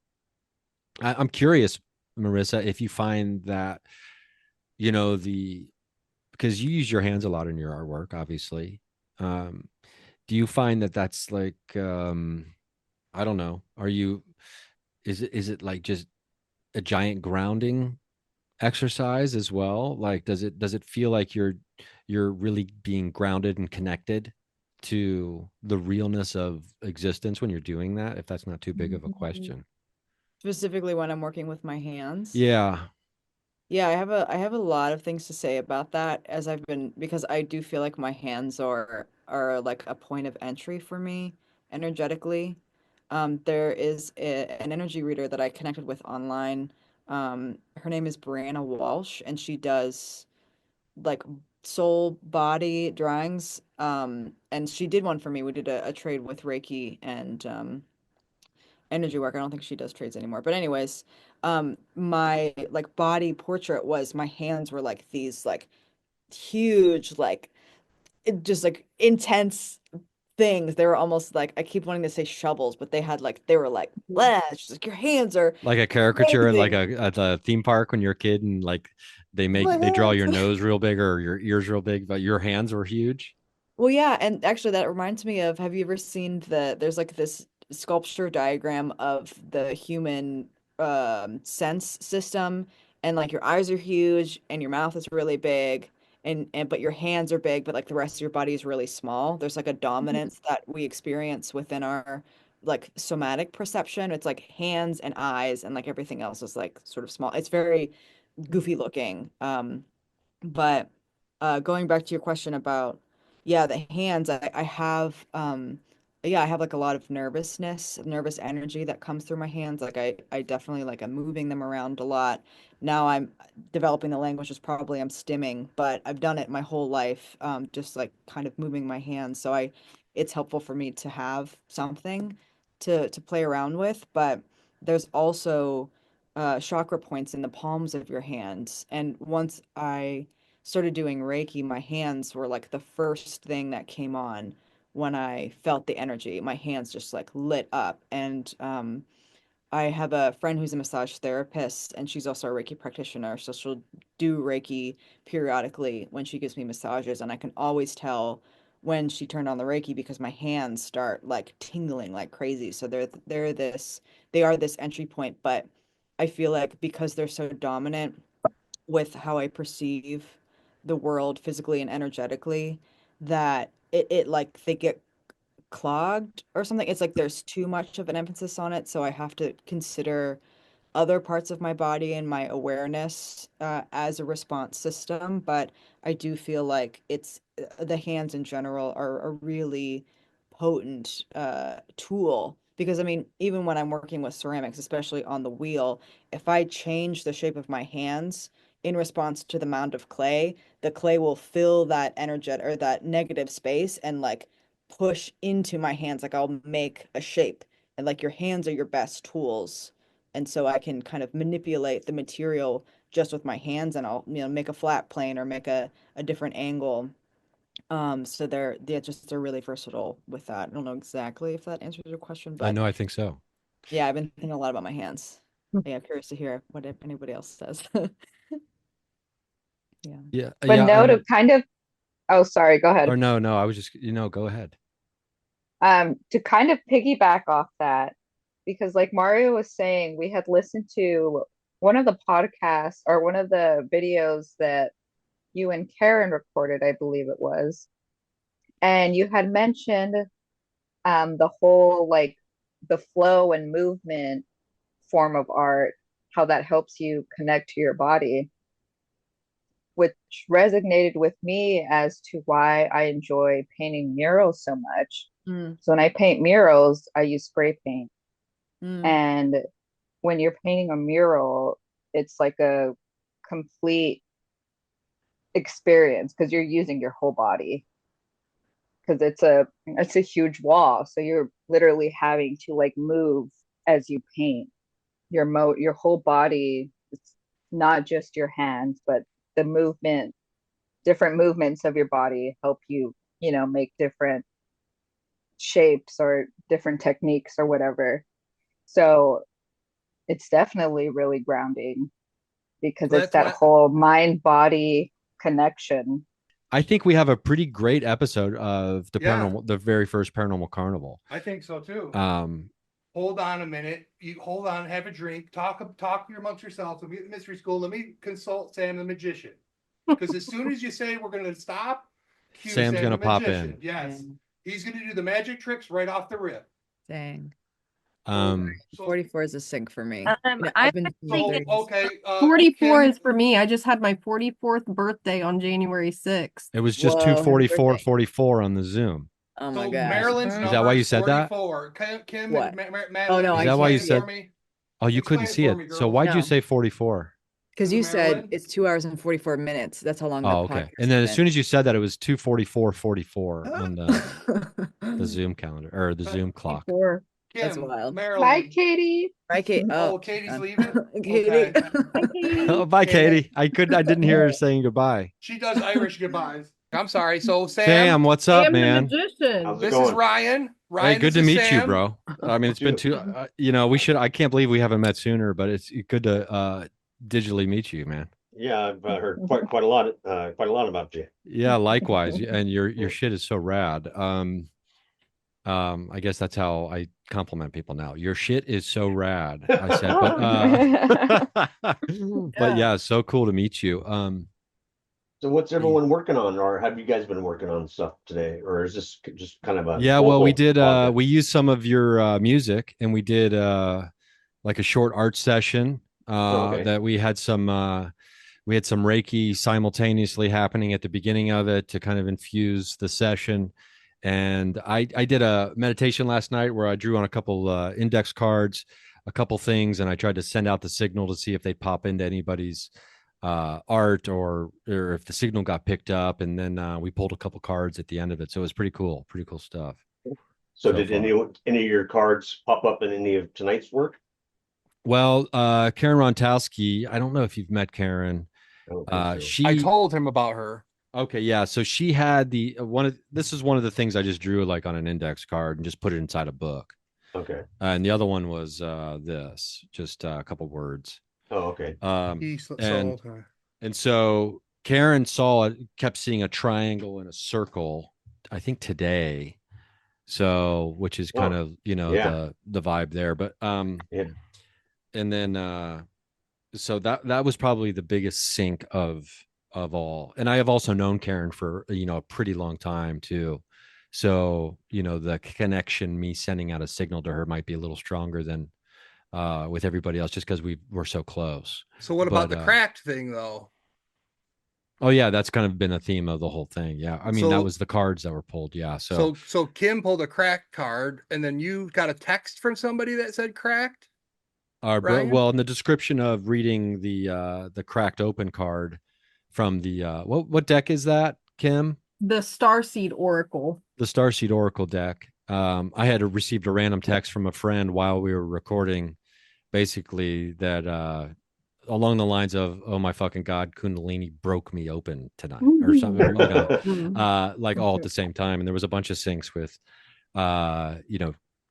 curious, Marisa, if you find that, because you use your hands a lot in your artwork, obviously. Do you find that that's like, I don't know, is it like just a giant grounding exercise as well? Like, does it feel like you're really being grounded and connected to the realness of existence when you're doing that? If that's not too big of a question. Specifically when I'm working with my hands. Yeah. Yeah, I have a lot of things to say about that as I've been because I do feel like my hands are like a point of entry for me energetically. There is an energy reader that I connected with online. Her name is Brianna Walsh, and she does like soul body drawings. And she did one for me. We did a trade with Reiki and energy work. I don't think she does trades anymore. But anyways, my like body portrait was my hands were like these like huge like just like intense things. They were almost like I keep wanting to say shovels, but they were like blah. It's just like your hands are Like a caricature at like amazing. a at the theme park when you're a kid and like My they draw hands. your nose real big or your ears real big, but your hands were huge. Well, yeah, and actually that reminds me of, have you ever seen there's like this sculpture diagram of the human sense system, and like your eyes are huge and your mouth is really big and but your hands are big but like the rest of your body is really small. There's like a dominance that we experience within our like somatic perception. It's like hands and eyes and like everything else is like sort of small. It's very goofy looking. But going back to your question about, yeah, the hands, I have, yeah, I have like a lot of nervous energy that comes through my hands. Like I definitely like I'm moving them around a lot. Now I'm developing the language is probably I'm stimming, but I've done it my whole life, just like kind of moving my hands. So it's helpful for me to have something to play around with. But there's also chakra points in the palms of your hands. And once I started doing Reiki, my hands were like the first thing that came on when I felt the energy. My hands just like lit up. And I have a friend who's a massage therapist, and she's also a Reiki practitioner. So she'll do Reiki periodically when she gives me massages, and I can always tell when she turned on the Reiki because my hands start like tingling like crazy. So they are this entry point, but I feel like because they're so dominant with how I perceive the world physically and energetically, that it like they get clogged or something. It's like there's too much of an emphasis on it, so I have to consider other parts of my body and my awareness as a response system. But I do feel like it's the hands in general are a really potent tool because I mean, even when I'm working with ceramics, especially on the wheel, if I change the shape of my hands in response to the mound of clay, the clay will fill that energetic or that negative space and like push into my hands. Like I'll make a shape, and like your hands are your best tools, and so I can kind of manipulate the material just with my hands, and I'll, make a flat plane or make a different angle. So they're really versatile with that. I don't know exactly if that answers your question, I but know, I think so. yeah, I've been thinking a lot about my hands. Yeah, I'm curious to hear what if anybody else says. Yeah. Yeah, But yeah, no, to kind of, oh, sorry, go ahead. or no, I was just, go ahead. To kind of piggyback off that, because like Mario was saying, we had listened to one of the podcasts or one of the videos that you and Karen recorded, I believe it was. And you had mentioned the whole like the flow and movement form of art, how that helps you connect to your body, which resonated with me as to why I enjoy painting murals so much. Mm, So when I paint murals, I use spray paint. mm, And when you're painting a mural, it's like a complete experience because you're using your whole body because it's a huge wall. So you're literally having to like move as you paint your whole body. It's not just your hands, but the movement, different movements of your body help you, make different shapes or different techniques or whatever. So it's definitely really grounding because Well, it's that's that why whole mind body connection. I think we have a pretty great episode of yeah, the very first Paranormal Carnival. I think so too. Um, hold on a minute. You hold on, have a drink, talk amongst yourselves. We'll be at the mystery school. Let me consult Sam the magician. Because as soon as you say we're going to stop, cue Sam's Sam gonna the pop magician. in. Yes. Dang. He's going to do the magic tricks right off the rip. Dang. Um, So, 44 is a sync for me. You know, I'm I've been actually doing gonna- okay. 44 Kim, is for me. I just had my 44th birthday on January 6th. it was just Whoa, happy 244 birthday. 44 on the Zoom. Oh my so gosh. Marilyn's Is number that why you said that? 44. Kim What? and Madeline, Oh, no, Is that why you explain it said- for me? Oh, you Explain couldn't it see for it. me, So girls. why'd you No. say 44? Because To you said Marilyn? it's 2 hours and 44 minutes. That's how long the Oh, okay. podcast And then as has soon as you said that, it was 244 44 on the been. Zoom calendar or the Zoom clock. 44. That's Kim, wild. Marilyn. Hi, Katie. Right, Kate? Oh, Oh, Katie's done. leaving? Katie. Okay. Oh, bye, Katie. Katie. I didn't hear her saying goodbye. She does Irish goodbyes. I'm sorry. So Sam, what's up, Sam the man? magician. How's it this going? is Ryan. Ryan, Hey, good this to is meet you, Sam. bro. I mean, it's been too. we should. I can't believe we haven't met sooner, but it's good to digitally meet you, man. Yeah, I've heard quite a lot about you. Yeah, likewise. And your shit is so rad. I guess that's how I compliment people now. Your shit is so rad. I said, but yeah, so cool to meet you. So what's everyone working on, or have you guys been working on stuff today, or is this just kind of a Yeah, well, we local did. project? We used some of your music, and we did like a short art session. Okay. That we had some Reiki simultaneously happening at the beginning of it to kind of infuse the session. And I did a meditation last night where I drew on a couple index cards, a couple things, and I tried to send out the signal to see if they pop into anybody's art or if the signal got picked up. And then we pulled a couple cards at the end of it. So it was pretty cool stuff. So did any of your cards pop up in any of tonight's work? Well, Karen Rontowski, I don't know if you've met Karen. I don't think so. She I told him about her. Okay, yeah. So she had this is one of the things I just drew like on an index card and just put it inside a book. Okay. And the other one was this, just a couple words. Oh, okay. And so Karen kept seeing a triangle and a circle, I think today. So, which is kind of, the vibe there. But Yeah. and then so that was probably the biggest sync of all. And I have also known Karen for a pretty long time too. So the connection, me sending out a signal to her, might be a little stronger than with everybody else, just because we're so close. So what about the cracked thing though? Oh yeah, that's kind of been a theme of the whole thing. Yeah, I mean, that So- was the cards that were pulled. Yeah, so So Kim pulled a cracked card, and then you got a text from somebody that said cracked. Ryan? well, in the description of reading the cracked open card from the what deck is that, Kim? The Starseed Oracle. The Starseed Oracle deck. I had received a random text from a friend while we were recording, basically that along the lines of, "Oh my fucking god, Kundalini broke me open tonight," or something, like all at the same time. And there was a bunch of syncs with,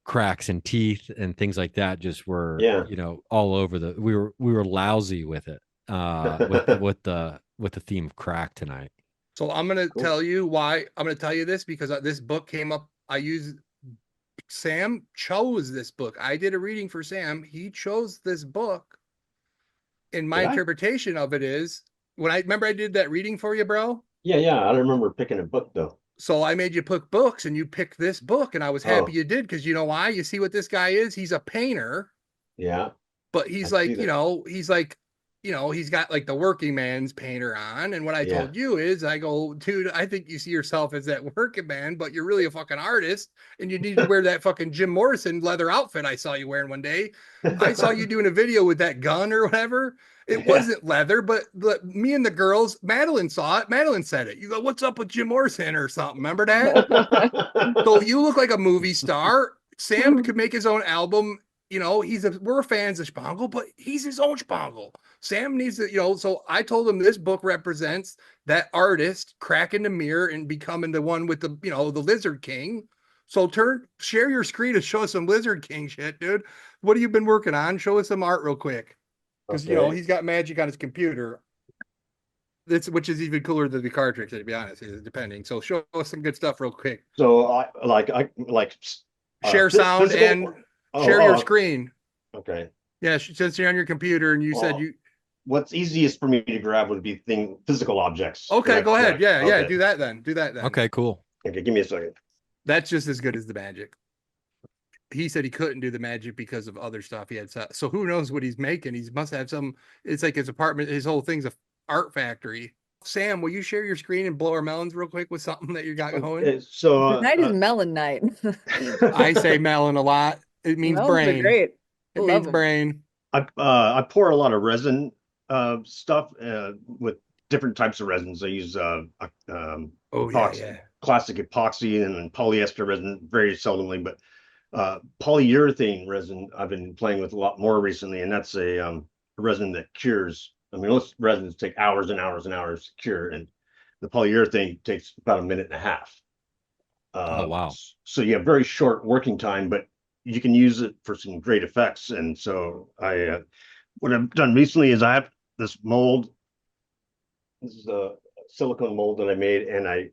cracks in teeth and things like that. Just were, all over the. We were lousy with it, with the theme of crack tonight. So I'm going to tell you why. I'm going to tell you this because this book came up. Sam chose this book. I did a reading for Sam. He chose this book. And my interpretation of it is I did that reading for you, bro. Yeah. I don't remember picking a book though. So I made you pick books and you picked this book. And I was happy you did, because you know why? You see what this guy is? He's a painter. Yeah. But he's he's got like the working man's painter on. And what I told you is, I go, dude, I think you see yourself as that working man, but you're really a fucking artist, and you need to wear that fucking Jim Morrison leather outfit I saw you wearing one day. I saw you doing a video with that gun or whatever. It wasn't leather, but me and the girls, Madeline saw it. Madeline said it. You go, "What's up with Jim Morrison?" or something. Remember that? So you look like a movie star. Sam could make his own album. We're fans of Spangle, but he's his own Spangle. Sam needs to, so I told him this book represents that artist cracking the mirror and becoming the one with the, the Lizard King. So share your screen and show us some Lizard King shit, dude. What have you been working on? Show us some art real quick. Because, he's got magic on his computer. Which is even cooler than the card tricks, to be honest, depending. So show us some good stuff real quick. So I like share sound physical, and Share your screen. Okay. Yeah, since you're on your computer and you said you. What's easiest for me to grab would be physical objects. Okay, go ahead. Yeah, okay. do that then. Do that then. Okay, cool. Okay, give me a second. That's just as good as the magic. He said he couldn't do the magic because of other stuff he had. So who knows what he's making? He must have some. It's like his apartment. His whole thing's a art factory. Sam, will you share your screen and blow our melons real quick with something that you got going? Okay, so Tonight is melon night. I say melon a lot. It means Melons brain. are great. It Love means 'em. brain. I pour a lot of resin stuff with different types of resins. I use epoxy, classic epoxy and polyester resin very seldomly, but polyurethane resin I've been playing with a lot more recently, and that's a resin that cures. I mean, most resins take hours and hours and hours to cure, and the polyurethane takes about a minute and a half. Oh, wow. So you have very short working time, but you can use it for some great effects. And so what I've done recently is I have this mold. This is a silicone mold that I made, and I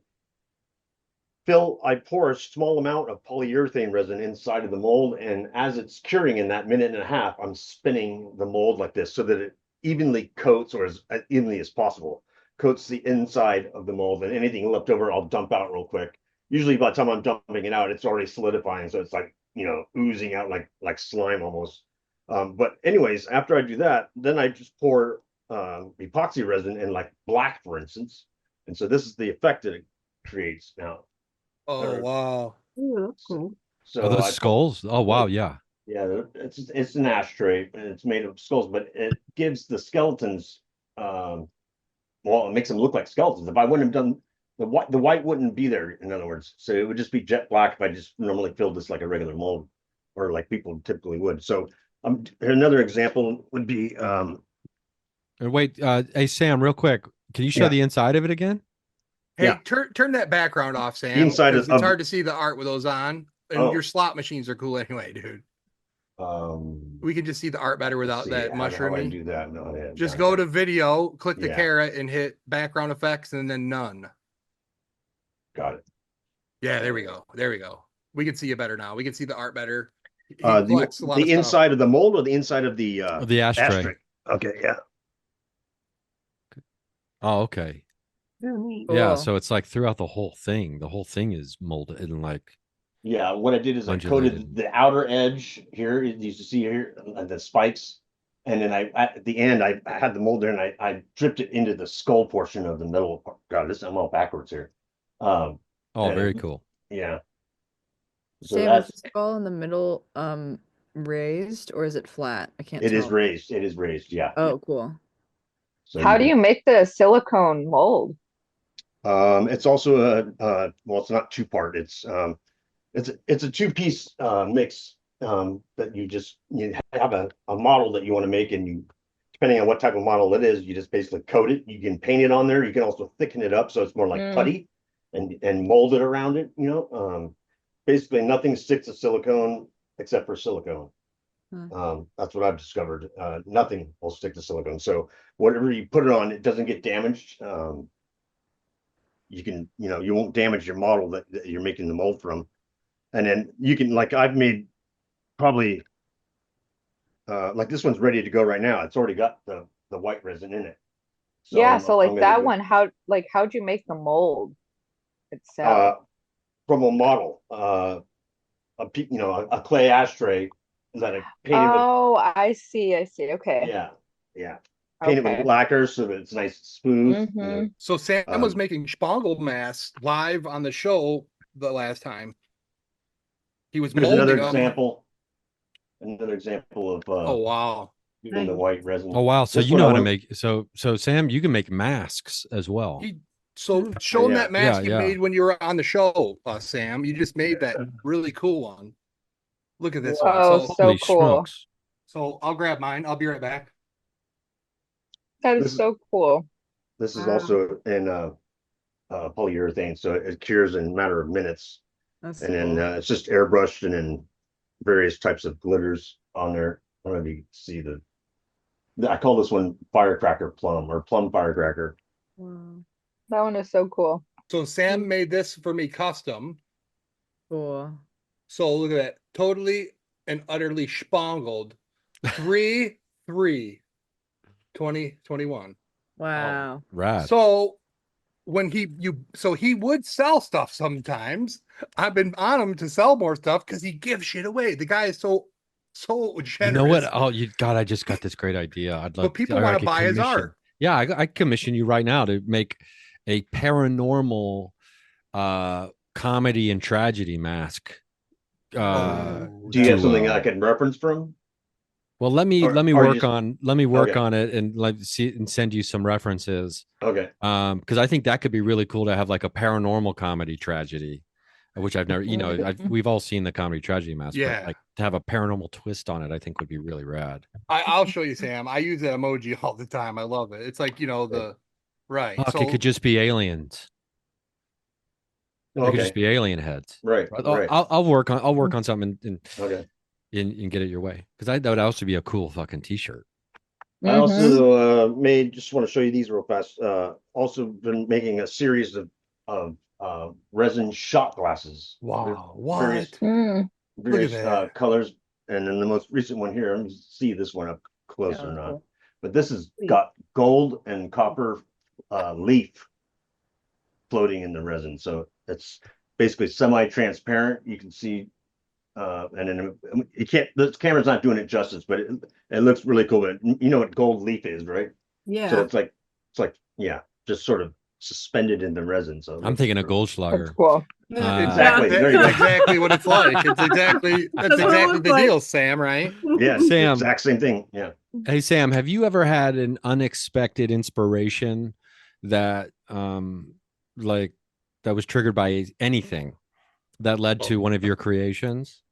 pour a small amount of polyurethane resin inside of the mold, and as it's curing in that minute and a half, I'm spinning the mold like this so that it evenly coats, or as evenly as possible, coats the inside of the mold, and anything left over I'll dump out real quick. Usually by the time I'm dumping it out, it's already solidifying, so it's like, oozing out like slime almost. But anyways, after I do that, then I just pour epoxy resin in like black, for instance, and so this is the effect that it creates now. Oh wow! Ooh, that's cool. So Are those skulls? Oh wow, yeah. Yeah, it's an ashtray and it's made of skulls, but it gives the skeletons, it makes them look like skeletons. If I wouldn't have done the white wouldn't be there, in other words. So it would just be jet black if I just normally filled this like a regular mold, or like people typically would. So another example would be And wait, hey Sam, real quick, can you show the inside of it again? Hey, turn that background off, Sam. The inside it's hard to see the art with those on. And your slot machines are cool anyway, dude. We can just see the art better without that mushroom. How do I do that? No, just go to video, click the caret, and hit background effects, and then none. Got it. Yeah, there we go. There we go. We can see you better now. We can see the art better. The inside of the mold, or the inside of the ashtray. Okay, yeah. Oh, okay. Yeah, so it's like throughout the whole thing. The whole thing is molded and like. Yeah, what I did is I coated the outer edge here. You used to see here the spikes, and then at the end I had the mold there, and I dripped it into the skull portion of the middle part. God, I'm all backwards here. Very cool. Yeah. So Sam, is the skull in the middle raised, or is it flat? I can't tell. It is raised. It is raised. Yeah. Oh, cool. So how do you make the silicone mold? It's also it's not two-part. It's a two-piece mix that you have a model that you want to make, and you, depending on what type of model it is, you just basically coat it. You can paint it on there. You can also thicken it up so it's more like putty, and mold it around it. Basically nothing sticks to silicone except for silicone. That's what I've discovered. Nothing will stick to silicone. So whatever you put it on, it doesn't get damaged. You won't damage your model that you're making the mold from. And then you can, like, I've made probably like this one's ready to go right now. It's already got the white resin in it. So so like that one, how'd you make the mold itself? From a model, a clay ashtray that I painted with. I see. Okay. Yeah. Painted with lacquer so that it's nice and smooth. So Sam was making spangled masks live on the show the last time. He was molding another them. example of using the white resin. Oh wow! So you know how to make so Sam, you can make masks as well. Show him that mask you made when you were on the show, Sam. You just made that really cool one. Look at this one. So cool. Smokes. So I'll grab mine. I'll be right back. That is so cool. This is also in polyurethane, so it cures in a matter of minutes. That's and then it's just airbrushed, and then various types of glitters on there. I don't know if you can see I call this one firecracker plum, or plum firecracker. Wow. That one is so cool. So Sam made this for me custom. Cool. So look at that. Totally and utterly spangled 3/3/2021. Wow. Rad. So when he would sell stuff sometimes. I've been on him to sell more stuff because he gives shit away. The guy is so generous. You know what? Oh, God, I just got this great idea. I'd love But people I want to could buy his commission- art. Yeah, I commission you right now to make a paranormal comedy and tragedy mask. Oh, Do you have to, something I can reference from? Well, let me Or work just- on it and send you some references. Okay. Because I think that could be really cool to have like a paranormal comedy tragedy, which I've never, we've all seen the comedy tragedy mask, Yeah. but like to have a paranormal twist on it, I think would be really rad. I'll show you, Sam. I use that emoji all the time. I love it. It's like, right. Fuck, So it could just be aliens. It could just Okay. be alien heads. Right. Right. I'll work on something Okay. and get it your way, because that would also be a cool fucking t-shirt. I also just want to show you these real fast. Also been making a series of resin shot glasses. Wow, Various, what? various Look at that. colors, and then the most recent one here. Let me see this one up close or not. cool. But this has got gold and copper leaf floating in the resin, so it's basically semi-transparent. You can see. And then you can't. This camera's not doing it justice, but it looks really cool. But you know what gold leaf is, right? Yeah. So it's like just sort of suspended in the resin. So I'm thinking of Goldschlager. That's cool. Exactly. That's There you go. exactly what it's like. It's exactly That's what it the looks deal, like. Sam. Right? Yeah, Sam. exact same thing. Yeah. Hey Sam, have you ever had an unexpected inspiration that like that was triggered by anything that led to one of your creations?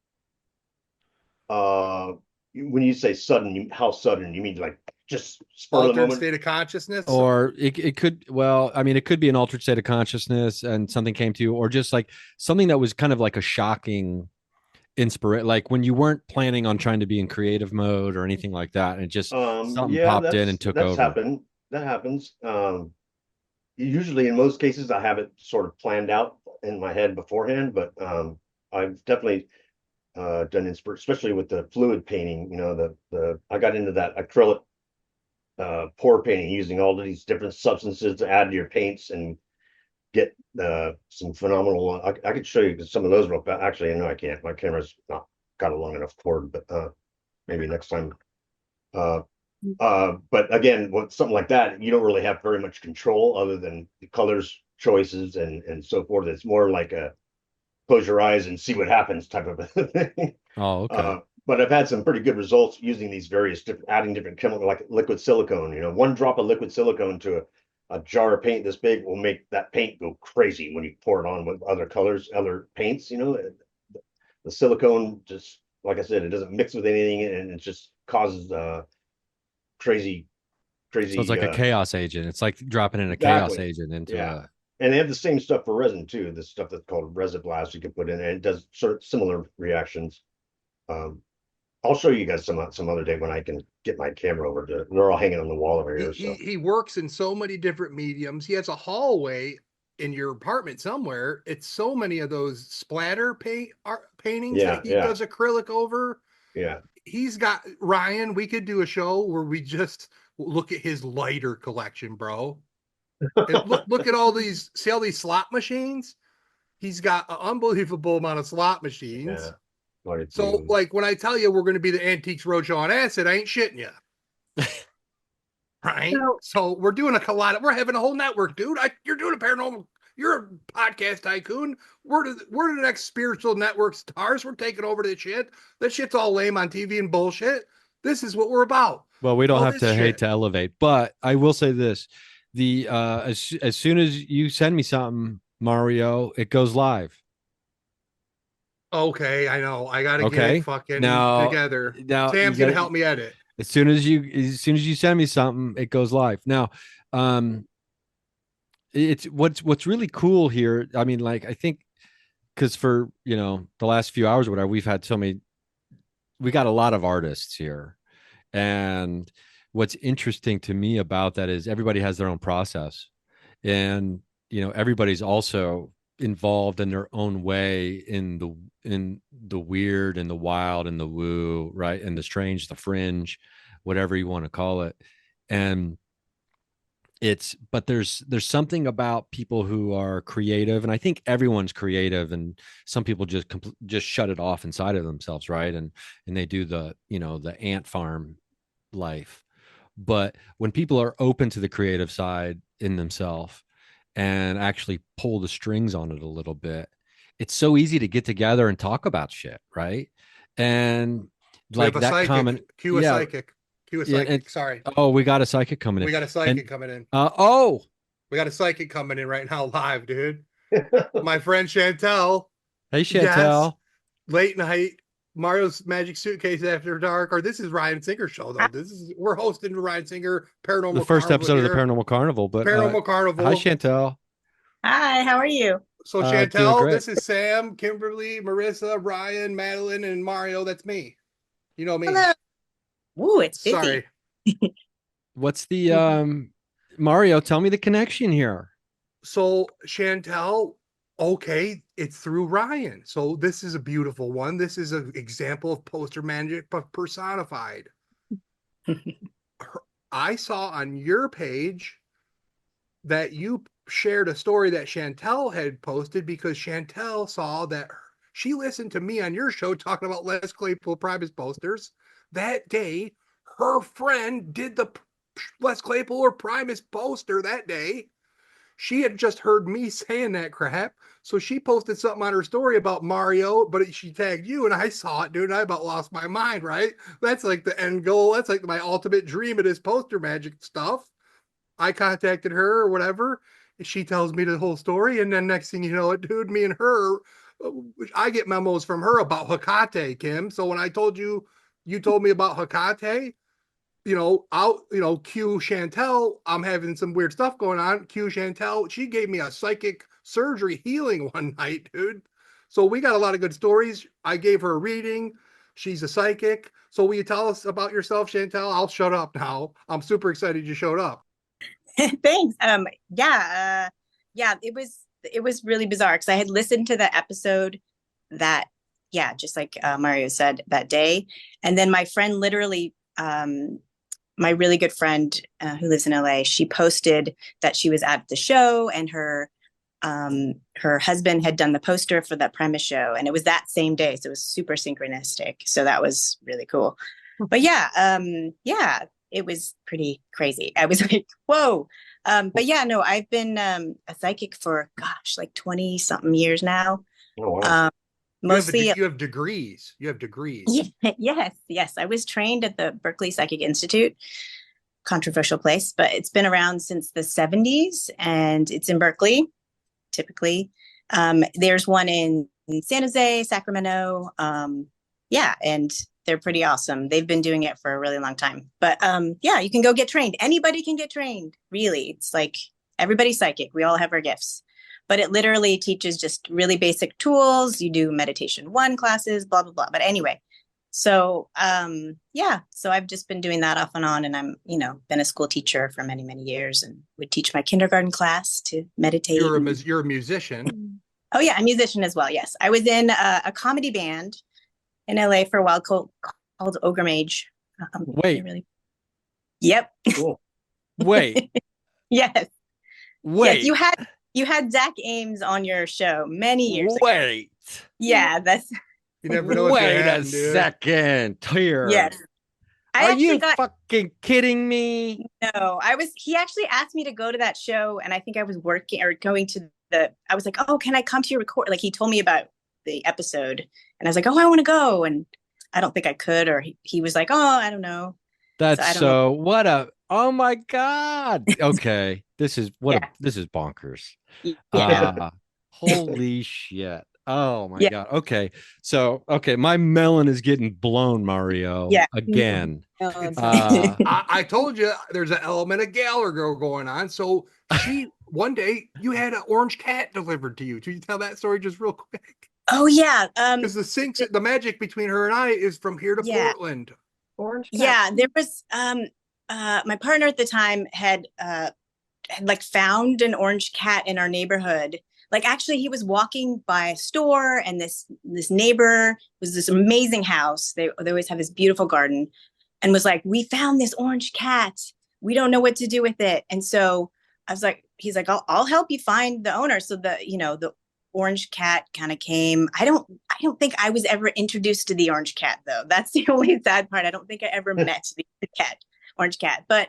When you say sudden, how sudden? You mean like just spur of the Altered moment? state of consciousness. Or it could, well, I mean, it could be an altered state of consciousness and something came to you, or just like something that was kind of like a shocking inspiration, like when you weren't planning on trying to be in creative mode or anything like that, and it just something popped in and took over. That happens. Usually in most cases I have it sort of planned out in my head beforehand, but I've definitely done especially with the fluid painting. I got into that acrylic pour painting, using all of these different substances to add to your paints and get some phenomenal. I could show you some of those real fast. Actually, no, I can't. My camera's not got a long enough cord, but maybe next time. But again, with something like that, you don't really have very much control other than the colors choices and so forth. It's more like a close your eyes and see what happens type of a thing. Oh, okay. But I've had some pretty good results using these various adding different chemicals, like liquid silicone. One drop of liquid silicone to a jar of paint this big will make that paint go crazy when you pour it on with other colors, other paints. The silicone, just like I said, it doesn't mix with anything, and it just causes crazy. So it's like a chaos agent. It's like dropping in a Exactly. chaos agent into And they have the same stuff for resin too. The stuff that's called Resiblast you can put in, and it does sort of similar reactions. I'll show you guys some other day when I can get my camera over to. They're all hanging on the wall over here. So He works in so many different mediums. He has a hallway in your apartment somewhere. It's so many of those splatter paintings that he does acrylic over. Yeah. He's got Ryan. We could do a show where we just look at his lighter collection, bro. And look at all these. See all these slot machines? He's got an unbelievable amount of slot machines. Yeah. So, like, when I tell you we're going to be the Antiques Roadshow on acid, I ain't shitting you. Right? So we're doing a collide. We're having a whole network, dude. You're doing a paranormal. You're a podcast tycoon. We're the next spiritual network stars. We're taking over this shit. That shit's all lame on TV and bullshit. This is what we're about. Well, we don't All have this to hate shit. to elevate, but I will say this: as soon as you send me something, Mario, it goes live. Okay, I know. I gotta get it fucking together. Now Sam's gonna help me edit. As soon as you send me something, it goes live. Now, it's what's really cool here. I mean, like, I think because for the last few hours or whatever, we got a lot of artists here, and what's interesting to me about that is everybody has their own process, and everybody's also involved in their own way in the weird and the wild and the woo, right? And the strange, the fringe, whatever you want to call it. And but there's something about people who are creative, and I think everyone's creative, and some people just shut it off inside of themselves, right? And they do the the ant farm life. But when people are open to the creative side in themselves and actually pull the strings on it a little bit, it's so easy to get together and talk about shit, right? And We have like a that psychic. common, Cue a yeah, psychic. Cue a yeah, psychic. Sorry. oh, we got a psychic coming in. We got a psychic And coming in. oh, We got a psychic coming in right now live, dude. My friend Chantelle. hey, Yes. Chantelle. Late night. Mario's Magic Suitcase After Dark. Or this is Ryan Singer's show, though. We're hosting Ryan Singer Paranormal The first Carnival episode here. of the Paranormal Carnival. But Paranormal Carnival. hi, Chantelle. Hi, how are you? So Doing Chantelle, great. this is Sam, Kimberly, Marissa, Ryan, Madeline, and Mario. That's me. You know me. Hello. Ooh, it's busy. Sorry. What's the Mario? Tell me the connection here. So Chantelle, okay, it's through Ryan. So this is a beautiful one. This is an example of poster magic but personified. I saw on your page that you shared a story that Chantelle had posted because Chantelle saw that she listened to me on your show talking about Les Claypool Primus posters. That day, her friend did the Les Claypool or Primus poster that day. She had just heard me saying that crap. So she posted something on her story about Mario, but she tagged you and I saw it, dude. And I about lost my mind, right? That's like the end goal. That's like my ultimate dream of this poster magic stuff. I contacted her or whatever. And she tells me the whole story. And then next thing you know it, dude, me and her, I get memos from her about Hecate, Kim. So when I told you, you told me about Hecate, cue Chantelle, I'm having some weird stuff going on. Cue Chantelle, she gave me a psychic surgery healing one night, dude. So we got a lot of good stories. I gave her a reading. She's a psychic. So will you tell us about yourself, Chantelle? I'll shut up now. I'm super excited you showed up. Thanks. It was really bizarre because I had listened to the episode that, just like Mario said that day. And then my friend literally, my really good friend who lives in LA, she posted that she was at the show and her husband had done the poster for that Primus show. And it was that same day. So it was super synchronistic. So that was really cool. But it was pretty crazy. I was like, whoa. I've been a psychic for, like 20 something years now. Oh, wow. Mostly you have degrees. You have degrees. Yes. I was trained at the Berkeley Psychic Institute, controversial place, but it's been around since the 70s and it's in Berkeley, typically. There's one in San Jose, Sacramento. And they're pretty awesome. They've been doing it for a really long time. But you can go get trained. Anybody can get trained, really. It's like everybody's psychic. We all have our gifts. But it literally teaches just really basic tools. You do meditation 1 classes, blah, blah, blah. But anyway, so I've just been doing that off and on. And I'm, been a school teacher for many, many years and would teach my kindergarten class to meditate. You're a musician. Oh, yeah, a musician as well. Yes. I was in a comedy band in LA for a while called Ogre Mage. Wait. Yep. Cool. Wait. Yes. Wait. Yes, you had Zach Ames on your show many years ago. Wait. Yeah, that's. You never know. Wait a second. Here. Yes. Are you fucking kidding me? No, he actually asked me to go to that show and I think I was working or going to I was like, oh, can I come to your record? Like he told me about the episode and I was like, oh, I want to go. And I don't think I could, or he was like, oh, I don't know. Oh my God. Okay. This is bonkers. Yeah. Holy shit. Oh my God. Okay. So, my melon is getting blown, Mario. Yeah. Again. I told you there's an element of Gallagher going on. So one day you had an orange cat delivered to you. Can you tell that story just real quick? Oh yeah. Because the magic between her and I is from here to Portland. Orange cat. Yeah, there was my partner at the time had like found an orange cat in our neighborhood, Like actually he was walking by a store, and this neighbor was this amazing house. They always have this beautiful garden, and was like, we found this orange cat. We don't know what to do with it. And so I was like, he's like, I'll help you find the owner. So the orange cat kind of came. I don't think I was ever introduced to the orange cat though. That's the only sad part. I don't think I ever met the orange cat. But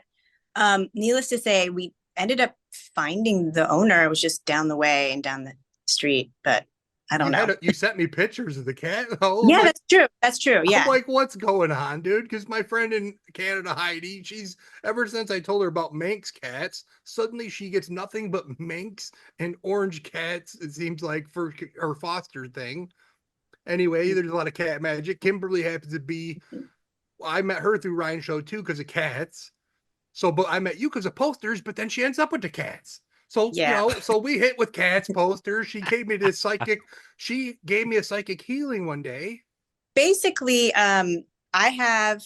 needless to say, we ended up finding the owner. It was just down the way and down the street, but I don't know. You sent me pictures of the cat. Yeah, that's true. That's true. Yeah. I'm like, what's going on, dude? Because my friend in Canada, Heidi, she's ever since I told her about Manx cats, suddenly she gets nothing but Manx and orange cats. It seems like for her foster thing. Anyway, there's a lot of cat magic. Kimberly happens to be. I met her through Ryan's show too because of cats. So, but I met you because of posters. But then she ends up with the cats. So, Yeah. so we hit with cats posters. She gave me this psychic. She gave me a psychic healing one day. Basically, I have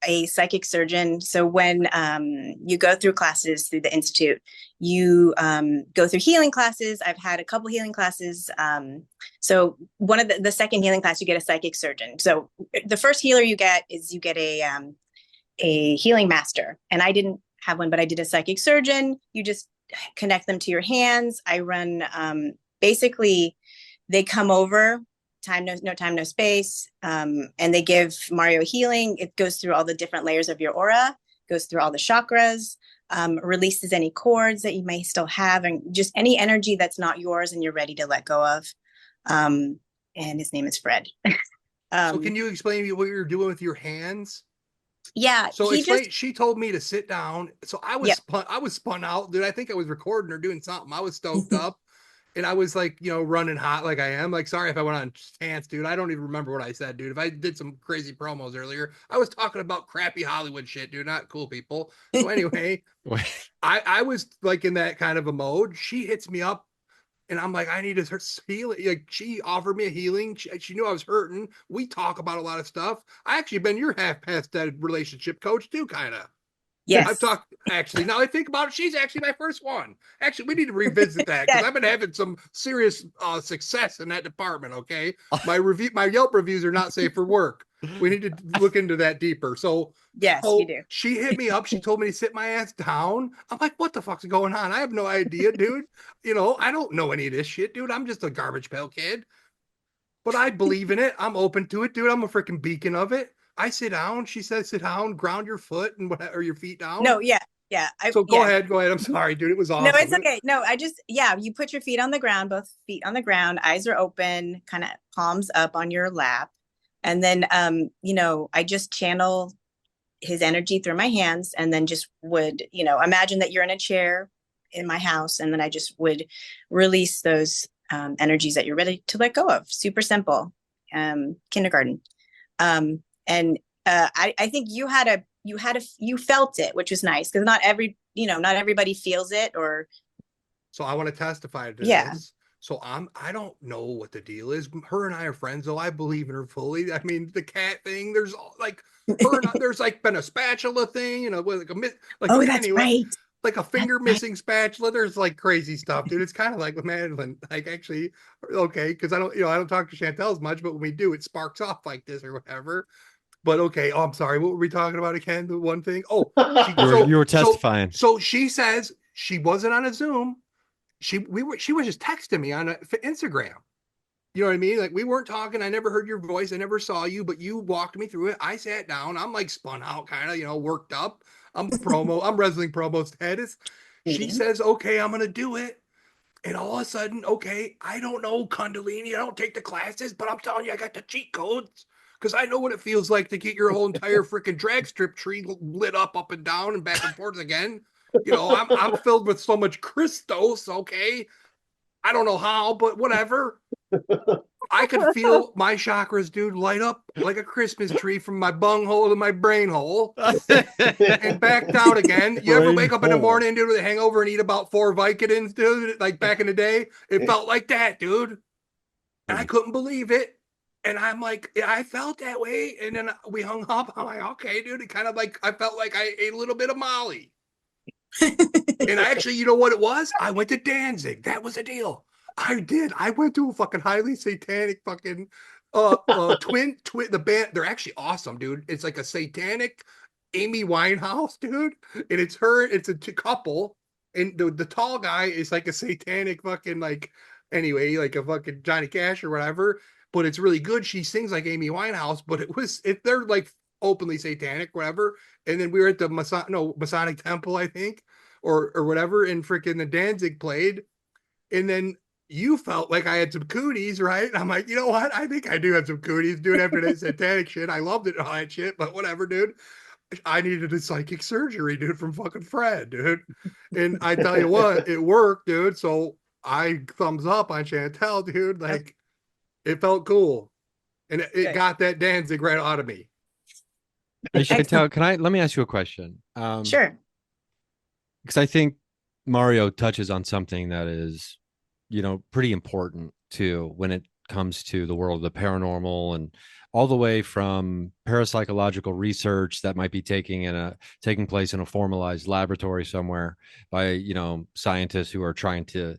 a psychic surgeon. So when you go through classes through the Institute, you go through healing classes. I've had a couple healing classes. So one of the second healing class, you get a psychic surgeon. So the first healer you get is a healing master. And I didn't have one, but I did a psychic surgeon. You just connect them to your hands. I run, basically they come over, no time, no space. And they give Mario healing. It goes through all the different layers of your aura, goes through all the chakras, releases any cords that you may still have, and just any energy that's not yours and you're ready to let go of. And his name is Fred. So can you explain what you're doing with your hands? Yeah. So she told me to sit down. So I was spun out, dude. I think I was recording or doing something. I was stoked up, and I was like, running hot like I am. Like, sorry if I went on chance, dude. I don't even remember what I said, dude. If I did some crazy promos earlier, I was talking about crappy Hollywood shit, dude. Not cool people. So anyway, I was like in that kind of a mode. She hits me up. And I'm like, I need to heal. Like, she offered me a healing. She knew I was hurting. We talk about a lot of stuff. I actually been your half past that relationship coach too, kind of. Yes. I've talked, actually, now I think about it, she's actually my first one. Actually, we need to revisit that because I've been having some serious success in that department, okay? My Yelp reviews are not safe for work. We need to look into that deeper. So, yes, you do. She hit me up. She told me to sit my ass down. I'm like, what the fuck's going on? I have no idea, dude. I don't know any of this shit, dude. I'm just a garbage pail kid. But I believe in it. I'm open to it, dude. I'm a freaking beacon of it. I sit down. She says, sit down, ground your foot or your feet down. No, yeah. So go ahead. I'm sorry, dude. It was awesome. No, it's okay. No, you put your feet on the ground, both feet on the ground, eyes are open, kind of palms up on your lap. And then, I just channel his energy through my hands, and then just would, imagine that you're in a chair in my house. And then I just would release those energies that you're ready to let go of. Super simple. Kindergarten. And I think you felt it, which was nice, because not everybody feels it. Or so I want to testify to this. So I don't know what the deal is. Her and I are friends, though. I believe in her fully. I mean, the cat thing, there's like there's like been a spatula thing, with that's right. Like a finger missing spatula. There's like crazy stuff, dude. It's kind of like with Madeline, like actually, okay, because I don't talk to Chantelle as much, but when we do, it sparks off like this or whatever. But okay, I'm sorry. What were we talking about again? The one thing. Oh, you were testifying. So she says she wasn't on a Zoom. She was just texting me on Instagram. You know what I mean? Like, we weren't talking. I never heard your voice. I never saw you, but you walked me through it. I sat down. I'm like spun out, kind of, worked up. I'm wrestling promo status. She says, okay, I'm going to do it. And all of a sudden, okay, I don't know Kundalini. I don't take the classes, but I'm telling you, I got the cheat codes because I know what it feels like to get your whole entire freaking drag strip tree lit up and down and back and forth again. I'm filled with so much Christos, okay? I don't know how, but whatever. I could feel my chakras, dude, light up like a Christmas tree from my bung hole to my brain hole and back down again. You ever wake up in the morning, dude, with a hangover and eat about 4 Vicodins, dude? Like back in the day, it felt like that, dude. And I couldn't believe it. And I'm like, yeah, I felt that way. And then we hung up. I'm like, okay, dude. It kind of like, I felt like I ate a little bit of Molly. And I actually, you know what it was? I went to Danzig. That was the deal. I did. I went to a fucking highly satanic fucking twin the band. They're actually awesome, dude. It's like a satanic Amy Winehouse, dude. And it's her, it's a couple. And the tall guy is like a satanic fucking like anyway, like a fucking Johnny Cash or whatever. But it's really good. She sings like Amy Winehouse, but they're like openly satanic, whatever. And then we were at the Masonic Temple, I think, or whatever, and freaking the Danzig played. And then you felt like I had some cooties, right? And I'm like, you know what? I think I do have some cooties, dude, after that satanic shit. I loved it, all that shit, but whatever, dude. I needed a psychic surgery, dude, from fucking Fred, dude. And I tell you what, it worked, dude. So I thumbs up on Chantelle, dude. Like, it felt cool. And it got that Danzig right out of me. Hey, Chantelle, let me ask you a question? Sure. Because I think Mario touches on something that is, pretty important too when it comes to the world of the paranormal, and all the way from parapsychological research that might be taking place in a formalized laboratory somewhere by scientists who are trying to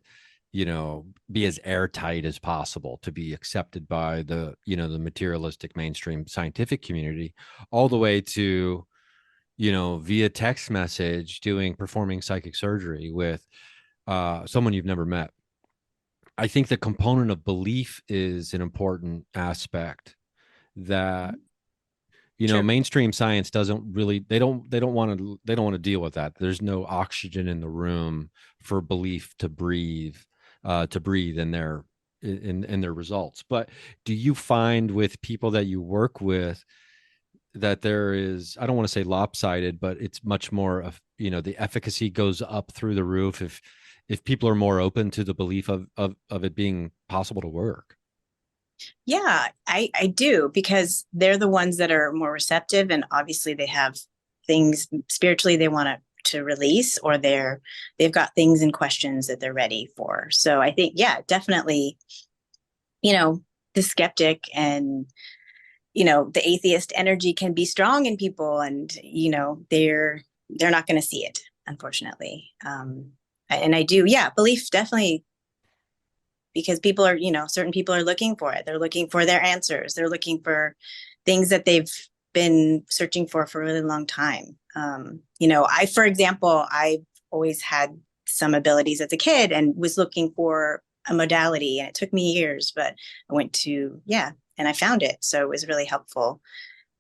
be as airtight as possible to be accepted by the the materialistic mainstream scientific community, all the way to via text message performing psychic surgery with someone you've never met. I think the component of belief is an important aspect that Sure. mainstream science doesn't really, they don't want to deal with that. There's no oxygen in the room for belief to breathe in their results. But do you find with people that you work with that there is, I don't want to say lopsided, but it's much more of, the efficacy goes up through the roof if people are more open to the belief of it being possible to work? Yeah, I do, because they're the ones that are more receptive, and obviously they have things spiritually they want to release, or they've got things and questions that they're ready for. So I think, yeah, definitely, the skeptic and the atheist energy can be strong in people, and they're not going to see it, unfortunately. And I do, yeah, belief definitely, because people are, certain people are looking for it. They're looking for their answers. They're looking for things that they've been searching for a really long time. For example, I've always had some abilities as a kid and was looking for a modality, and it took me years, but I went to, and I found it. So it was really helpful.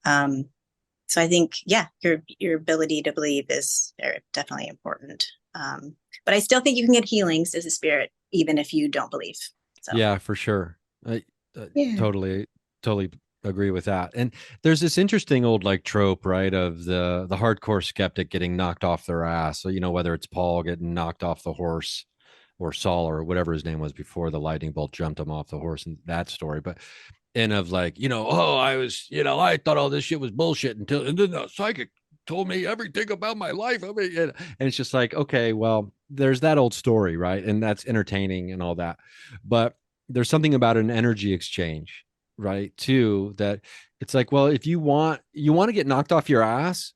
So I think, yeah, your ability to believe is definitely important. But I still think you can get healings as a spirit, even if you don't believe. So. Yeah, for sure. Totally agree with that. And there's this interesting old trope, right, of the hardcore skeptic getting knocked off their ass. So, whether it's Paul getting knocked off the horse, or Saul, or whatever his name was before the lightning bolt jumped him off the horse, and that story. But and of I was, I thought all this shit was bullshit and then the psychic told me everything about my life. I mean, and it's just like, okay, well, there's that old story, right? And that's entertaining and all that. But there's something about an energy exchange, right? Too, that it's like, well, if you want to get knocked off your ass,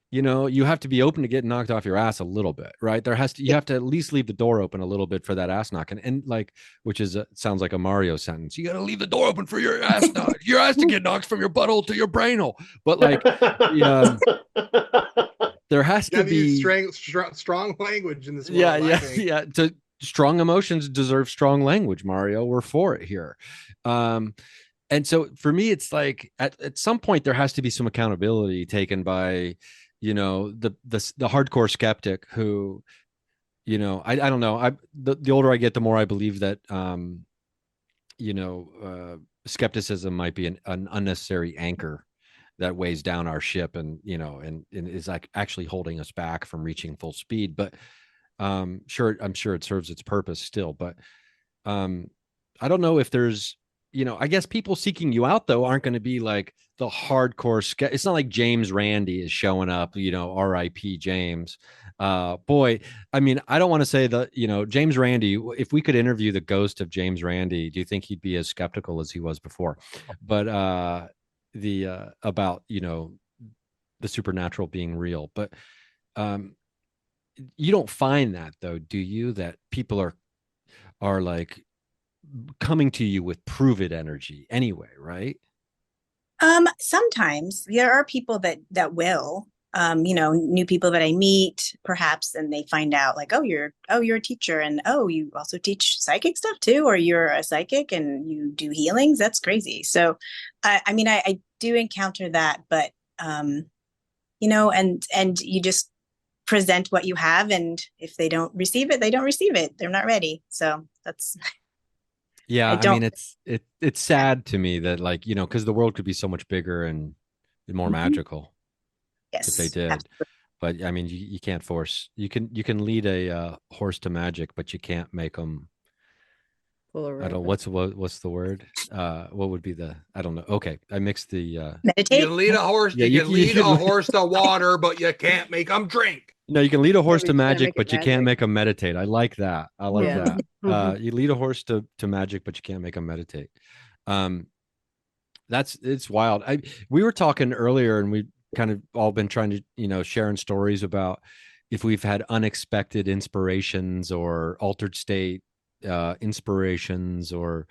you have to be open to getting knocked off your ass a little bit, right? You have to at least leave the door open a little bit for that ass knocking. And which is sounds like a Mario sentence. You got to leave the door open for your ass your ass to get knocked from your butthole to your brainhole. But there has to be strong language in this world. Yeah. Strong emotions deserve strong language, Mario. We're for it here. And so for me, it's like at some point there has to be some accountability taken by, the hardcore skeptic who, I don't know. The older I get, the more I believe that, skepticism might be an unnecessary anchor that weighs down our ship and is actually holding us back from reaching full speed. But I'm sure it serves its purpose still. But I don't know if there's, I guess people seeking you out though aren't going to be like the hardcore. It's not like James Randi is showing up, R.I.P. James. Boy, I mean, I don't want to say that, James Randi, if we could interview the ghost of James Randi, do you think he'd be as skeptical as he was before? But about, the supernatural being real. But you don't find that though, do you? That people are like coming to you with prove it energy anyway, right? Sometimes there are people that will, new people that I meet, perhaps, and they find out like, you're a teacher, and oh, you also teach psychic stuff too, or you're a psychic and you do healings. That's crazy. So, I do encounter that, but and you just present what you have, and if they don't receive it, they don't receive it. They're not ready. So that's. Yeah, I I don't. mean, it's sad to me that, like, because the world could be so much bigger and more magical if they Yes. did. But I mean, you can't force. You can lead a horse to magic, but you can't make them. Full of I don't. rabbit. What's the word? What would be the? I don't know. Okay, I mixed the. You Meditate. can lead a horse. Yeah, you you can can- you lead can a lead- horse to water, but you can't make them drink. No, you can lead a horse but to you can't magic, make it but you can't magic. make them meditate. I like that. I like Yeah. that. Mhm. You lead a horse to magic, but you can't make them meditate. Um, it's wild. We were talking earlier, and we kind of all been trying to sharing stories about if we've had unexpected inspirations or altered state inspirations or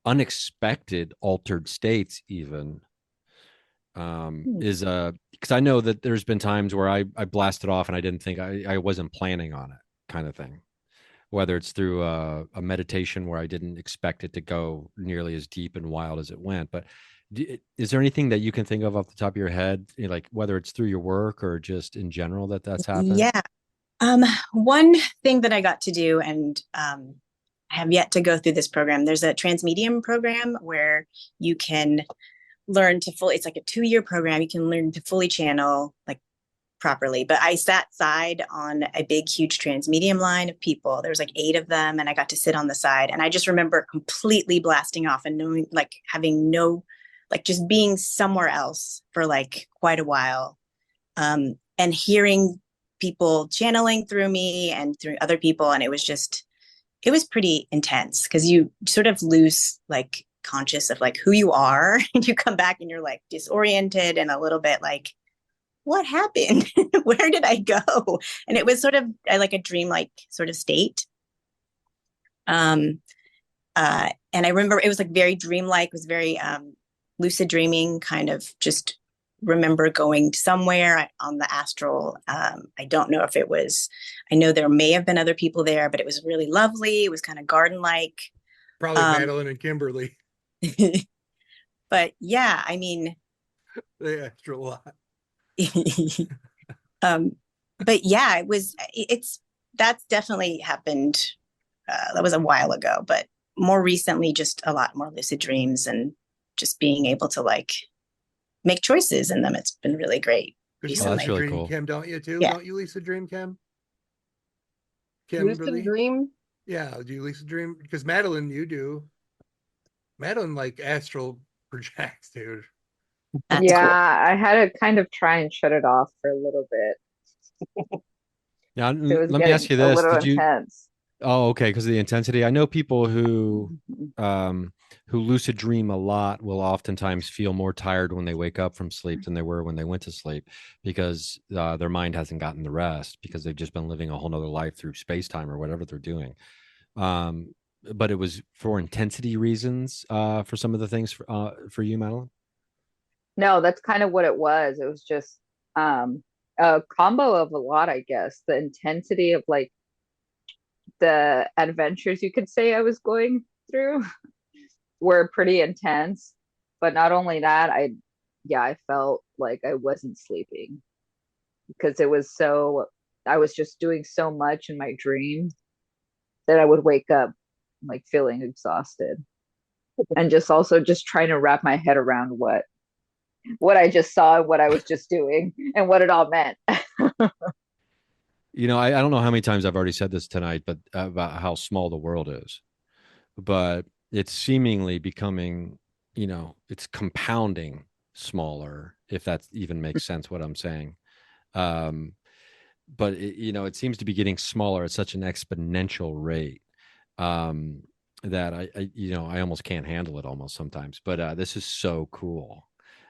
unexpected altered states even. Is because I know that there's been times where I blasted off and I didn't think I wasn't planning on it, kind of thing, whether it's through a meditation where I didn't expect it to go nearly as deep and wild as it went. But is there anything that you can think of off the top of your head, like whether it's through your work or just in general that's happened? Yeah. One thing that I got to do, and I have yet to go through this program. There's a transmedium program where you can learn to fully, it's like a 2-year program. You can learn to fully channel like properly. But I sat side on a big, huge transmedium line of people. There's like 8 of them, and I got to sit on the side. And I just remember completely blasting off and knowing, like having no, like just being somewhere else for like quite a while. And hearing people channeling through me and through other people. And it was pretty intense because you sort of lose like conscious of like who you are, and you come back and you're like disoriented and a little bit like, what happened? Where did I go? And it was sort of like a dreamlike sort of state. And I remember it was like very dreamlike, it was very lucid dreaming, kind of just remember going somewhere on the astral. I don't know if it was, I know there may have been other people there, but it was really lovely. It was kind of garden-like. Probably Madeline and Kimberly. But yeah, I mean, The extra lot. but yeah, that's definitely happened. That was a while ago, but more recently, just a lot more lucid dreams and just being able to like make choices in them. It's been really great. Because Oh, that's you really dream, cool. Kim, don't you too? Yeah. Don't you, Lisa, dream, Kim? Lucid Kimberly? dream. Yeah, do you Lisa dream? Because Madeline, you do. Madeline like astral projects, dude. That's Yeah, cool. I had to kind of try and shut it off for a little bit. Now, It was let me ask you getting a this: little Did you? intense. Oh, okay, because of the intensity. I know people who lucid dream a lot will oftentimes feel more tired when they wake up from sleep than they were when they went to sleep because their mind hasn't gotten the rest because they've just been living a whole nother life through space time or whatever they're doing. But it was for intensity reasons for some of the things for you, Madeline. No, that's kind of what it was. It was just a combo of a lot, I guess. The intensity of like the adventures you could say I was going through were pretty intense. But not only that, I felt like I wasn't sleeping because I was just doing so much in my dream that I would wake up like feeling exhausted and just also just trying to wrap my head around what I just saw and what I was just doing and what it all meant. I don't know how many times I've already said this tonight, but about how small the world is. But it's seemingly becoming, it's compounding smaller, if that even makes sense what I'm saying. But it seems to be getting smaller at such an exponential rate that I almost can't handle it almost sometimes. But this is so cool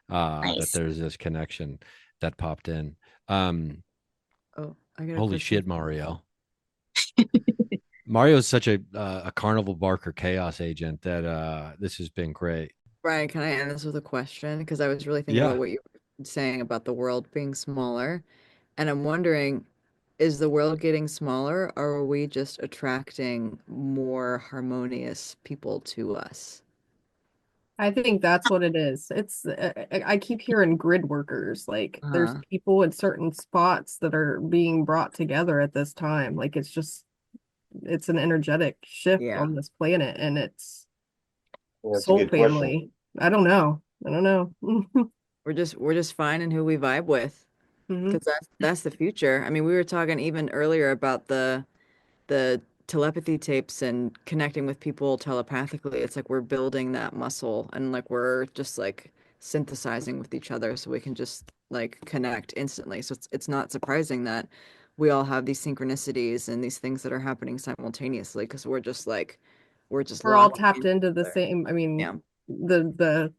that Nice. there's this connection that popped in. Oh, I got a Holy question shit, for Mario. Mario is such a carnival barker chaos agent that this has been great. Brian, can I end this with a question? Because I was really thinking Yeah. about what you were saying about the world being smaller. And I'm wondering, is the world getting smaller, or are we just attracting more harmonious people to us? I think that's what it is. It's I keep hearing grid workers. Like there's Uh-huh. people in certain spots that are being brought together at this time. Like it's an energetic shift Yeah. on this planet, and it's That's a soul good question. family. I don't know. I don't know. We're just finding who we vibe with, Mhm. because that's the future. I mean, we were talking even earlier about the telepathy tapes and connecting with people telepathically. It's like we're building that muscle, and like we're just like synthesizing with each other so we can just like connect instantly. So it's not surprising that we all have these synchronicities and these things that are happening simultaneously, because we're just We're all locking tapped in into the together. same, I mean, Yeah. the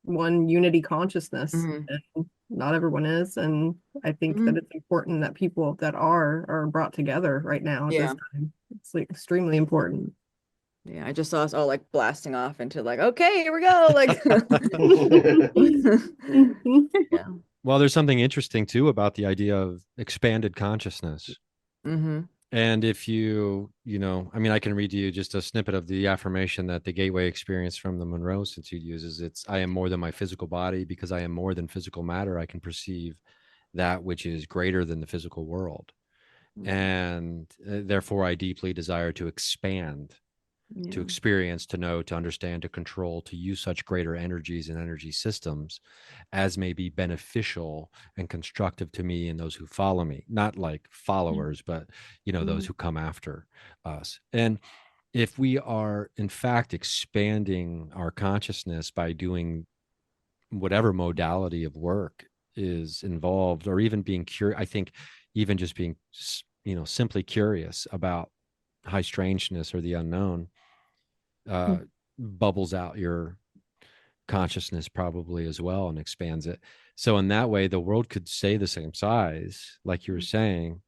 one unity consciousness, Hmm. and not everyone is. And I think Hmm. that it's important that people that are brought together right now at this Yeah. time. It's like extremely important. Yeah. I just saw us all like blasting off into like, okay, here we go. Like, yeah. Well, there's something interesting too about the idea of expanded consciousness. Mm-hmm. And if I mean, I can read you just a snippet of the affirmation that the Gateway Experience from the Monroe Institute uses. It's, I am more than my physical body. Because I am more than physical matter, I can perceive that which is greater than the physical world. And therefore, I deeply desire to expand, to Yeah. experience, to know, to understand, to control, to use such greater energies and energy systems as may be beneficial and constructive to me and those who follow me. Not like followers, but those who come after us. And if we are in fact expanding our consciousness by doing whatever modality of work is involved, or even being curious, I think even just being simply curious about high strangeness or the unknown, bubbles out your consciousness probably as well and expands it. So in that way, the world could stay the same size, like you were saying,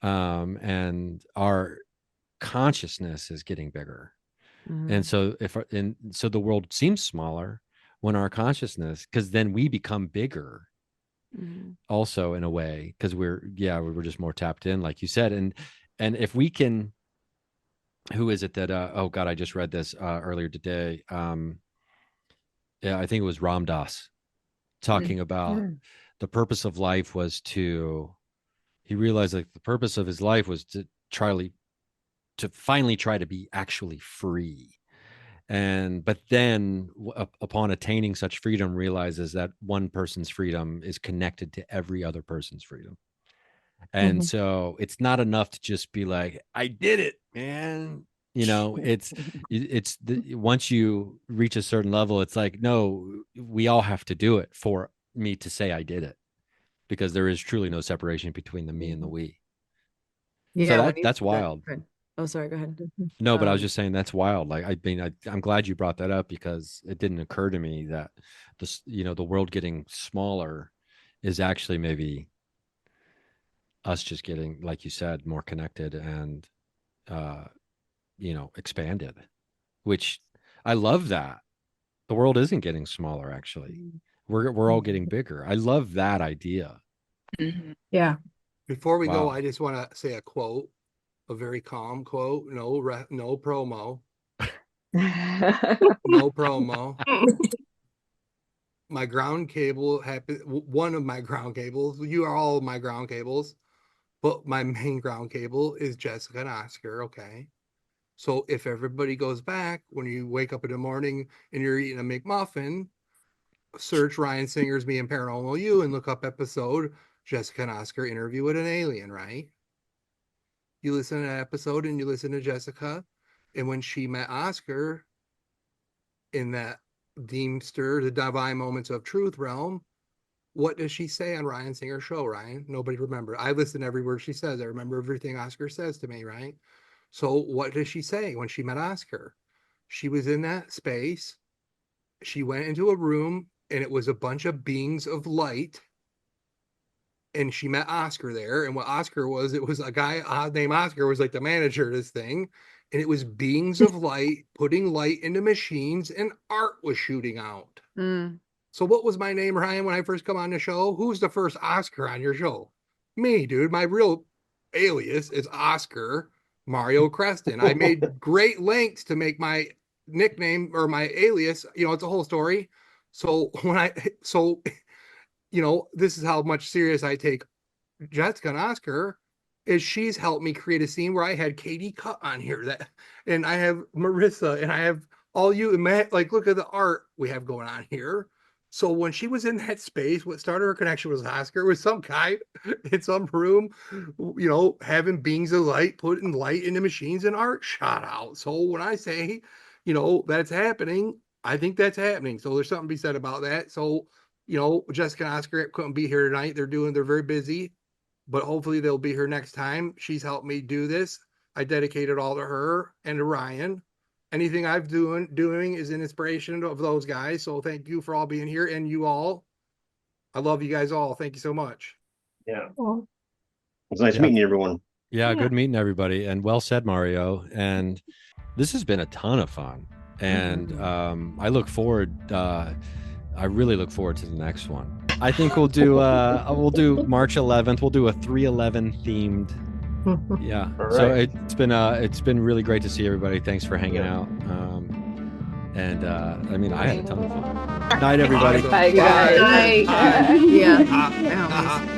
and our consciousness is getting bigger. And so so the world seems smaller when our consciousness, because then we become bigger also in a way, because we're just more tapped in, like you said. And if we can, who is it that oh god, I just read this earlier today. Yeah, I think it was Ram Dass talking about the purpose of life was he realized like the purpose of his life was to finally try to be actually free. And but then upon attaining such freedom, realizes that one person's freedom is connected to every other person's freedom. And so it's not enough to just be like, I did it, man. Once you reach a certain level, it's like, no, we all have to do it for me to say I did it, because there is truly no separation between the me and the we. So Yeah, when you that's said that. wild. Oh, sorry, go ahead. No, but I was just saying that's wild. Like, I mean, I'm glad you brought that up, because it didn't occur to me that the world getting smaller is actually maybe us just getting, like you said, more connected and uh, expanded, which I love that. The world isn't getting smaller, actually. We're all getting bigger. I love that idea. Yeah. Before we go, Wow. I just want to say a quote, a very calm quote. No promo. No promo. My ground cable happened. One of my ground cables. You are all my ground cables, but my main ground cable is Jessica and Oscar. Okay. So if everybody goes back when you wake up in the morning and you're eating a McMuffin, search Ryan Singer's Me and Paranormal You and look up episode Jessica and Oscar interview with an alien, right? You listen to that episode and you listen to Jessica, and when she met Oscar in that Deemster, the Divine Moments of Truth realm, what does she say on Ryan Singer's show, Ryan? Nobody remember. I listen to every word she says. I remember everything Oscar says to me, right? So what does she say when she met Oscar? She was in that space. She went into a room and it was a bunch of beings of light. and she met Oscar there. And what Oscar was, it was a guy named Oscar was like the manager of this thing. And it was beings of light, putting light into machines, and art was shooting out. So what was my name, Ryan, when I first come on the show? Who's the first Oscar on your show? Me, dude. My real alias is Oscar Mario Creston. I made great lengths to make my nickname or my alias, it's a whole story. So this is how much serious I take Jessica and Oscar, is she's helped me create a scene where I had Katie Cut on here, and I have Marissa, and I have all you, and Matt, like, look at the art we have going on here. So when she was in that space, what started her connection was Oscar, was some guy in some room, having beings of light, putting light into machines, and art shot out. So when I say, that's happening, I think that's happening. So there's something to be said about that. So, Jessica and Oscar couldn't be here tonight. They're very busy, but hopefully they'll be here next time. She's helped me do this. I dedicate it all to her and to Ryan. Anything I'm doing is an inspiration of those guys. So thank you for all being here, and you all. I love you guys all. Thank you so much. Yeah. It's nice meeting everyone. Yeah, good meeting everybody. And well said, Mario. And this has been a ton of fun. And I really look forward to the next one. I think we'll do March 11th. We'll do a 3/11 themed. Yeah. Right. So it's been really great to see everybody. Thanks for hanging out. I had a ton of fun. Night, everybody. Bye, guys. Bye. Yeah.